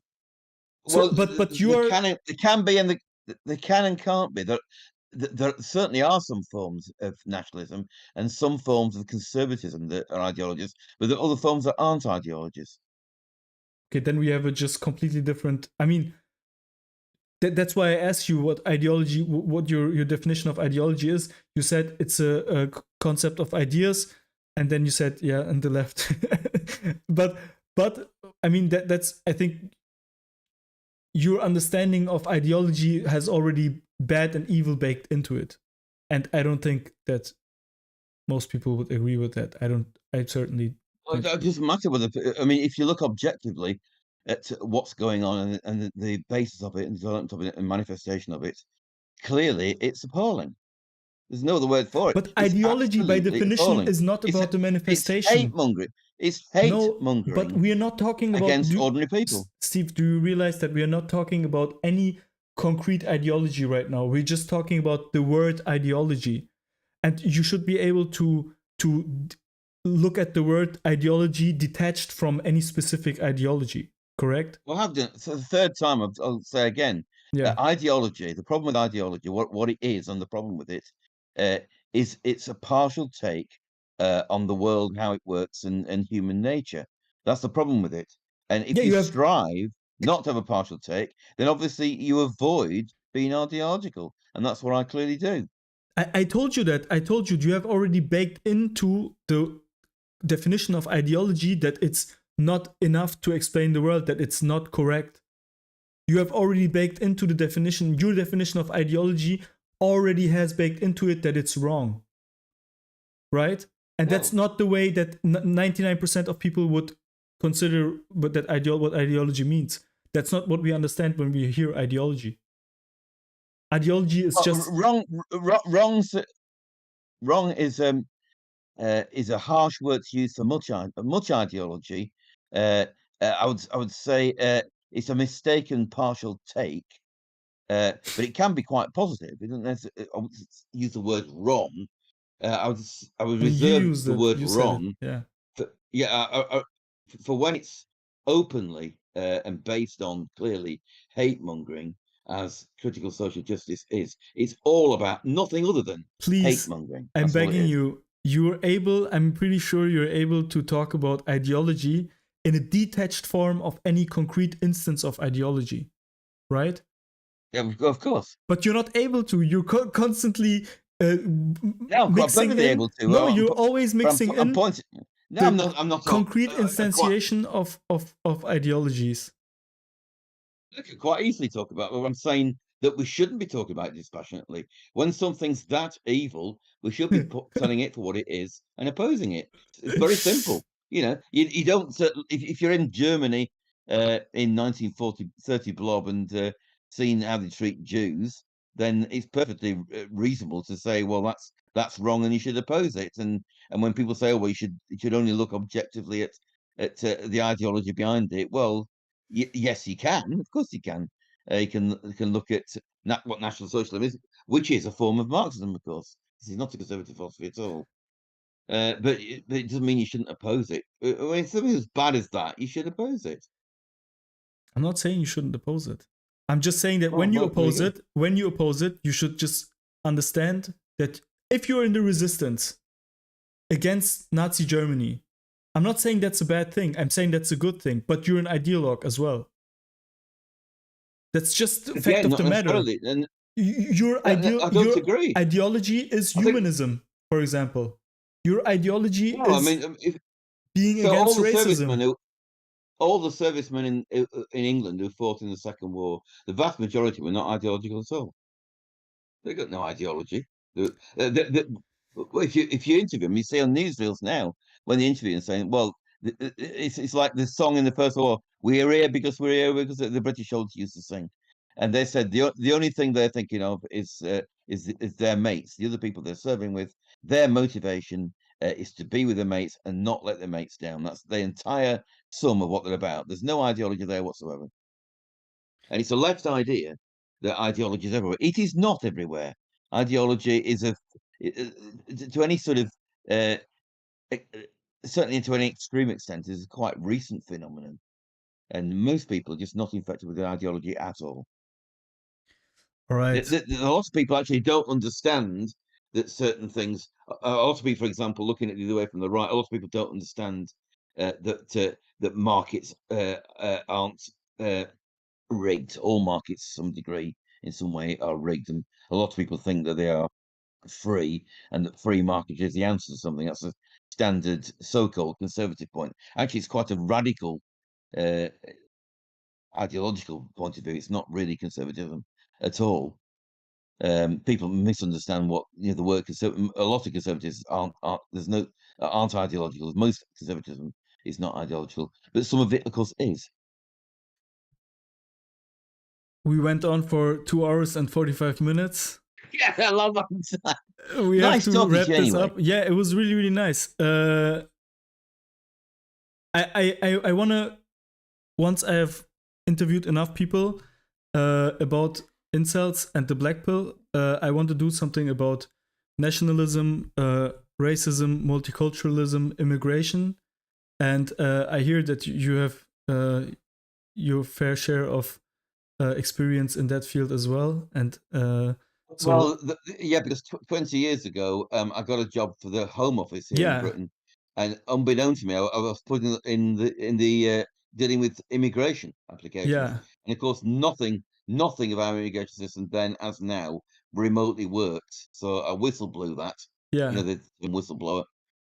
Well, But you are. there can be and there can and can't be. There certainly are some forms of nationalism and some forms of conservatism that are ideologies, but there are other forms that aren't ideologies. Okay, then we have a just completely different. I mean, that's why I asked you what ideology, what your definition of ideology is. You said it's a concept of ideas, and then you said yeah, and the left. but I mean that's I think your understanding of ideology has already bad and evil baked into it, and I don't think that most people would agree with that. I certainly Well, don't. it doesn't matter whether. I mean, if you look objectively at what's going on and the basis of it and development of it and manifestation of it, clearly it's appalling. There's no other word for it. But It's ideology, by absolutely definition, appalling. is not It's about the it's hate manifestation. mongering. It's hate No, but mongering we are not talking about. against ordinary people. Steve, do you realize that we are not talking about any concrete ideology right now? We're just talking about the word ideology, and you should be able to look at the word ideology detached from any specific ideology. Correct? Well, I've done for the third time. I'll say again, Yeah. ideology. The problem with ideology, what it is, and the problem with it, uh, is it's a partial take on the world, how it works, and human nature. That's the problem with it. And if Yeah, you you have. strive not to have a partial take, then obviously you avoid being ideological, and that's what I clearly do. I told you that. I told you you have already baked into the definition of ideology that it's not enough to explain the world, that it's not correct. You have already baked into the definition, your definition of ideology already has baked into it that it's wrong. Right? And that's No. not the way that 99% of people would consider what ideology means. That's not what we understand when we hear ideology. Ideology is just. Wrong, wrong is a harsh word to use for much ideology. Uh, I would say it's a mistaken partial take, but it can be quite positive. It doesn't necessarily, I would use the word wrong. I would I mean, you reserve used the it. word You said it. wrong Yeah. for when it's openly and based on clearly hate mongering, as critical social justice is. It's all about nothing other than hate Please, mongering. I'm That's all it begging is. you. I'm pretty sure you're able to talk about ideology in a detached form of any concrete instance of ideology, right? Yeah, of course. But you're not able to. You're constantly No, I'm mixing perfectly in. able to. No, you're always mixing I'm in pointing. No, I'm the not. I'm not concrete quite. instantiation of ideologies. I could quite easily talk about. Well, I'm saying that we shouldn't be talking about it dispassionately. When something's that evil, we should be telling it for what it is and opposing it. It's very simple. You don't. If you're in Germany in 1930 blob and seen how they treat Jews, then it's perfectly reasonable to say, well, that's wrong, and you should oppose it. And when people say, oh, well, you should only look objectively at the ideology behind it, well. Yes, he can. Of course, he can. He can look at what National Socialism is, which is a form of Marxism, of course. This is not a conservative philosophy at all. But it doesn't mean you shouldn't oppose it. When it's something as bad as that, you should oppose it. I'm not saying you shouldn't oppose it. I'm just saying that when you oppose it, you should just understand that if you're in the resistance against Nazi Germany, I'm not saying that's a bad thing. I'm saying that's a good thing. But you're an ideologue as well. That's just the fact of the matter. And Your I don't agree. Ideology is humanism, for example. Your ideology is being so against racism. All the servicemen in England who fought in the Second War, the vast majority were not ideological at all. They got no ideology. If you interview them, you see on newsreels now when they interview and saying, "Well, it's like the song in the First War: We're here because the British soldiers used to sing," and they said the only thing they're thinking of is their mates, the other people they're serving with. Their motivation is to be with their mates and not let their mates down. That's the entire sum of what they're about. There's no ideology there whatsoever. And it's a left idea that ideology is everywhere. It is not everywhere. Ideology is to any sort of, certainly to any extreme extent, is a quite recent phenomenon. And most people are just not infected with the ideology at all. All right. A lot of people actually don't understand that certain things, a lot of people, for example, looking at it the other way from the right, a lot of people don't understand that markets aren't rigged. All markets, to some degree, in some way, are rigged, and a lot of people think that they are free, and that free market is the answer to something. That's a standard so-called conservative point. Actually, it's quite a radical ideological point of view. It's not really conservatism at all. People misunderstand what the word conservative. A lot of conservatives aren't ideological. Most conservatism is not ideological, but some of it, of course, is. We went on for 2 hours and 45 minutes. Yeah, I love that. We nice have to wrap this up. Yeah, it was really, really nice. I want to, once I have interviewed enough people about incels and the black pill, I want to do something about nationalism, racism, multiculturalism, immigration. And I hear that you have your fair share of experience in that field as well. And because 20 years ago, I got a job for the Home Office here in Britain, and unbeknownst to me, I was put in the dealing with immigration applications. Yeah. And of course, nothing of our immigration system then, as now, remotely works. So a whistle blew that. Yeah. The whistleblower,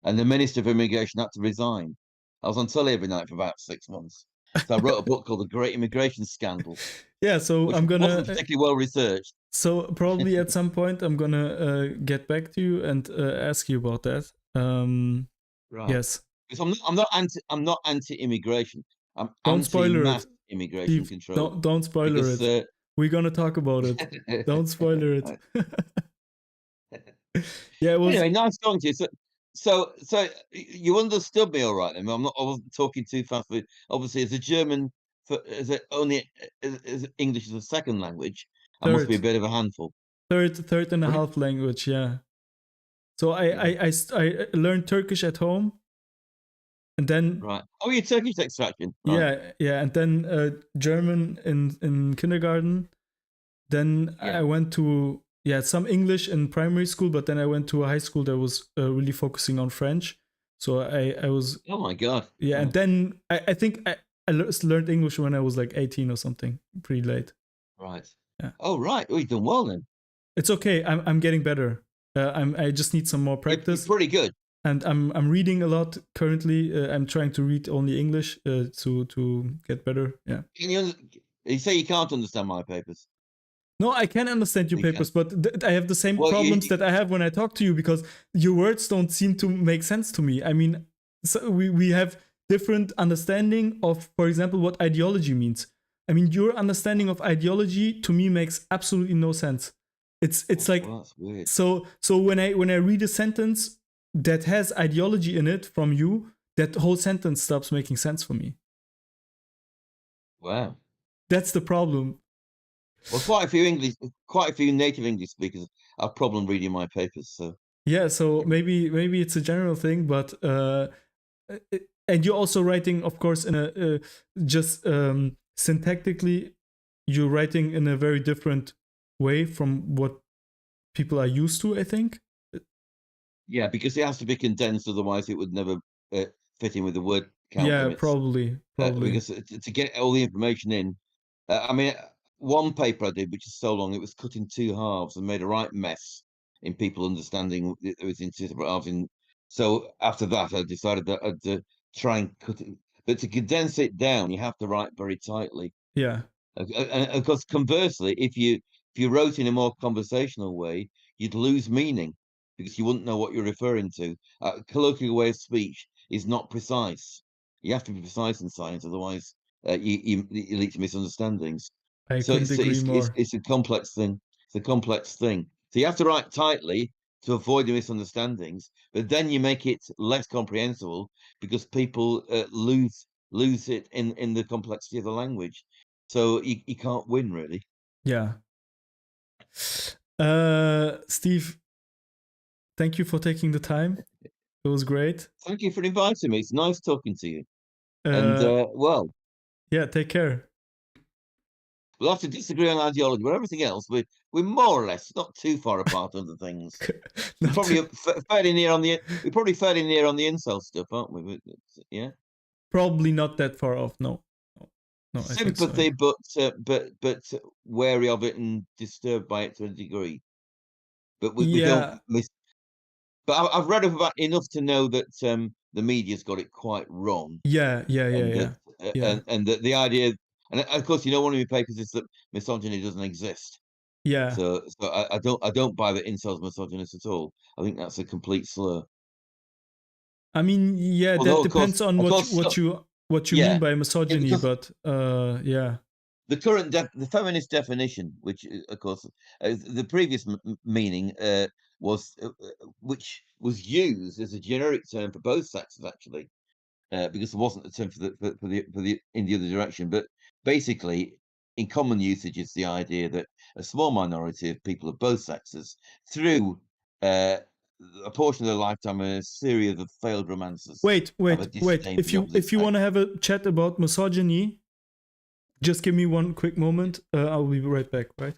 and the Minister of Immigration had to resign. I was on telly every night for about 6 months. So I wrote a book called The Great Immigration Scandal. Yeah, so which I'm gonna wasn't particularly well researched. So probably at some point I'm gonna get back to you and ask you about that. Right. Yes. Because I'm not anti-immigration. I'm don't spoiler it. Immigration Steve, control. Don't spoiler it. We're gonna talk about it. Don't spoiler it. Yeah, it was. Anyway, nice talking to you. So you understood me all right then. I wasn't talking too fast. But obviously, as a German, as English as a second language, I must be a bit of a handful. Third and a half language, yeah. So I learned Turkish at home, and then right. Oh, you're Turkish extraction. Right. Yeah, and then German in kindergarten. Then I went to some English in primary school, but then I went to a high school that was really focusing on French. So I was. Oh my god. Yeah, and then I think I learned English when I was like 18 or something, pretty late. Right. Yeah. Oh right. Oh, you've done well then. It's okay. I'm getting better. I just need some more practice. You're pretty good. And I'm reading a lot currently. I'm trying to read only English to get better. Yeah. You say you can't understand my papers. No, I can understand your papers, but I have the same problems that I have when I talk to you, because your words don't seem to make sense to me. I mean, so we have different understanding of, for example, what ideology means. I mean, your understanding of ideology to me makes absolutely no sense. It's like, that's weird. So when I read a sentence that has ideology in it from you, that whole sentence stops making sense for me. Wow. That's the problem. Well, quite a few native English speakers have a problem reading my papers. So yeah, so maybe it's a general thing, but and you're also writing, of course, in a just syntactically you're writing in a very different way from what people are used to, I think. Yeah, because it has to be condensed, otherwise it would never fit in with the word count Yeah, limits. probably. Because to get all the information in, I mean, one paper I did, which is so long, it was cut in two halves and made a right mess in people understanding it was in two separate halves. So after that, I decided that I'd try and cut it. But to condense it down, you have to write very tightly. Yeah. And of course, conversely, if you wrote in a more conversational way, you'd lose meaning because you wouldn't know what you're referring to. Colloquial way of speech is not precise. You have to be precise in science, otherwise you lead to misunderstandings. I So couldn't it's agree it's it's, more. it's a complex thing. It's a complex thing. So you have to write tightly to avoid the misunderstandings, but then you make it less comprehensible because people lose it in the complexity of the language. So you can't win, really. Yeah. Steve, thank you for taking the time. It was great. Thank you for inviting me. It's nice talking to you. And Uh, well, yeah, take care. we'll have to disagree on ideology, but everything else we're more or less not too far apart on the things. We're Not probably fairly near on the incel stuff, aren't we? Yeah, probably not that far off. No, no, no, I think so. sympathy, but wary of it and disturbed by it to a degree. But we Yeah, don't miss. But I've read about enough to know that the media's got it quite wrong, yeah, yeah, yeah, and that yeah, yeah, and that the idea, and of course, one of my papers is that misogyny doesn't exist. yeah. So I don't buy that incels misogynist at all. I think that's a complete slur. I mean, yeah, that Although depends on of what course, what you mean yeah, by yeah, misogyny, because but yeah, the the feminist definition, which of course the previous meaning was which was used as a generic term for both sexes actually, because there wasn't a term for the in the other direction. But basically, in common usage, is the idea that a small minority of people of both sexes, through uh, a portion of their lifetime and a series of failed romances, wait, have a wait, wait. disdain for the opposite If you want sex. to have a chat about misogyny, just give me one quick moment. I'll be right back. Right.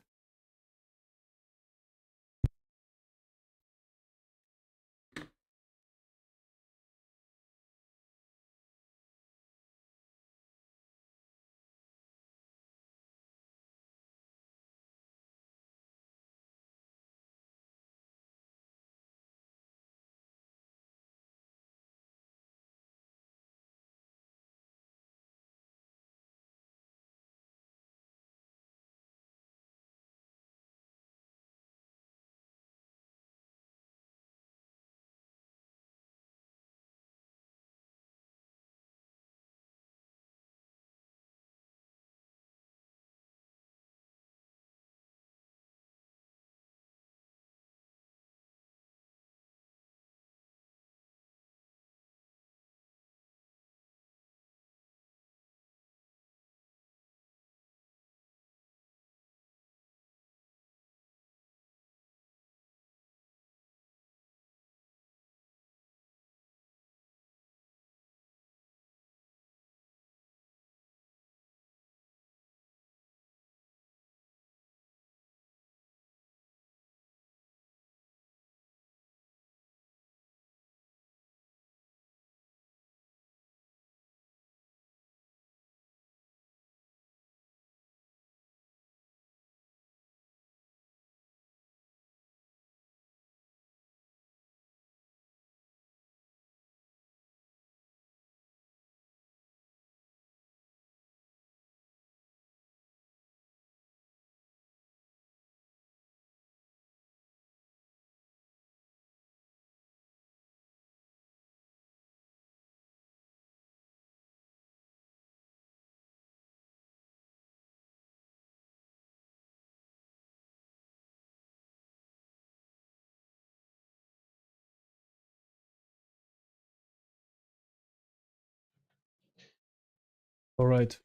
All right.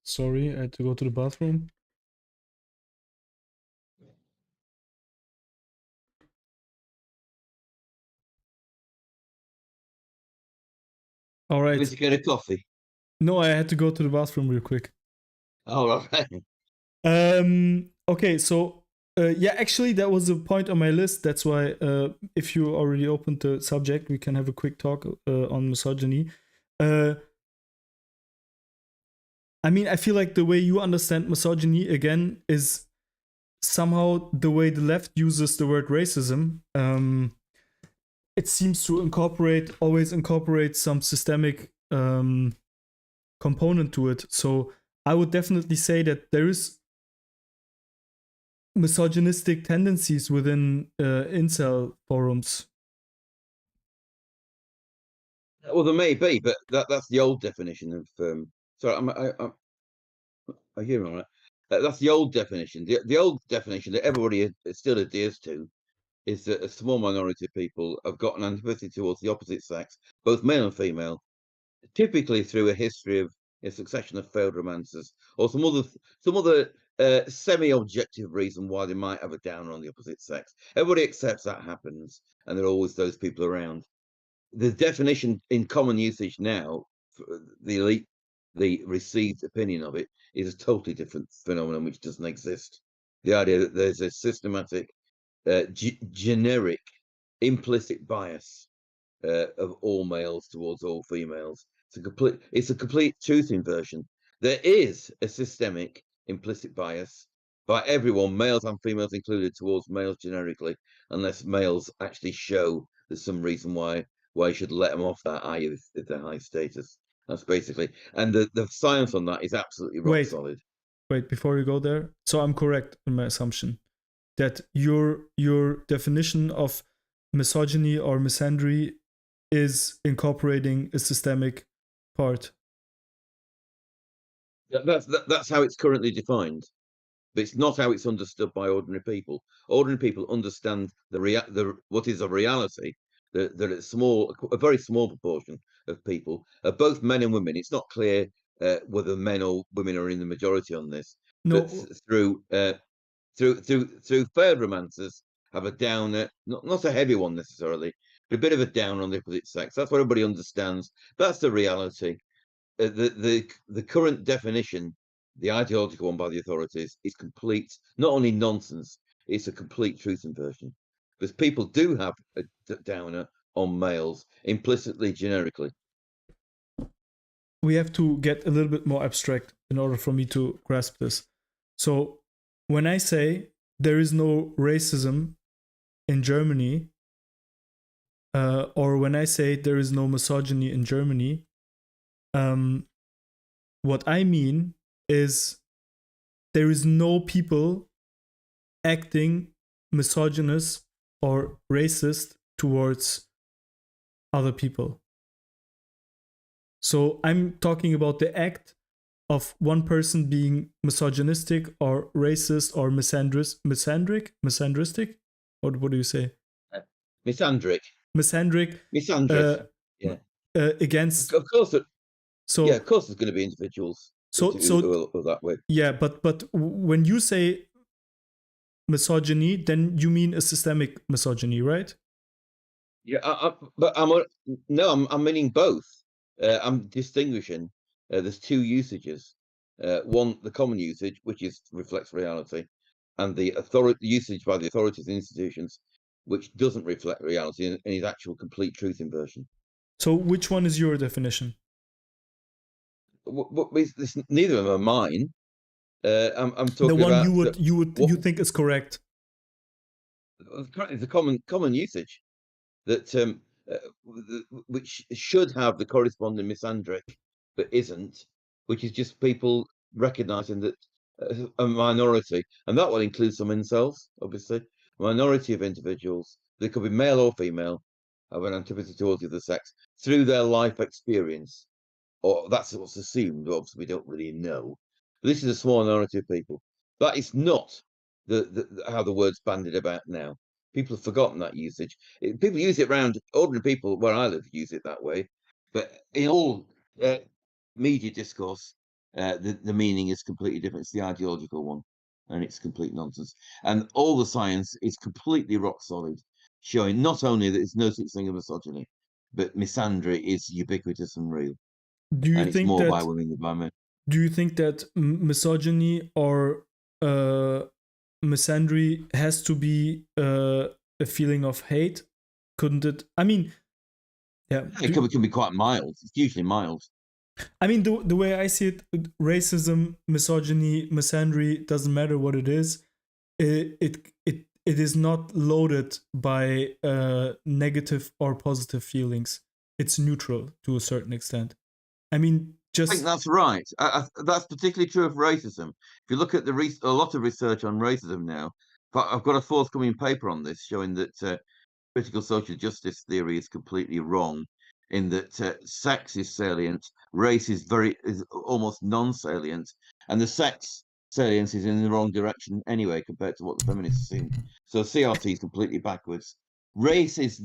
Sorry, I had to go to the bathroom. All right. Let's get a coffee. No, I had to go to the bathroom real quick. All right. Okay, so yeah, actually, that was a point on my list. That's why, if you already opened the subject, we can have a quick talk on misogyny. I mean, I feel like the way you understand misogyny again is somehow the way the left uses the word racism. It seems to always incorporate some systemic component to it. So I would definitely say that there is misogynistic tendencies within incel forums. Well, there may be, but that's the old definition of. Sorry, I hear all right. That's the old definition. The old definition that everybody still adheres to is that a small minority of people have got an antipathy towards the opposite sex, both male and female, typically through a history of a succession of failed romances or some other semi-objective reason why they might have a downer on the opposite sex. Everybody accepts that happens, and there are always those people around. The definition in common usage now, the elite, the received opinion of it, is a totally different phenomenon which doesn't exist. The idea that there's a systematic, generic, implicit bias of all males towards all females. It's a complete truth inversion. There is a systemic implicit bias by everyone, males and females included, towards males generically, unless males actually show there's some reason why you should let them off that, i.e., if they're high status. That's basically, and the science on that is absolutely rock Wait, solid. before you go there. So I'm correct in my assumption that your definition of misogyny or misandry is incorporating a systemic part. That's how it's currently defined, but it's not how it's understood by ordinary people. Ordinary people understand what is a reality, that a very small proportion of people, both men and women. It's not clear whether men or women are in the majority on this, but No, through failed romances have a downer, not a heavy one necessarily, but a bit of a down on the opposite sex. That's what everybody understands. That's the reality. The current definition, the ideological one by the authorities, is complete, not only nonsense, it's a complete truth inversion. Because people do have a downer on males implicitly, generically. we have to get a little bit more abstract in order for me to grasp this. So when I say there is no racism in Germany, or when I say there is no misogyny in Germany, what I mean is there is no people acting misogynist or racist towards other people. So I'm talking about the act of one person being misogynistic or racist or misandristic. What do you say? Misandric. Misandric. Misandrous. Yeah. Against. Of course. So yeah, of course, there's going to be individuals so who are that way. Yeah, but when you say misogyny, then you mean a systemic misogyny, right? Yeah, but I'm meaning both. I'm distinguishing. There's two usages. One, the common usage, which reflects reality, and the usage by the authorities and institutions, which doesn't reflect reality and is actual complete truth inversion. So which one is your definition? Neither of them are mine. I'm talking the one about you think is correct. The common usage that which should have the corresponding misandric, but isn't, which is just people recognizing that a minority, and that will include some incels, obviously, a minority of individuals, they could be male or female, have an antipathy towards the other sex through their life experience, or that's what's assumed. Obviously, we don't really know. But this is a small minority of people. That is not how the word's bandied about now. People have forgotten that usage. People use it around ordinary people where I live, use it that way. But in all media discourse, the meaning is completely different. It's the ideological one, and it's complete nonsense. And all the science is completely rock solid, showing not only that there's no such thing as misogyny, but misandry is ubiquitous and real. Do you And it's think more by that women than by men. misogyny or misandry has to be a feeling of hate? Couldn't it? I mean, yeah. It can be quite mild. It's usually mild. I mean, the way I see it, racism, misogyny, misandry, doesn't matter what it is. It is not loaded by negative or positive feelings. It's neutral to a certain extent. I mean, I think that's right. That's particularly true of racism. If you look at a lot of research on racism now, but I've got a forthcoming paper on this showing that critical social justice theory is completely wrong, in that sex is salient, race is almost non-salient, and the sex salience is in the wrong direction anyway compared to what the feminists assume. So CRT is completely backwards. Race is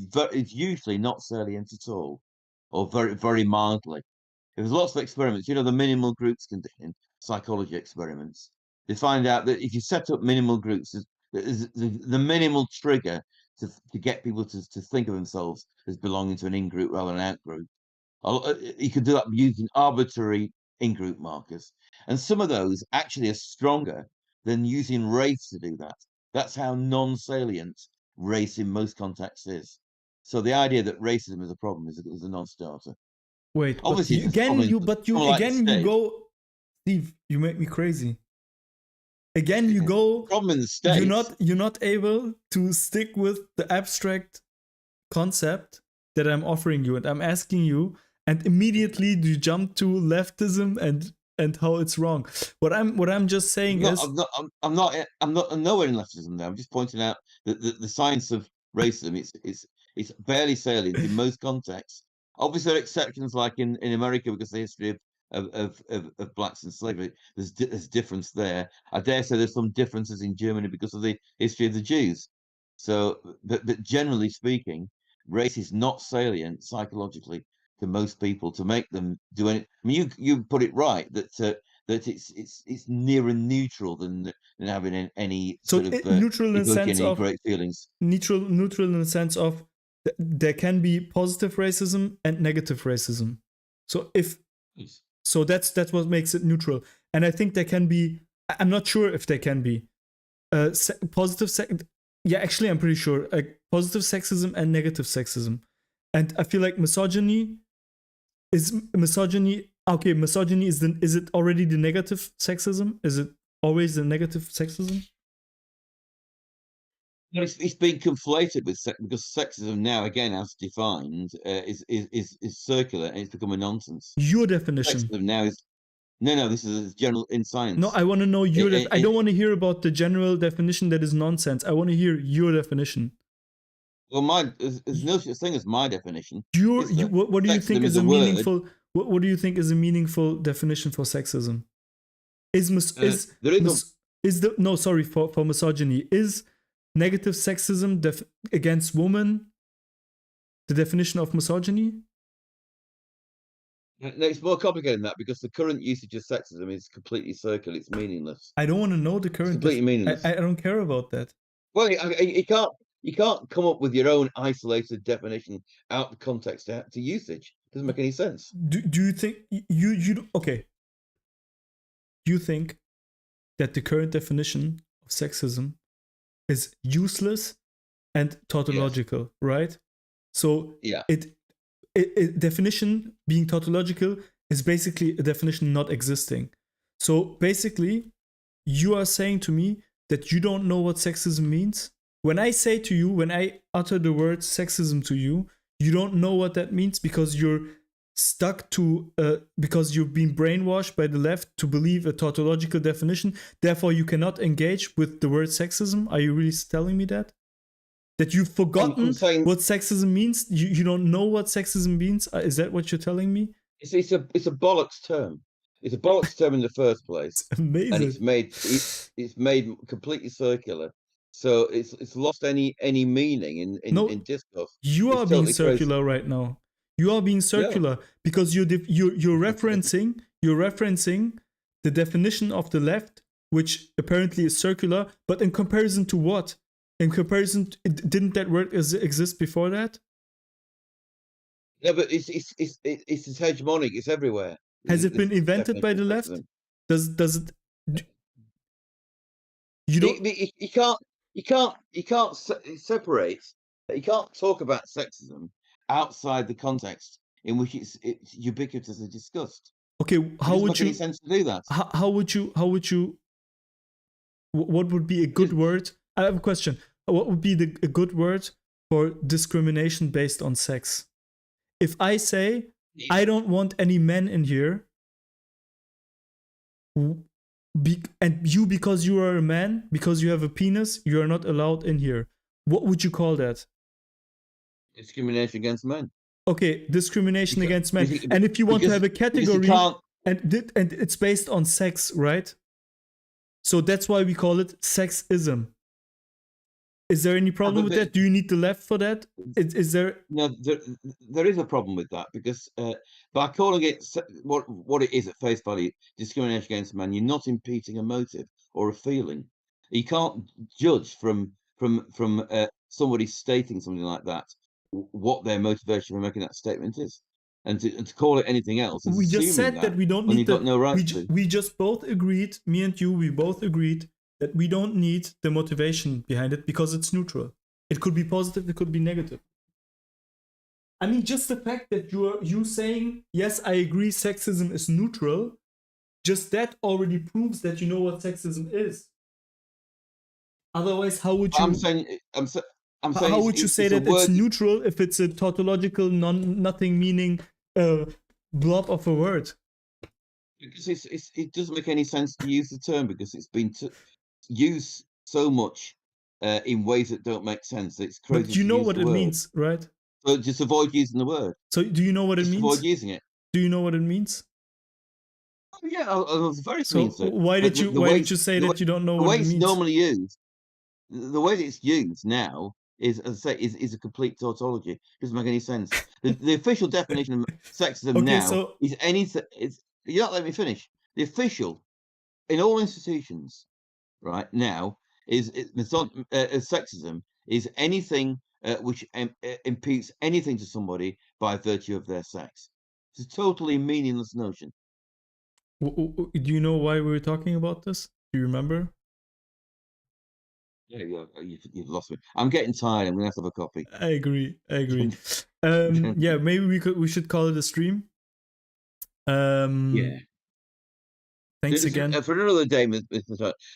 usually not salient at all, or very very mildly. There's lots of experiments, the minimal groups condition, psychology experiments. They find out that if you set up minimal groups, the minimal trigger to get people to think of themselves as belonging to an in-group rather than an out-group. You can do that using arbitrary in-group markers. And some of those actually are stronger than using race to do that. That's how non-salient race in most contexts is. So the idea that racism is a problem is a non-starter. Wait, but Obviously, you, it's a again, problem you, but you like the again, you state. go, Steve. You make me crazy. Again, you go. Problem in the States. You're not able to stick with the abstract concept that I'm offering you, and I'm asking you, and immediately you jump to leftism and how it's wrong. What I'm just saying is, I'm nowhere in leftism there. I'm just pointing out that the science of racism it's barely salient in most contexts. Obviously, there are exceptions, like in America, because of the history of blacks and slavery. There's difference there. I dare say there's some differences in Germany because of the history of the Jews. So, but generally speaking, race is not salient psychologically to most people to make them do any. I mean, you put it right that that it's nearer neutral than having any so sort of neutral in the evoking sense any of great feelings. neutral in the sense of there can be positive racism and negative racism. So that's what makes it neutral. And I think there can be. I'm not sure if there can be positive. Yeah, actually, I'm pretty sure positive sexism and negative sexism. And I feel like misogyny. Okay? Misogyny is it already the negative sexism? Is it always the negative sexism? It's been conflated with because sexism now, again, as defined, is circular, and it's become a nonsense. Your definition. Sexism now is no. This is general in science. No, I want to know your. I don't want to hear about the general definition that is nonsense. I want to hear your definition. Well, there's no such thing as my definition. What do you think is a meaningful? What do you think is a meaningful definition for sexism? For misogyny, is negative sexism against women the definition of misogyny? No, it's more complicated than that, because the current usage of sexism is completely circular. It's meaningless. I don't want to know the current. It's completely meaningless. I don't care about that. Well, you can't come up with your own isolated definition out of context to usage. It doesn't make any sense. Do you think you okay? You think that the current definition of sexism is useless and tautological, yes, right? So yeah, definition being tautological is basically a definition not existing. So basically, you are saying to me that you don't know what sexism means. When I utter the word sexism to you, you don't know what that means because you're stuck to because you've been brainwashed by the left to believe a tautological definition. Therefore, you cannot engage with the word sexism. Are you really telling me that you've forgotten what sexism means? You don't know what sexism means? Is that what you're telling me? It's a bollocks term. It's a bollocks term in the first place. It's amazing. And it's made completely circular. So it's lost any meaning in discourse. You are being circular right now. You are being circular because you're referencing the definition of the left, which apparently is circular. But in comparison to what? In comparison, didn't that word exist before that? Yeah, but it's hegemonic. It's everywhere. Has it been invented by the left? Does it? You don't. You can't separate. You can't talk about sexism outside the context in which it's ubiquitously discussed. Okay, It how doesn't would make any you? sense to do that. How would you? How would you? What would be a good word? I have a question. What would be a good word for discrimination based on sex? If I say I don't want any men in here, and you, because you are a man, because you have a penis, you are not allowed in here. What would you call that? Discrimination against men. Okay, discrimination Because, against men. And if you want to have a because you category, can't. and it's based on sex, right? So that's why we call it sexism. Is there any problem with that? Do you need the left for that? Is there? No, there is a problem with that because by calling it what it is at face value, discrimination against men, you're not impeaching a motive or a feeling. You can't judge from somebody stating something like that what their motivation for making that statement is, and to call it anything else is We just assuming said that that we don't when need you've got no right to. we just both agreed, me and you, we both agreed that we don't need the motivation behind it because it's neutral. It could be positive, it could be negative. I mean, just the fact that you saying, yes, I agree, sexism is neutral, just that already proves that you know what sexism is. Otherwise, how would you? I'm saying how would you say it's a that it's word. neutral if it's a tautological, nothing meaning blob of a word? Because it doesn't make any sense to use the term because it's been used so much in ways that don't make sense. It's crazy But you to know use what the it word. means, right? So just avoid using the word. So do you know what it Just avoid means? using it. Do you know what it means? Oh, yeah, I was very So keen to. why But did you say that you don't know the what way it it's means? normally used, the way that it's used now is, as I say, is a complete tautology. It doesn't make any sense. The official definition of sexism Okay, now so is anything. You're not letting me finish. The official in all institutions right now is sexism is anything which imputes anything to somebody by virtue of their sex. It's a totally meaningless notion. do you know why we were talking about this? Do you remember? Yeah, you've lost me. I'm getting tired. I'm gonna have to have a coffee. I agree. I agree. Yeah, maybe we should call it a stream. Yeah. Thanks again. For another day,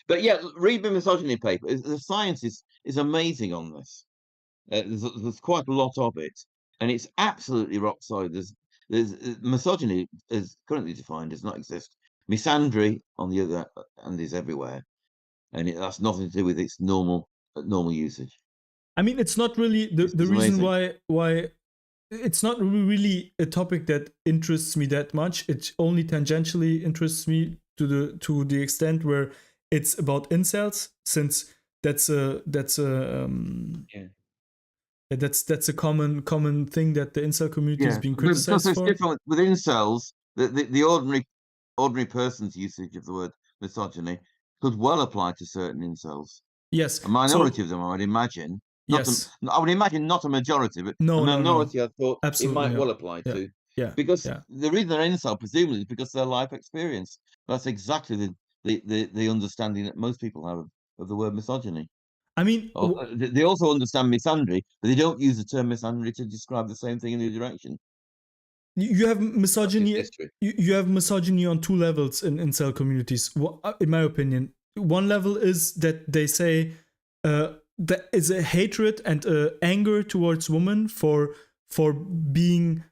but yeah, read the misogyny paper. The science is amazing on this. There's quite a lot of it, and it's absolutely rock solid. There's misogyny is currently defined does not exist. Misandry, on the other hand, is everywhere, and that's nothing to do with its normal usage. I mean, it's not really the It's reason amazing. why it's not really a topic that interests me that much. It only tangentially interests me to the extent where it's about incels, since Yeah. that's a common thing that the incel community is Yeah, being but because criticized it's for. different with incels, the ordinary person's usage of the word misogyny could well apply to certain incels. Yes. A minority So of them, I would imagine. yes. I would imagine not a majority, but a No. minority I thought it Absolutely might not. well apply Yeah. to. Yeah. Because Yeah. the reason they're incel, presumably, is because of their life experience. That's exactly the understanding that most people have of the word misogyny. I mean, They also understand misandry, but they don't use the term misandry to describe the same thing in the other direction. you have That's just misogyny. history. You have misogyny on two levels in incel communities. In my opinion, one level is that they say that is a hatred and anger towards women for being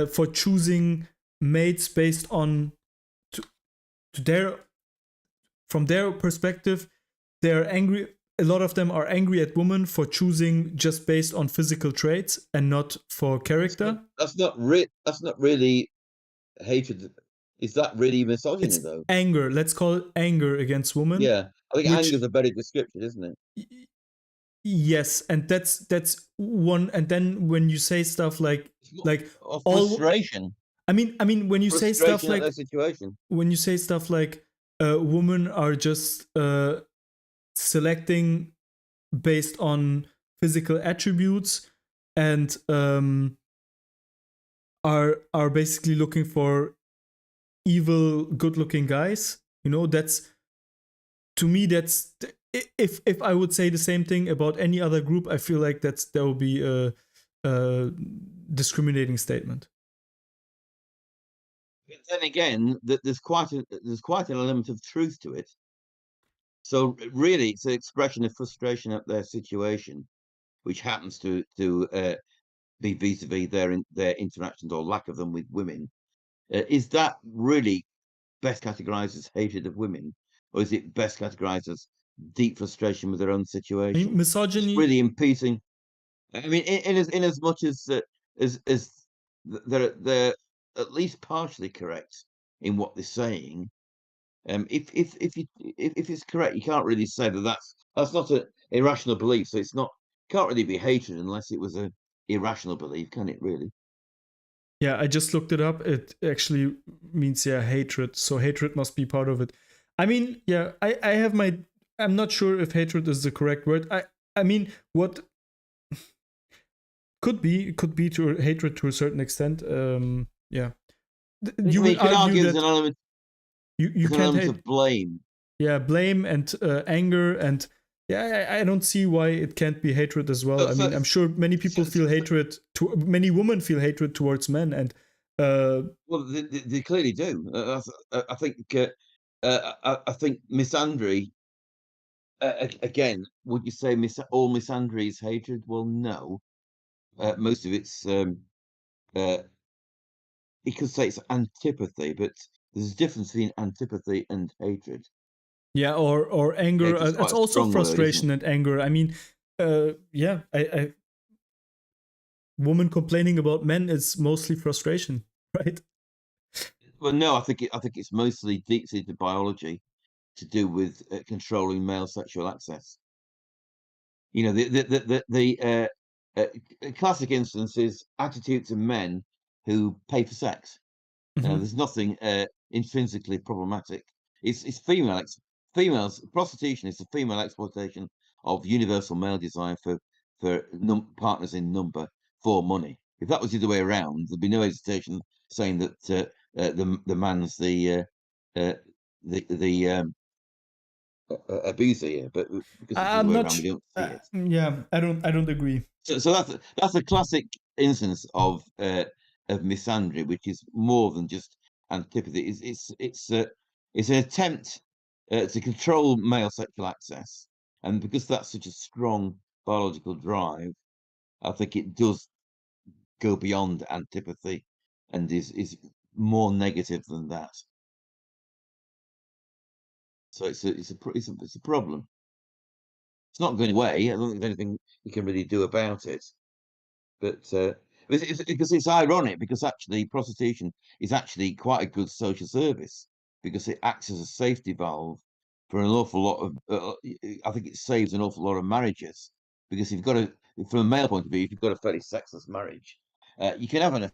for choosing mates based on to their from their perspective. They're angry. A lot of them are angry at women for choosing just based on physical traits and not for character. That's not really hatred. Is that really misogyny, It's though? anger. Let's call it anger against women, Yeah, I think which anger is a better description, isn't it? yes, and that's one. And then when you say stuff It's more like of all, frustration, I mean when you say stuff frustration at their like situation. women are just selecting based on physical attributes and are basically looking for evil good looking guys, that's to me if I would say the same thing about any other group, I feel like that will be a discriminating statement. But then again, there's quite an element of truth to it. So really, it's an expression of frustration at their situation, which happens to be vis-a-vis their interactions or lack of them with women. Is that really best categorized as hatred of women, or is it best categorized as deep frustration with their own I mean, situation? It's misogyny. really impeding. I mean, in as much as they're at least partially correct in what they're saying. If it's correct, you can't really say that that's not an irrational belief. So it's not, can't really be hatred unless it was a irrational belief, can it? Really? Yeah, I just looked it up. It actually means, yeah, hatred. So hatred must be part of it. I mean, yeah, I have my. I'm not sure if hatred is the correct word. I mean, what could be to hatred to a certain extent. Yeah, I you mean, you would can argue argue that you there's an can't element hate. of blame. Yeah, blame and anger, and yeah, I don't see why it can't be hatred as well. So, I so, mean, I'm sure many people so, feel so, hatred to many women feel hatred towards men, and well, they clearly do. I think I think misandry. Again, would you say all misandry is hatred? Well, no. Most of it's uh, you could say it's antipathy, but there's a difference between antipathy and hatred. yeah, or anger. Hatred's It's quite a also strong word, isn't it? frustration and anger. I mean, yeah, I woman complaining about men is mostly frustration, right? Well, no, I think it's mostly deep-seated biology to do with controlling male sexual access. You know, classic instance is attitudes of men who pay for sex. Mm-hmm. There's nothing intrinsically problematic. It's females. Prostitution is the female exploitation of universal male desire for partners in number for money. If that was the other way around, there'd be no hesitation saying that the man's uh, the abuser here. But because it's the other I'm way not. around, we don't see it. Yeah, I don't agree. So that's a classic instance of misandry, which is more than just antipathy. It's an attempt to control male sexual access, and because that's such a strong biological drive, I think it does go beyond antipathy, and is more negative than that. So it's a problem. It's not going away. I don't think there's anything you can really do about it. But because it's ironic, because actually prostitution is actually quite a good social service, because it acts as a safety valve for an awful lot of. I think it saves an awful lot of marriages, because you've got a, from a male point of view, if you've got a fairly sexless marriage, you can have an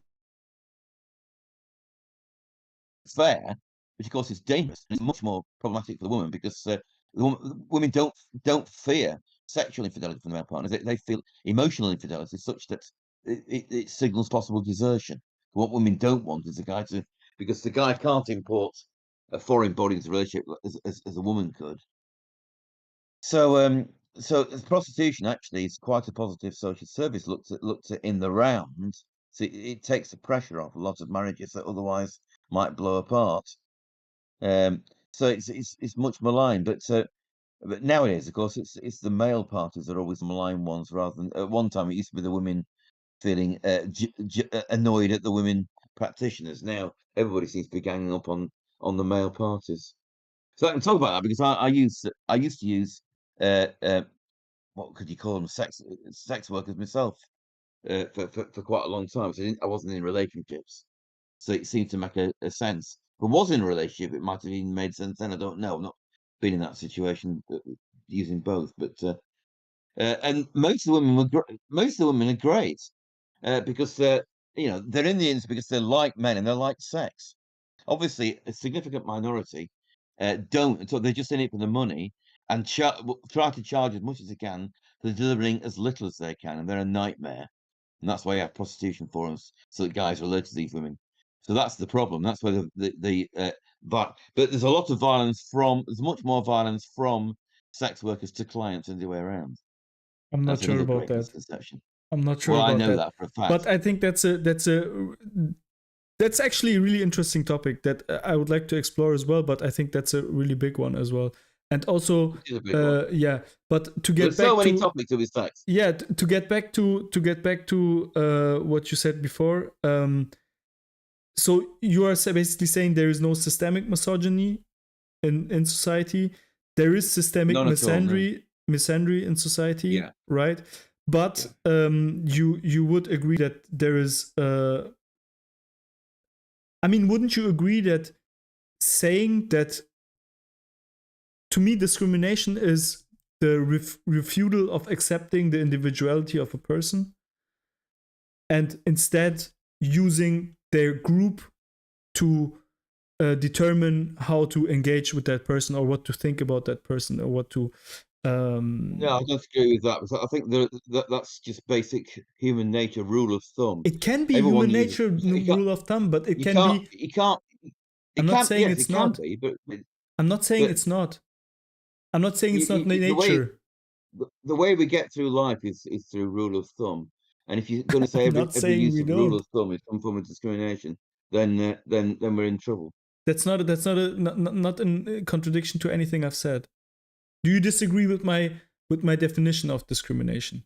affair, which of course is dangerous and it's much more problematic for the woman, because women don't fear sexual infidelity from their partners. They feel emotional infidelity such that it signals possible desertion. What women don't want is a guy to, because the guy can't import a foreign body into a relationship as a woman could. So so prostitution actually is quite a positive social service, looked at in the round. So it takes the pressure off a lot of marriages that otherwise might blow apart. So it's much maligned, but nowadays, of course, it's the male parties that are always the malign ones, rather than at one time it used to be the women feeling annoyed at the women practitioners. Now everybody seems to be ganging up on the male parties. So I can talk about that because I used to use uh, uh, what could you call them, sex workers myself, for quite a long time. So I wasn't in relationships, so it seemed to make a sense. If I was in a relationship, it might have even made sense then. I don't know. I've not been in that situation using both, but and most of the women are great because they're in the industry because they like men and they like sex. Obviously, a significant minority don't, so they're just in it for the money and try to charge as much as they can for delivering as little as they can, and they're a nightmare. And that's why you have prostitution forums, so that guys relate to these women. So that's the problem. That's where but there's a lot of violence there's much more violence from sex workers to clients and the way around. I'm not That's sure another about great that. misconception. I'm not sure Well, I about know that. that for a fact. But I think that's actually a really interesting topic that I would like to explore as well. But I think that's a really big one as well. And also, Which is a big one. yeah. But to get There's back so many to topics with sex. yeah, to get back to what you said before. So you are basically saying there is no systemic misogyny in society. There is systemic None at all, no. misandry in society, Yeah. right? But you would agree that there is. I mean, wouldn't you agree that saying that, to me, discrimination is the refusal of accepting the individuality of a person, and instead using their group to determine how to engage with that person or what to think about that person or what to. No, I don't agree with that. I think that's just basic human nature rule of thumb. It can be Everyone human uses. nature You can't. rule of thumb, but it You can can't. be. You can't. I'm It not can. saying Yes, it's it can not. be. I'm not saying But it's not. I'm not saying it's not the way nature. the way we get through life is through rule of thumb. And if you're going to say I'm not every saying use we of rule don't. of thumb is some form of discrimination, then we're in trouble. That's not not in contradiction to anything I've said. Do you disagree with my definition of discrimination?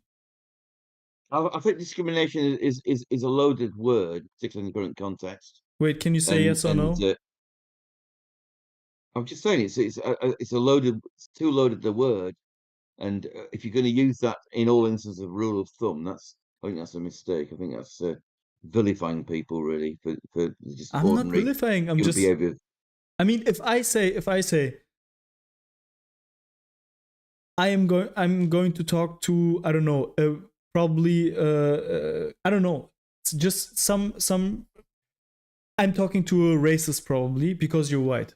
I think discrimination is a loaded word, particularly in the current context. Wait, can you say yes or And no? I'm just saying it's a loaded, it's too loaded the word. And if you're going to use that in all instances of rule of thumb, I think that's a mistake. I think that's vilifying people really for just I'm not ordinary vilifying. human behavior. I mean, if I say I'm going to talk to, I don't know, probably I don't know. It's just some. I'm talking to a racist probably because you're white.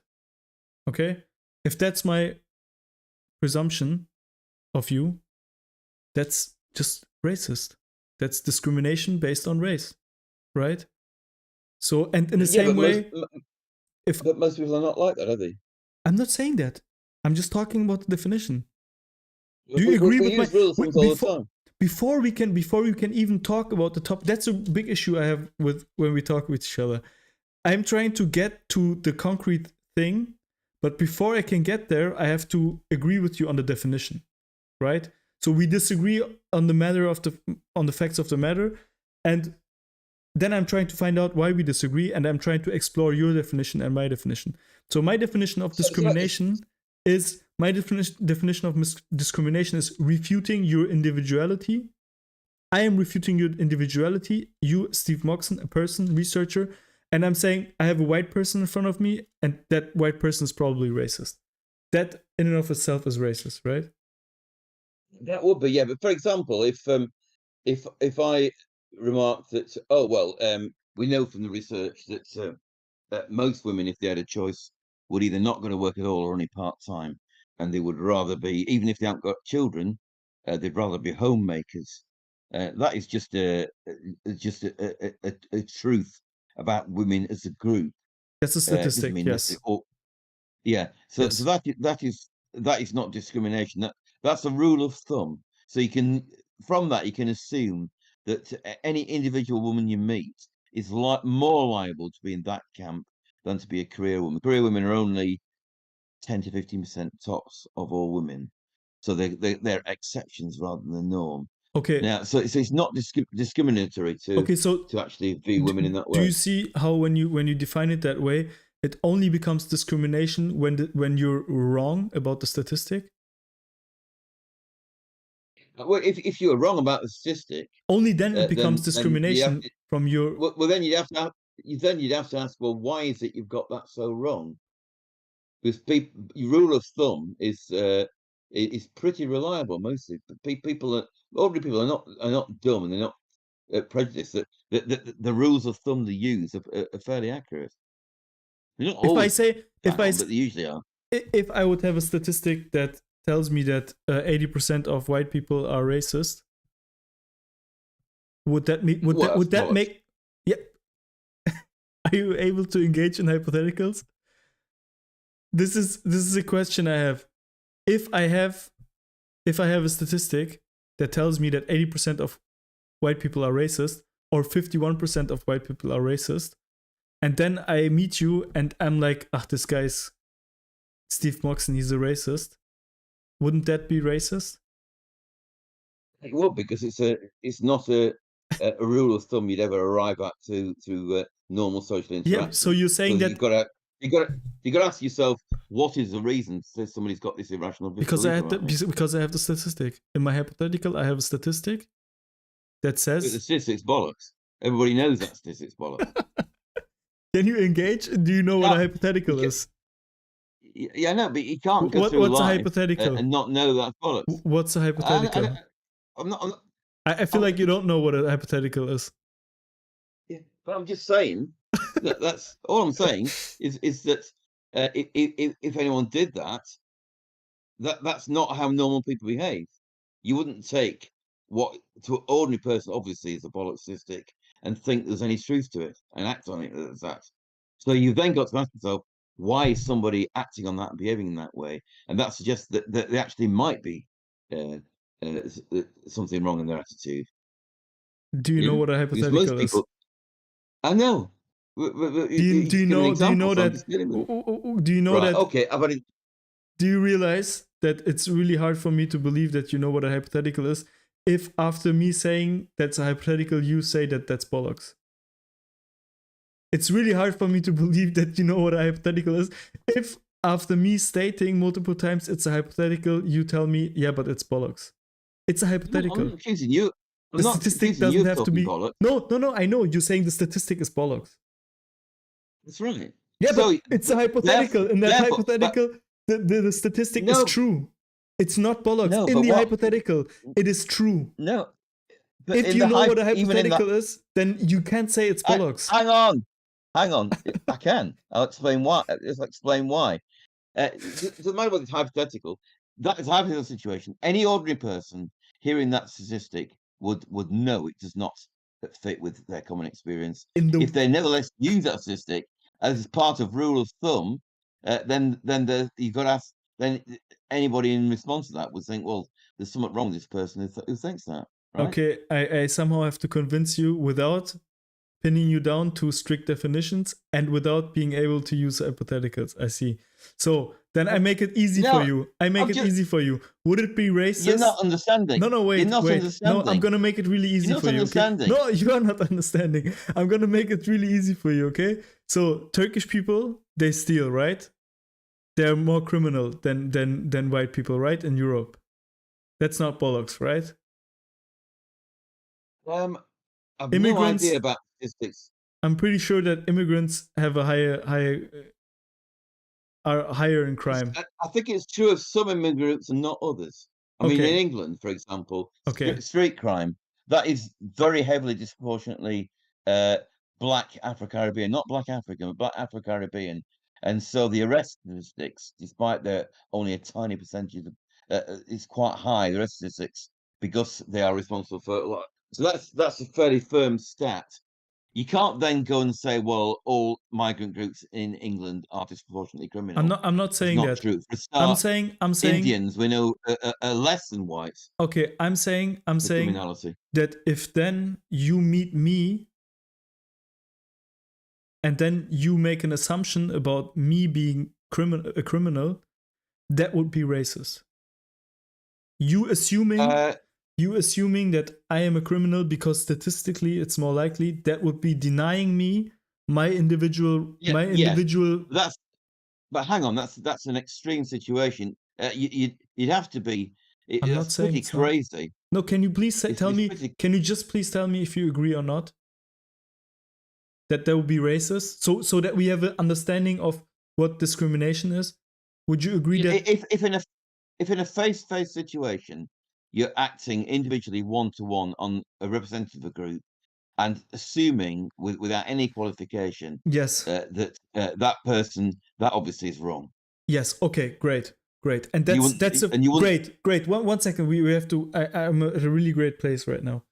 Okay, if that's my presumption of you, that's just racist. That's discrimination based on race, right? So, and in the Yeah, same way, if but most people are not like that, are they? I'm not saying that, I'm just talking about the definition. Do you agree We with my use rule of thumbs all the time. before we can even talk about the top? That's a big issue I have with when we talk with each other. I'm trying to get to the concrete thing, but before I can get there, I have to agree with you on the definition, right? So we disagree on the matter of on the facts of the matter, and then I'm trying to find out why we disagree, and I'm trying to explore your definition and my definition. So my definition of discrimination is my definition of discrimination is refuting your individuality. I am refuting your individuality. You, Steve Moxon, a person, researcher, and I'm saying I have a white person in front of me, and that white person is probably racist. That in and of itself is racist, right? That would be, yeah. But for example, if I remark that, oh well, we know from the research that most women, if they had a choice, would either not going to work at all or only part time, and they would rather be, even if they haven't got children, they'd rather be homemakers. That is just a truth about women as a group. That's a Doesn't statistic, mean yes. that all, yeah. So Yes. so that is not discrimination. That's a rule of thumb. So you can, from that you can assume that any individual woman you meet is more liable to be in that camp than to be a career woman. Career women are only 10 to 15% tops of all women, so they're exceptions rather than the norm. Okay. Now, so it's not discriminatory to So actually view women in that do way. you see how when you define it that way, it only becomes discrimination when you're wrong about the statistic? Well, if you were wrong about the statistic, Only then it becomes then you have discrimination to, from your. well then you'd have to ask, well, why is it you've got that so wrong? Because your rule of thumb is pretty reliable mostly. Ordinary people are not dumb, and they're not prejudiced. That the rules of thumb they use are fairly accurate. They're not If I always say bang on, but they usually are. if I would have a statistic that tells me that 80% of white people are racist, would that mean would that make? Yeah. Are you able to engage in hypotheticals? This is a question I have. if I have a statistic that tells me that 80% of white people are racist, or 51% of white people are racist, and then I meet you and I'm like, this guy's Steve Moxon, he's a racist. Wouldn't that be racist? It would, because it's not a rule of thumb you'd ever arrive at through normal social interaction. Yeah, so you're saying that you got to ask yourself, what is the reason that somebody's got this irrational because I belief? I have the statistic in my hypothetical. I have a statistic that But the says. statistics bollocks. Everybody knows that statistics bollocks. Can you engage? Do you know what a hypothetical is? Yeah, no, but you can't go through What's a life hypothetical? and not know that's bollocks. What's a hypothetical? I'm not. I feel like you don't know what a hypothetical is. Yeah, but I'm just saying that's all I'm saying is that if anyone did that, that's not how normal people behave. You wouldn't take what to an ordinary person obviously is a bollock statistic and think there's any truth to it and act on it as that. So you've then got to ask yourself, why is somebody acting on that and behaving in that way? And that suggests that there actually might be something wrong in their attitude. Do you know what a hypothetical is? I know. Do you know that? Do you know that? Okay, do you realize that it's really hard for me to believe that you know what a hypothetical is if after me saying that's a hypothetical, you say that that's bollocks? It's really hard for me to believe that you know what a hypothetical is if after me stating multiple times it's a hypothetical, you tell me, yeah, but it's bollocks. It's a hypothetical. I'm not accusing you. The statistic doesn't have to be bollocks. No, I know. You're saying the statistic is bollocks. That's right. Yeah, so, but it's a hypothetical. In that hypothetical, the statistic is true. It's not bollocks. No, in the hypothetical, it is true. No. But if you know what a hypothetical is, then you can't say it's bollocks. Hang on. I can. I'll explain why. Doesn't matter whether it's hypothetical. That is a hypothetical situation. Any ordinary person hearing that statistic would know it does not fit with their common experience. If they nevertheless use that statistic as part of rule of thumb, then you've got to ask. Then anybody in response to that would think, well, there's something wrong with this person who thinks that. Right? Okay, I somehow have to convince you without pinning you down to strict definitions and without being able to use hypotheticals. I see. So then I make it easy for you. Easy for you. Would it be racist? You're not understanding. No, wait. You're not understanding. No, I'm gonna make it really easy for you. Okay? No, you are not understanding. I'm gonna make it really easy for you. Okay. So Turkish people, they steal, right? They're more criminal than white people, right? In Europe, that's not bollocks, right? I've immigrants, no idea about statistics. I'm pretty sure that immigrants have a are higher in crime. I think it's true of some immigrants and not others. I mean, in England, for example, street crime, that is very heavily disproportionately black Afro-Caribbean, not black African, but black Afro-Caribbean. And so the arrest statistics, despite they're only a tiny percentage, it's quite high, the arrest statistics, because they are responsible for a lot. So that's a fairly firm stat. You can't then go and say, well, all migrant groups in England are disproportionately criminal. I'm not saying that. True. For start, I'm saying Indians we know are less than whites. Okay, I'm saying that if then you meet me and then you make an assumption about me being a criminal, that would be racist. You assuming that I am a criminal because statistically it's more likely, that would be denying me my individual. But hang on, that's an extreme situation. You'd have to be. I'm not saying pretty crazy. No, can you please tell me? Can you just please tell me if you agree or not? That would be racist, so that we have an understanding of what discrimination is. Would you agree that if in a face-to-face situation, you're acting individually one-to-one on a representative of a group and assuming without any qualification, yes, that person, that obviously is wrong. Yes. Okay. Great. And great. One second. We have to. I'm at a really great place right now.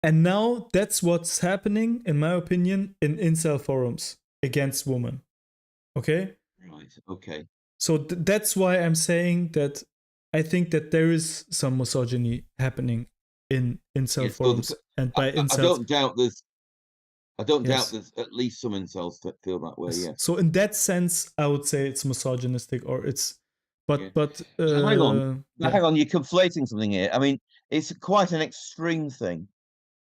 And now that's what's happening, in my opinion, in incel forums against women. Okay. Right. Okay. So that's why I'm saying that I think that there is some misogyny happening in incel Yeah, so forums, and by I incels, don't doubt there's yes. at least some incels that feel that way. Yes. Yes. So in that sense, I would say it's misogynistic, or it's, Yeah. but Now, hang on. Now, yeah, hang on. You're conflating something here. I mean, it's quite an extreme thing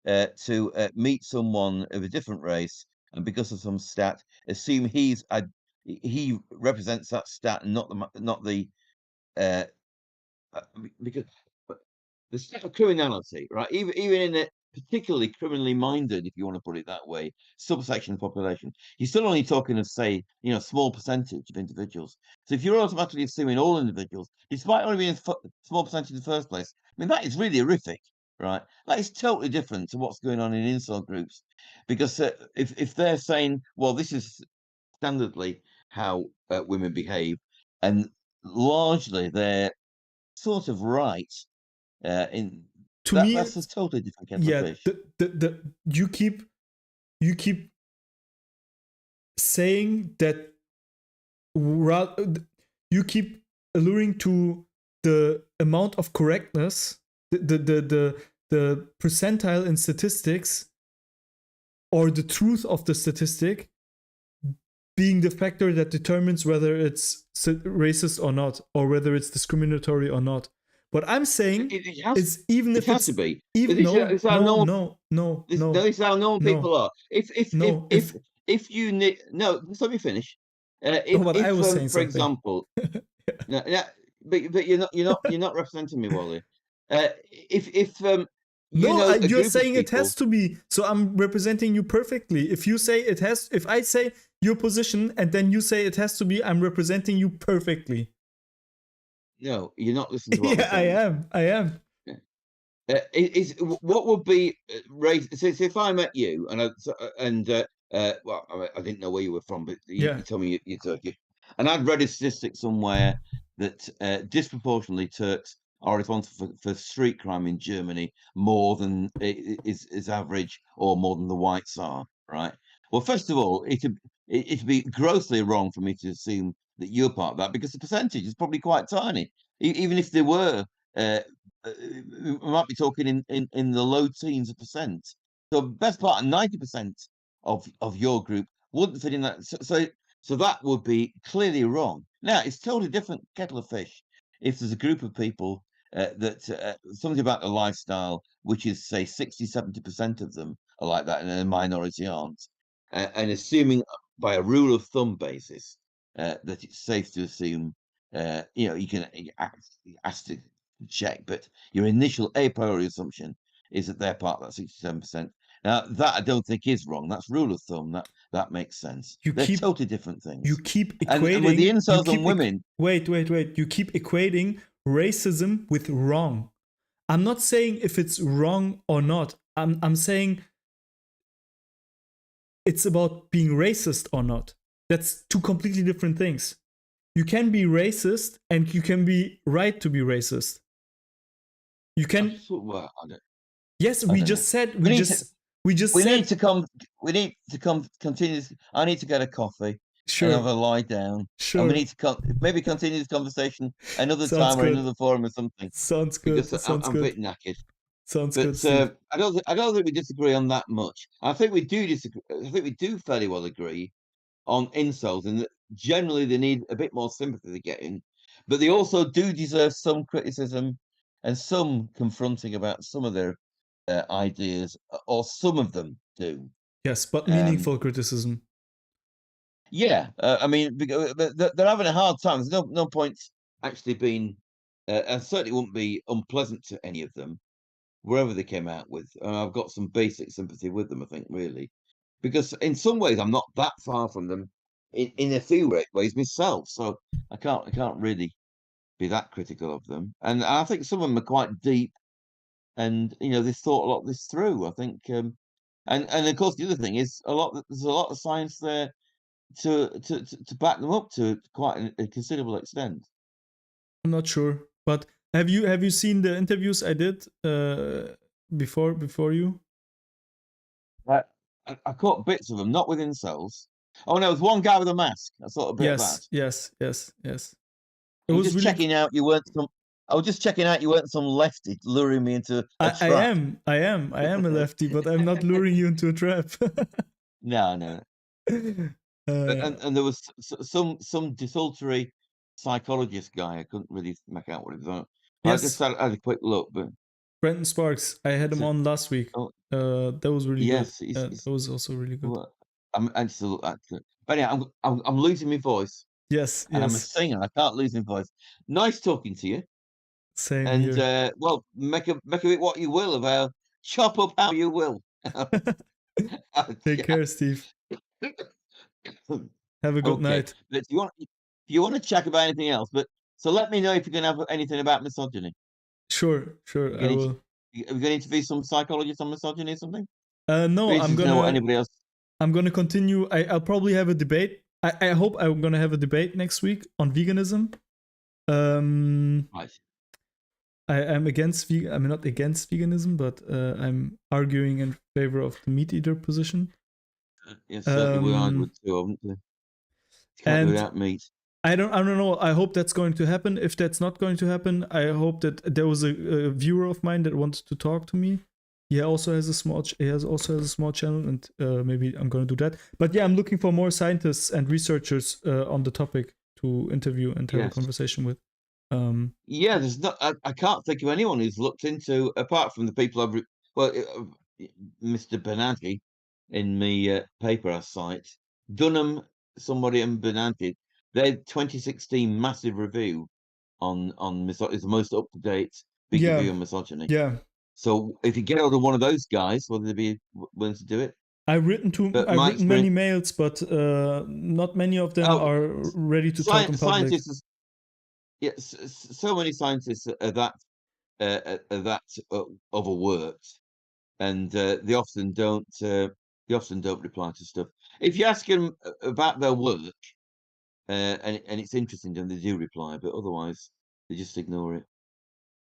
to meet someone of a different race and because of some stat, assume he represents that stat and not the uh, because the state of criminality, right? Even in a particularly criminally minded, if you want to put it that way, subsection of the population, you're still only talking of, say, small percentage of individuals. So if you're automatically assuming all individuals, despite only being a small percentage in the first place, I mean that is really horrific, right? That is totally different to what's going on in incel groups, because if they're saying, well, this is standardly how women behave, and largely they're sort of right in to me, that's a it's, totally different kettle of yeah. fish. The you keep saying that, you keep alluring to the amount of correctness, the percentile in statistics, or the truth of the statistic being the factor that determines whether it's racist or not, or whether it's discriminatory or not. What I'm saying It has is, even it if has to it's be. But even, this no, is how no, normal. no, no, This no, is how normal people no, are. no. If you need no, just let me finish. But I If was saying for something. example, no, no, but you're not representing me, Wally. If No, a you're group of saying it has people. to be. So I'm representing you perfectly. If you say it has, if I say your position and then you say it has to be, I'm representing you perfectly. No, you're not listening to what I'm Yeah, I saying. am. I am. Is what would be race? So if I met you well, I didn't know where you were from, but Yeah. you told me you're Turkish, and I'd read a statistic somewhere that disproportionately Turks are responsible for street crime in Germany more than is average, or more than the whites are. Right. Well, first of all, it'd be grossly wrong for me to assume that you're part of that, because the percentage is probably quite tiny, even if there were. Uh, we might be talking in the low teens of percent. So best part of 90% of your group wouldn't fit in that. So that would be clearly wrong. Now it's totally different kettle of fish if there's a group of people that something about the lifestyle, which is say 60-70% of them are like that, and a minority aren't, and assuming by a rule of thumb basis that it's safe to assume, you can ask to check, but your initial a priori assumption is that they're part of that 67%. Now, that I don't think is wrong. That's rule of thumb. That makes sense. You They're keep totally different you things. keep And with the equating. incels and women, Wait. You keep equating racism with wrong. I'm not saying if it's wrong or not. I'm saying it's about being racist or not. That's two completely different things. You can be racist and you can be right to be racist. You can. well, Yes, I we don't know. just said. We need to We just we need said. to come we need to come continue. I need to get a coffee and have Sure, a lie down, and we sure. need to maybe continue this conversation another Sounds time or good. another forum or something, Sounds because good. Sounds I'm a good. bit knackered. Sounds good, But Steve. I don't think we disagree on that much. I think we do disagree. I think we do fairly well agree on incels, and that generally they need a bit more sympathy to get in, but they also do deserve some criticism and some confronting about some of their ideas, or some of them do. Yes, but Um, meaningful criticism. yeah, I mean, they're having a hard time. There's no point actually being, and certainly wouldn't be unpleasant to any of them, wherever they came out with. I've got some basic sympathy with them, I think, really, because in some ways I'm not that far from them in a few ways myself. So I can't really be that critical of them. And I think some of them are quite deep, and they've thought a lot of this through. I think, and of course the other thing is there's a lot of science there to back them up to quite a considerable extent. I'm not sure, but have you seen the interviews I did before you? I, I caught bits of them, not with incels. Oh no, it was one guy with a mask. I thought a bit of that. Yes. It I was was just really. checking out you weren't some. I was just checking out you weren't some lefty luring me into a I trap. am. I am a lefty, but I'm not luring you into a trap. No, no. And there was some desultory psychologist guy. I couldn't really make out what he was on. I just Yes, had a quick look, but Brenton Sparks. I had him so, on last week. oh, That was really good. yes, That was also really good. well, I'm still but yeah, I'm losing my voice, Yes, and I'm a yes. singer. I can't lose my voice. Nice talking to you, Same and here. well, make of it what you will. About chop up how you will. Take care, Steve. Have a good Okay, night. but if you want to chat about anything else, but so let me know if you're going to have anything about misogyny. Sure, You're I going to will. Are we going to interview some psychologist on misogyny or something? No, Be interested to know what anybody else. I'm gonna continue. I'll probably have a debate. I hope I'm gonna have a debate next week on veganism. Right. I'm against I'm not against veganism, but I'm arguing in favor of the meat eater position. Yes, certainly we are good too, haven't we? Can't do And without meat. I don't know. I hope that's going to happen. If that's not going to happen, I hope that there was a viewer of mine that wanted to talk to me. He also has a small channel, and maybe I'm going to do that. But yeah, I'm looking for more scientists and researchers on the topic to interview and have a Yes. conversation with. Yeah, there's not. I can't think of anyone who's looked into, apart from the people Mr. Bernanke in my paper I cite, Dunham, somebody and Bernanke, their 2016 massive review on misogyny is the most up to date big Yeah, review on misogyny. yeah. So if you get hold of one of those guys, whether they be willing to do it. I've written But my many experience, mails, but not many of them oh, are ready to talk in public. scientists, yes, so many scientists are overworked, and they often don't reply to stuff. If you ask them about their work, and it's interesting to them, they do reply, but otherwise they just ignore it.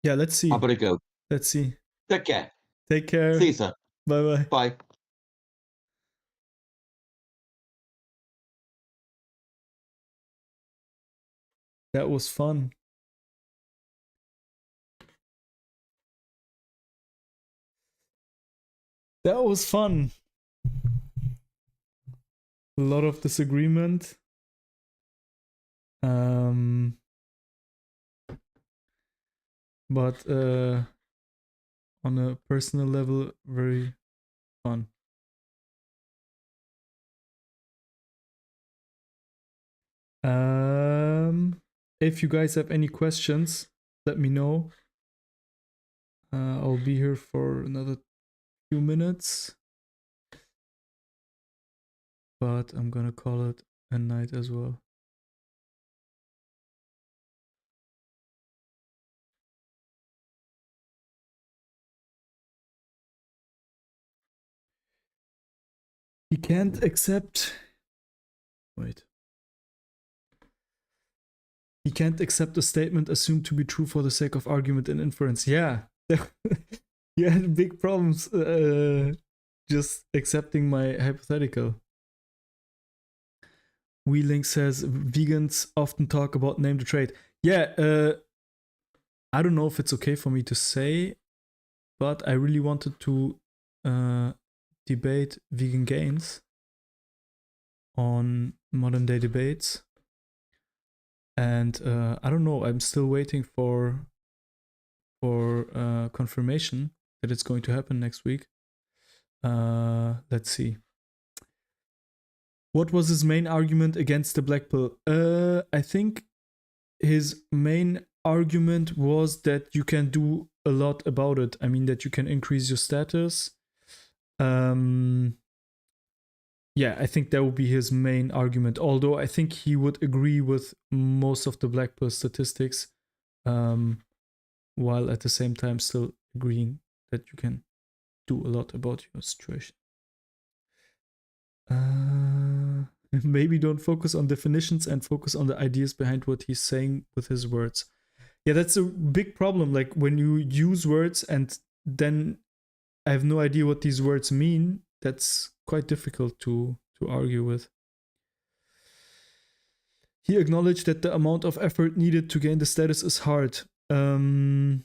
Yeah, let's I see. better go. Let's see. Take care. Take See care. you, sir. Bye bye. Bye. That was fun. That was fun. A lot of disagreement. But on a personal level, very fun. If you guys have any questions, let me know. I'll be here for another few minutes. But I'm gonna call it a night as well. He can't accept. Wait. He can't accept a statement assumed to be true for the sake of argument and inference. Yeah. You had big problems just accepting my hypothetical. Wheeling says vegans often talk about name the trade. Yeah, I don't know if it's okay for me to say, but I really wanted to debate vegan gains on modern day debates. And I don't know, I'm still waiting for confirmation that it's going to happen next week. Let's see. What was his main argument against the black pill? I think his main argument was that you can do a lot about it. I mean, that you can increase your status. Yeah, I think that would be his main argument. Although I think he would agree with most of the black pill statistics, while at the same time still agreeing that you can do a lot about your situation. Maybe don't focus on definitions and focus on the ideas behind what he's saying with his words. Yeah, that's a big problem. Like when you use words and then I have no idea what these words mean, that's quite difficult to argue with. He acknowledged that the amount of effort needed to gain the status is hard. Yeah,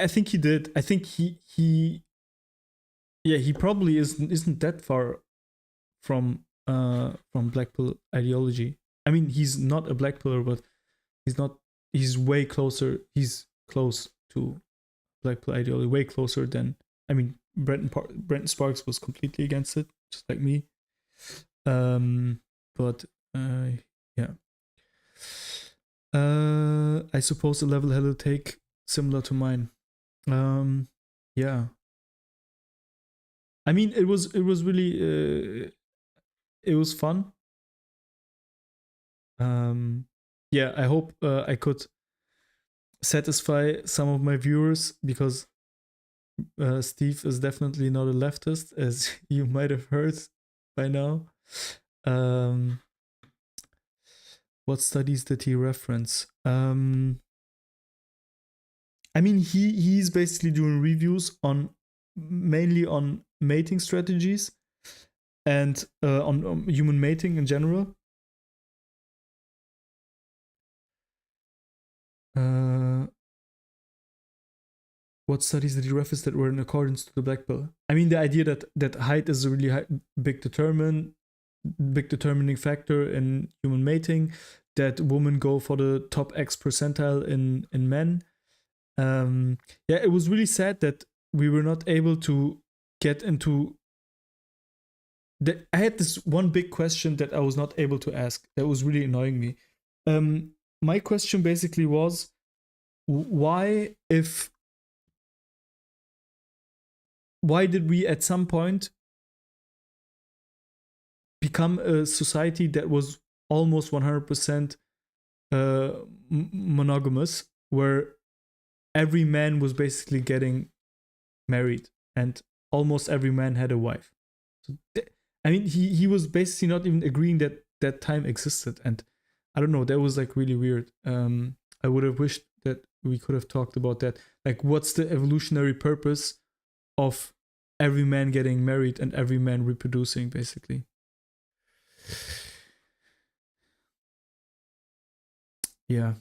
I think he did. I think he probably isn't that far from black pill ideology. I mean, he's not a black pillar, but he's way closer. He's close to black pill ideology, way closer than, I mean, Brenton Sparks was completely against it, just like me. But yeah. I suppose the level had a take similar to mine. Yeah. I mean, it was really it was fun. Yeah, I hope I could satisfy some of my viewers, because Steve is definitely not a leftist, as you might have heard by now. What studies did he reference? I mean, he's basically doing reviews mainly on mating strategies and on human mating in general. What studies did he reference that were in accordance to the black pill? I mean, the idea that height is a really big determining factor in human mating, that women go for the top X percentile in men. Yeah, it was really sad that we were not able to get into I had this one big question that I was not able to ask. That was really annoying me. My question basically was, why did we at some point become a society that was almost 100% monogamous, where every man was basically getting married and almost every man had a wife? So I mean, he was basically not even agreeing that time existed, and I don't know, that was like really weird. I would have wished that we could have talked about that. Like, what's the evolutionary purpose of every man getting married and every man reproducing, basically? Yeah.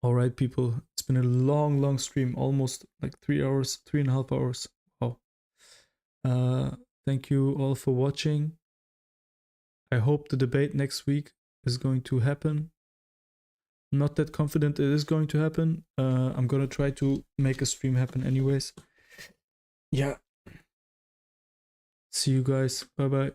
All right, people. It's been a long stream, almost like 3.5 hours. Wow. Thank you all for watching. I hope the debate next week is going to happen. I'm not that confident it is going to happen. I'm gonna try to make a stream happen anyways. Yeah. See you guys. Bye bye.